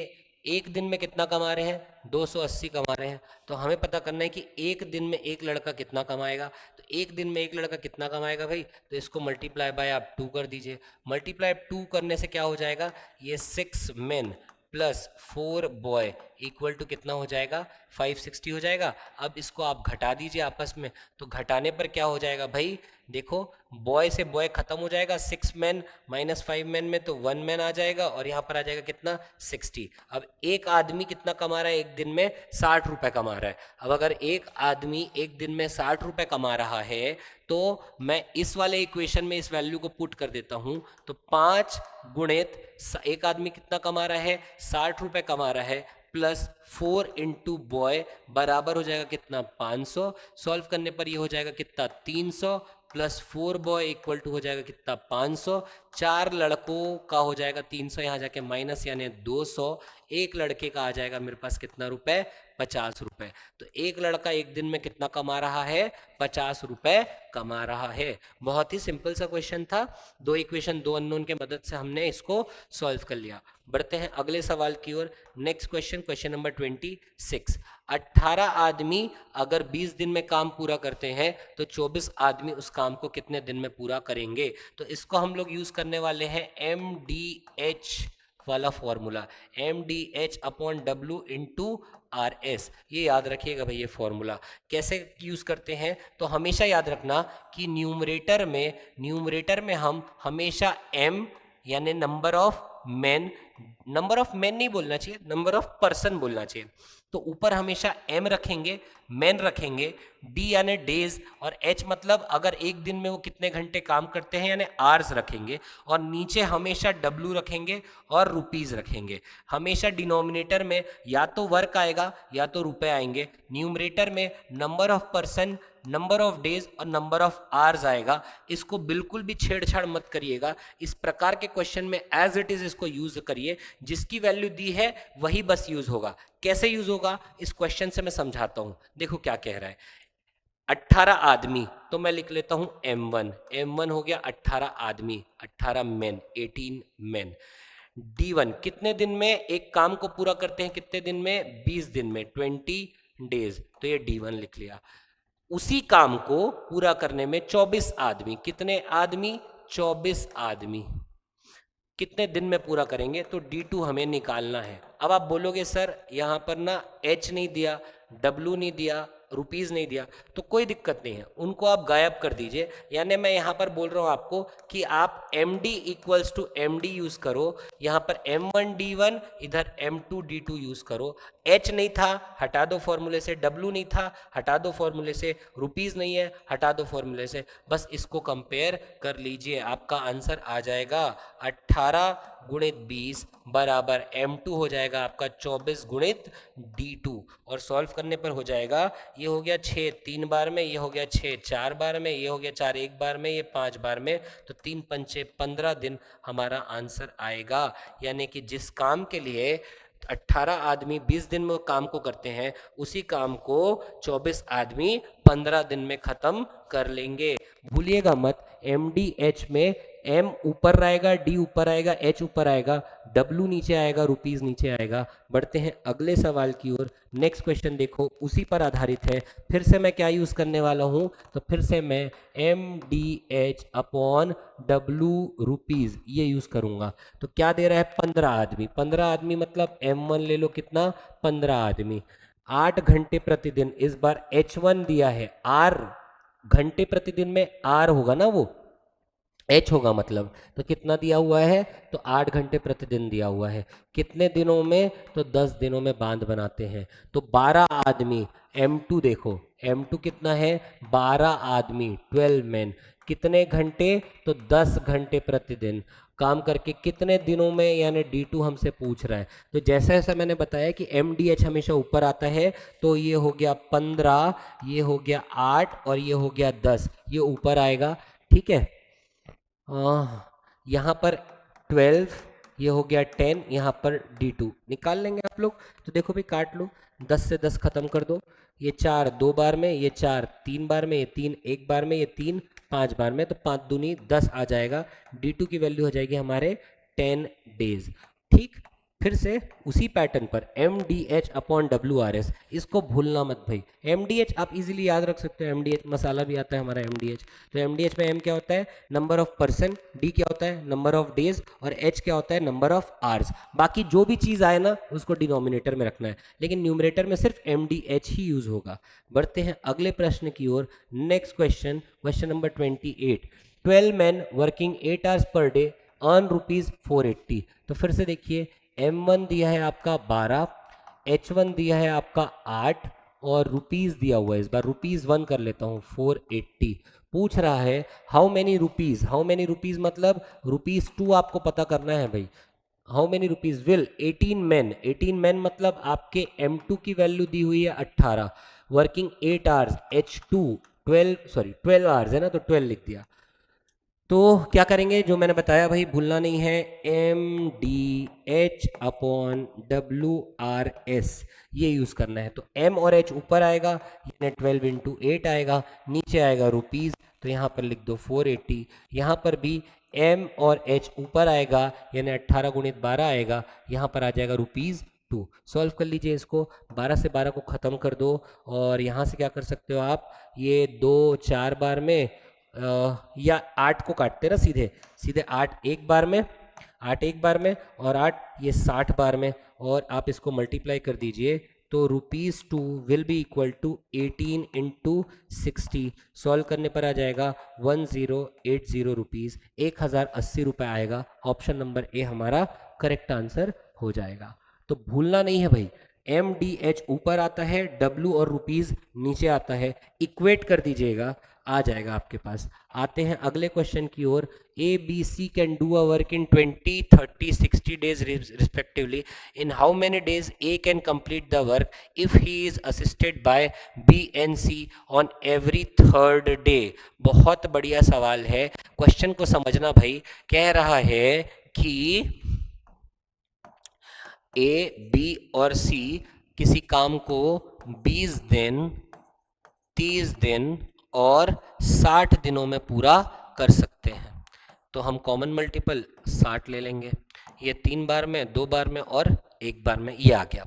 Speaker 1: एक दिन में कितना कमा रहे हैं, 280 कमा रहे हैं। तो हमें पता करना है कि एक दिन में एक लड़का कितना कमाएगा। तो एक दिन में एक लड़का कितना कमाएगा भाई, तो इसको मल्टीप्लाई बाय आप 2 कर दीजिए। मल्टीप्लाई 2 करने से क्या हो जाएगा, ये 6 men plus 4 boy equal to कितना हो जाएगा, 560 हो जाएगा। अब इसको आप घटा दीजिए आपस में, तो घटाने पर क्या हो जाएगा भाई, देखो बॉय से बॉय खत्म हो जाएगा, 6 मैन माइनस 5 मैन में तो 1 मैन आ जाएगा, और यहाँ पर आ जाएगा कितना, 60। अब एक आदमी कितना कमा रहा है एक दिन में, 60 रुपए कमा रहा है। अब अगर एक आदमी एक दिन में 60 रुपए कमा रहा है, तो मैं इस वाले इक्वेशन में इस वैल्यू को पुट कर देता हूं, तो 5 गुणित एक आदमी कितना कमा रहा है, 60 रुपए कमा रहा है, प्लस 4 इंटू बॉय बराबर हो जाएगा कितना, 500। सॉल्व करने पर ये हो जाएगा कितना, 300 प्लस 4 बॉय इक्वल टू हो जाएगा कितना, 500। 4 लड़कों का हो जाएगा 300, यहाँ जाके माइनस यानी 200। एक लड़के का आ जाएगा मेरे पास कितना रुपए, 50 रुपए। तो एक लड़का एक दिन में कितना कमा रहा है, 50 रुपए कमा रहा है। बहुत ही सिंपल सा क्वेश्चन था, दो इक्वेशन दो अननोन के मदद से हमने इसको सॉल्व कर लिया। बढ़ते हैं अगले सवाल की ओर। Next question, question number 26। 18 आदमी अगर 20 दिन में काम पूरा करते हैं तो 24 आदमी उस काम को कितने दिन में पूरा करेंगे। तो इसको हम लोग यूज करने वाले हैं MDH वाला formula, MDH upon W into RS। ये याद रखिएगा भाई, ये फॉर्मूला कैसे यूज करते हैं, तो हमेशा याद रखना कि न्यूमरेटर में हम हमेशा M यानी नंबर ऑफ मैन नहीं बोलना चाहिए, नंबर ऑफ पर्सन बोलना चाहिए। तो ऊपर हमेशा M रखेंगे, मैन रखेंगे, D यानी डेज, और H मतलब अगर एक दिन में वो कितने घंटे काम करते हैं यानी आवर्स रखेंगे, और नीचे हमेशा W रखेंगे और रुपीज रखेंगे। हमेशा डिनोमिनेटर में या तो वर्क आएगा या तो रुपए आएंगे, न्यूमरेटर में number of person, number of days और नंबर ऑफ आवर्स आएगा। इसको बिल्कुल भी छेड़छाड़ मत करिएगा, इस प्रकार के क्वेश्चन में एज इट इज इसको यूज करिए, जिसकी वैल्यू दी है वही बस यूज होगा। कैसे यूज होगा इस क्वेश्चन से मैं समझाता हूं, देखो क्या कह रहा है। 18 आदमी, तो मैं लिख लेता हूं M1 हो गया 18 आदमी, 18 मैन, 18 मैन। D1 कितने दिन में एक काम को पूरा करते हैं, कितने दिन में, 20 दिन में, 20 डेज, तो ये D1 लिख लिया। उसी काम को पूरा करने में 24 आदमी, कितने आदमी, 24 आदमी कितने दिन में पूरा करेंगे, तो D2 हमें निकालना है। अब आप बोलोगे सर यहाँ पर ना H नहीं दिया, W नहीं दिया, रुपीज नहीं दिया, तो कोई दिक्कत नहीं है, उनको आप गायब कर दीजिए। यानी मैं यहाँ पर बोल रहा हूँ आपको कि आप MD equals to MD use करो, यहाँ पर M1 D1, इधर M2 D2 यूज करो। H नहीं था, हटा दो फॉर्मूले से, W नहीं था, हटा दो फॉर्मूले से, रुपीज नहीं है, हटा दो फॉर्मूले से, बस इसको कंपेयर कर लीजिए, आपका आंसर आ जाएगा 18 गुणित 20 बराबर M2 हो जाएगा आपका 24 गुणित D2, और सॉल्व करने पर हो जाएगा, ये हो गया 6 3 बार में, ये हो गया 6 4 बार में, ये हो गया 4 1 बार में, ये 5 बार में, तो 3 पंचे 15 दिन हमारा आंसर आएगा। यानी कि जिस काम के लिए 18 आदमी 20 दिन में काम को करते हैं, उसी काम को 24 आदमी 15 दिन में खत्म कर लेंगे। भूलिएगा मत, MDH में M ऊपर आएगा, D ऊपर आएगा, H ऊपर आएगा, W नीचे आएगा, रुपीज नीचे आएगा। बढ़ते हैं अगले सवाल की ओर। नेक्स्ट क्वेश्चन देखो, उसी पर आधारित है। फिर से मैं क्या यूज करने वाला हूं, तो फिर से मैं MDH अपॉन W रुपीज ये यूज करूंगा। तो क्या दे रहा है, 15 आदमी, 15 आदमी मतलब M1 ले लो कितना, 15 आदमी, 8 घंटे प्रतिदिन। इस बार H1 दिया है, R घंटे प्रतिदिन में R होगा ना, वो H होगा मतलब, तो कितना दिया हुआ है, तो 8 घंटे प्रतिदिन दिया हुआ है। कितने दिनों में, तो 10 दिनों में बांध बनाते हैं। तो 12 आदमी, M2 देखो, M2 कितना है, 12 आदमी, 12 मैन, कितने घंटे, तो 10 घंटे प्रतिदिन काम करके कितने दिनों में, यानी D2 हमसे पूछ रहा है। तो जैसा जैसा मैंने बताया कि MDH हमेशा ऊपर आता है, तो ये हो गया 15, ये हो गया 8 और ये हो गया 10, ये ऊपर आएगा, ठीक है। यहाँ पर 12, ये हो गया 10, यहाँ पर D2 निकाल लेंगे आप लोग। तो देखो भाई, काट लो, 10 से 10 खत्म कर दो, ये 4 2 बार में, ये 4 3 बार में, ये 3 1 बार में, ये 3 5 बार में, तो 5 दूनी 10 आ जाएगा। D2 की वैल्यू हो जाएगी हमारे 10 डेज, ठीक। फिर से उसी पैटर्न पर M D H upon W R S, इसको भूलना मत भाई। एम डी एच आप इजीली याद रख सकते हो, एम डी एच मसाला भी आता है हमारा एम डी एच। तो एम डी एच में एम क्या होता है, नंबर ऑफ पर्सन, डी क्या होता है नंबर ऑफ डेज, और एच क्या होता है नंबर ऑफ आवर्स। बाकी जो भी चीज़ आए ना उसको डिनोमिनेटर में रखना है, लेकिन न्यूमरेटर में सिर्फ एम डी एच ही यूज होगा। बढ़ते हैं अगले प्रश्न की ओर। Next question, question number 28। 12 men working 8 hours per day earn ₹480। तो फिर से देखिए, M1 दिया है आपका 12, H1 दिया है आपका 8 और रुपीज़ दिया हुआ है। इस बार ₹1 कर लेता हूँ, 480। पूछ रहा है how many rupees, how many rupees मतलब ₹2 आपको पता करना है भाई। How many rupees will 18 men, 18 men मतलब आपके M2 की वैल्यू दी हुई है 18, वर्किंग 8 hours, H2 12 hours है ना, तो 12 लिख दिया। तो क्या करेंगे, जो मैंने बताया भाई भूलना नहीं है, M D H upon W R S ये यूज़ करना है। तो एम और एच ऊपर आएगा यानी 12 इंटू 8 आएगा, नीचे आएगा रुपीज़, तो यहाँ पर लिख दो 480। यहाँ पर भी एम और एच ऊपर आएगा यानी 18 गुणित 12 आएगा, यहाँ पर आ जाएगा ₹2। सॉल्व कर लीजिए इसको, 12 से 12 को ख़त्म कर दो, और यहाँ से क्या कर सकते हो आप, ये 2 4 बार में या 8 को काटते ना सीधे सीधे, 8 एक बार में, 8 एक बार में, और 8 ये 60 बार में, और आप इसको मल्टीप्लाई कर दीजिए तो ₹2 will be equal to 18 into 60। Solve करने पर आ जाएगा 1080 रुपीज़, 1080 रुपये आएगा। ऑप्शन नंबर ए हमारा करेक्ट आंसर हो जाएगा। तो भूलना नहीं है भाई, एम डी एच ऊपर आता है, डब्ल्यू और रुपीज़ नीचे आता है, इक्वेट कर दीजिएगा, आ जाएगा आपके पास। आते हैं अगले क्वेश्चन की ओर। A B C can do a work in 20, 30, 60 days respectively. In how many days A can complete the work if he is assisted by B and C on every third day? बहुत बढ़िया सवाल है, क्वेश्चन को समझना भाई। कह रहा है कि ए बी और सी किसी काम को 20 दिन, 30 दिन और 60 दिनों में पूरा कर सकते हैं। तो हम कॉमन मल्टीपल 60 ले लेंगे, ये 3 बार में, 2 बार में और 1 बार में, ये आ गया।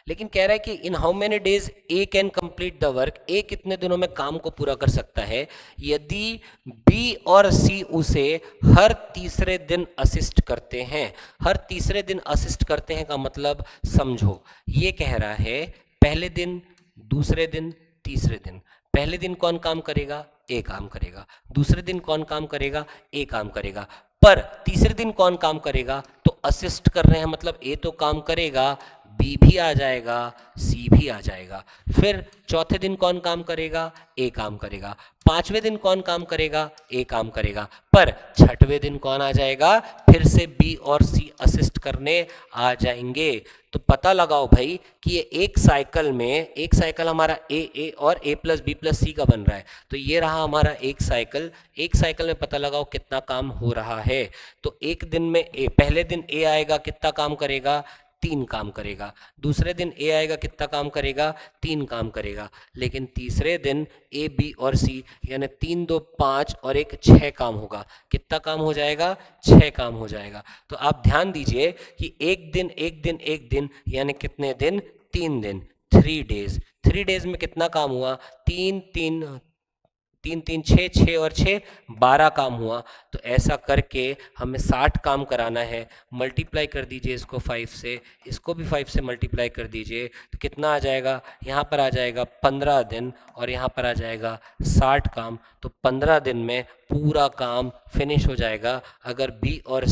Speaker 1: लेकिन कह रहा है कि in how many days A can complete the work, A कितने दिनों में काम को पूरा कर सकता है यदि बी और सी उसे हर तीसरे दिन असिस्ट करते हैं। हर तीसरे दिन असिस्ट करते हैं का मतलब समझो, ये कह रहा है पहले दिन, दूसरे दिन, तीसरे दिन। पहले दिन कौन काम करेगा, ए काम करेगा। दूसरे दिन कौन काम करेगा, ए काम करेगा। पर तीसरे दिन कौन काम करेगा, तो असिस्ट कर रहे हैं मतलब ए तो काम करेगा, बी भी आ जाएगा, सी भी आ जाएगा। फिर चौथे दिन कौन काम करेगा, ए काम करेगा। पांचवें दिन कौन काम करेगा, ए काम करेगा। पर छठवें दिन कौन आ जाएगा, फिर से बी और सी असिस्ट करने आ जाएंगे। तो पता लगाओ भाई कि ये एक साइकिल में, एक साइकिल हमारा ए और ए प्लस बी प्लस सी का बन रहा है। तो ये रहा हमारा एक साइकिल। एक साइकिल में पता लगाओ कितना काम हो रहा है। तो एक दिन में ए, पहले दिन ए आएगा, कितना काम करेगा, 3 काम करेगा। दूसरे दिन ए आएगा, कितना काम करेगा, 3 काम करेगा। लेकिन तीसरे दिन ए बी और सी यानी 3 2 5 और 1 6 काम होगा। कितना काम हो जाएगा, 6 काम हो जाएगा। तो आप ध्यान दीजिए कि एक दिन एक दिन एक दिन यानी कितने दिन, 3 दिन, 3 डेज। 3 डेज में कितना काम हुआ, 3 3 3 3 6 6 और 6 12 काम हुआ। तो ऐसा करके हमें 60 काम कराना है। मल्टीप्लाई कर दीजिए इसको 5 से, इसको भी 5 से मल्टीप्लाई कर दीजिए, तो कितना आ जाएगा, यहाँ पर आ जाएगा 15 दिन और यहाँ पर आ जाएगा 60 काम। तो 15 दिन में पूरा काम फिनिश हो जाएगा अगर बी और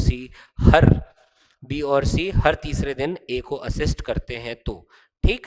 Speaker 1: सी हर तीसरे दिन ए को असिस्ट करते हैं तो। ठीक,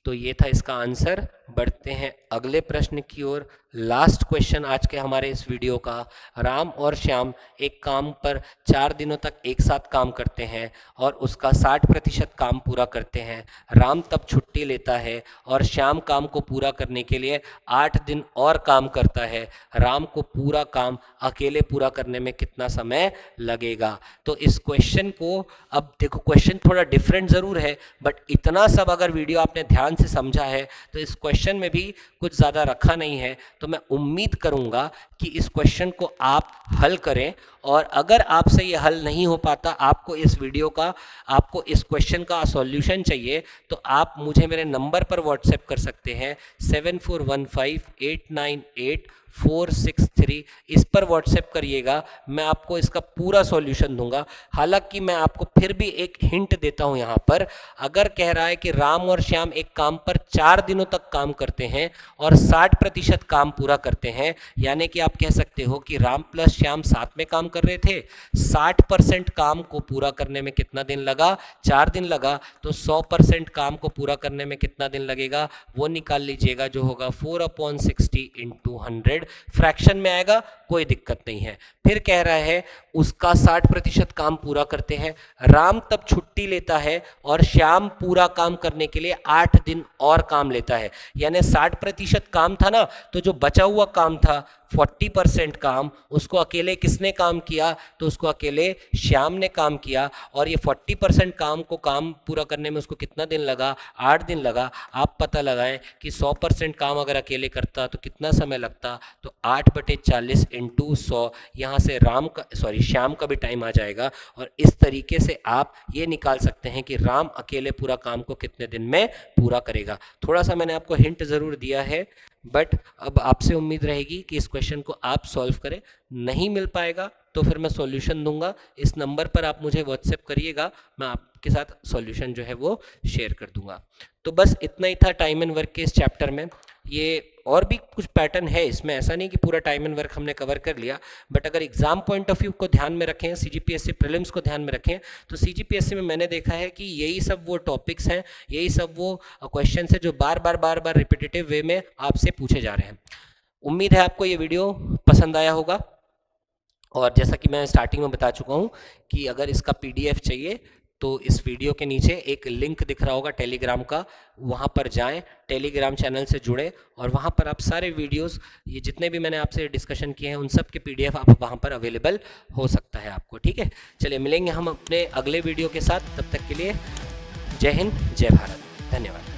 Speaker 1: तो ये था इसका आंसर। बढ़ते हैं अगले प्रश्न की ओर। लास्ट क्वेश्चन आज के हमारे इस वीडियो का। राम और श्याम एक काम पर 4 दिनों तक एक साथ काम करते हैं और उसका 60% काम पूरा करते हैं। राम तब छुट्टी लेता है और श्याम काम को पूरा करने के लिए 8 दिन और काम करता है। राम को पूरा काम अकेले पूरा करने में कितना समय लगेगा। तो इस क्वेश्चन को, अब देखो क्वेश्चन थोड़ा डिफरेंट ज़रूर है, बट इतना सब अगर वीडियो आपने ध्यान ध्यान से समझा है तो इस क्वेश्चन में भी कुछ ज़्यादा रखा नहीं है, तो मैं उम्मीद करूँगा कि इस क्वेश्चन को आप हल करें। और अगर आपसे ये हल नहीं हो पाता, आपको इस वीडियो का, आपको इस क्वेश्चन का सॉल्यूशन चाहिए, तो आप मुझे मेरे नंबर पर व्हाट्सएप कर सकते हैं 7415898463। इस पर व्हाट्सएप करिएगा, मैं आपको इसका पूरा सॉल्यूशन दूंगा। हालांकि मैं आपको फिर भी एक हिंट देता हूं यहाँ पर, अगर कह रहा है कि राम और श्याम एक काम पर 4 दिनों तक काम करते हैं और 60% काम पूरा करते हैं, यानी कि आप कह सकते हो कि राम प्लस श्याम साथ में काम कर रहे थे, 60% काम को पूरा करने में कितना दिन लगा, 4 दिन लगा, तो 100% काम को पूरा करने में कितना दिन लगेगा वो निकाल लीजिएगा, जो होगा 4/60 × 100। फ्रैक्शन में आएगा, कोई दिक्कत नहीं है। फिर कह रहा है उसका 60% काम पूरा करते हैं, राम तब छुट्टी लेता है और श्याम पूरा काम करने के लिए 8 दिन और काम लेता है। यानी 60% काम था ना, तो जो बचा हुआ काम था 40% काम, उसको अकेले किसने काम किया, तो उसको अकेले श्याम ने काम किया। और ये 40% काम को काम पूरा करने में उसको कितना दिन लगा, 8 दिन लगा। आप पता लगाएं कि 100% काम अगर अकेले करता तो कितना समय लगता, तो 8/40 × 100, यहाँ से श्याम का भी टाइम आ जाएगा। और इस तरीके से आप ये निकाल सकते हैं कि राम अकेले पूरा काम को कितने दिन में पूरा करेगा। थोड़ा सा मैंने आपको हिंट ज़रूर दिया है, बट अब आपसे उम्मीद रहेगी कि इस क्वेश्चन को आप सॉल्व करें। नहीं मिल पाएगा तो फिर मैं सॉल्यूशन दूंगा, इस नंबर पर आप मुझे व्हाट्सएप करिएगा, मैं आपके साथ सॉल्यूशन जो है वो शेयर कर दूंगा। तो बस इतना ही था टाइम एंड वर्क के इस चैप्टर में। ये और भी कुछ पैटर्न है इसमें, ऐसा नहीं कि पूरा टाइम एंड वर्क हमने कवर कर लिया, बट अगर एग्जाम पॉइंट ऑफ व्यू को ध्यान में रखें, सीजीपीएससी प्रीलिम्स को ध्यान में रखें, तो सीजीपीएससी में मैंने देखा है कि यही सब वो टॉपिक्स हैं, यही सब वो क्वेश्चन है जो बार बार रिपीटेटिव वे में आपसे पूछे जा रहे हैं। उम्मीद है आपको ये वीडियो पसंद आया होगा। और जैसा कि मैं स्टार्टिंग में बता चुका हूँ कि अगर इसका PDF चाहिए तो इस वीडियो के नीचे एक लिंक दिख रहा होगा टेलीग्राम का, वहाँ पर जाएं, टेलीग्राम चैनल से जुड़े और वहाँ पर आप सारे वीडियोस, ये जितने भी मैंने आपसे डिस्कशन किए हैं उन सब के PDF आप वहाँ पर अवेलेबल हो सकता है आपको। ठीक है, चलिए मिलेंगे हम अपने अगले वीडियो के साथ, तब तक के लिए जय हिंद, जय भारत, धन्यवाद।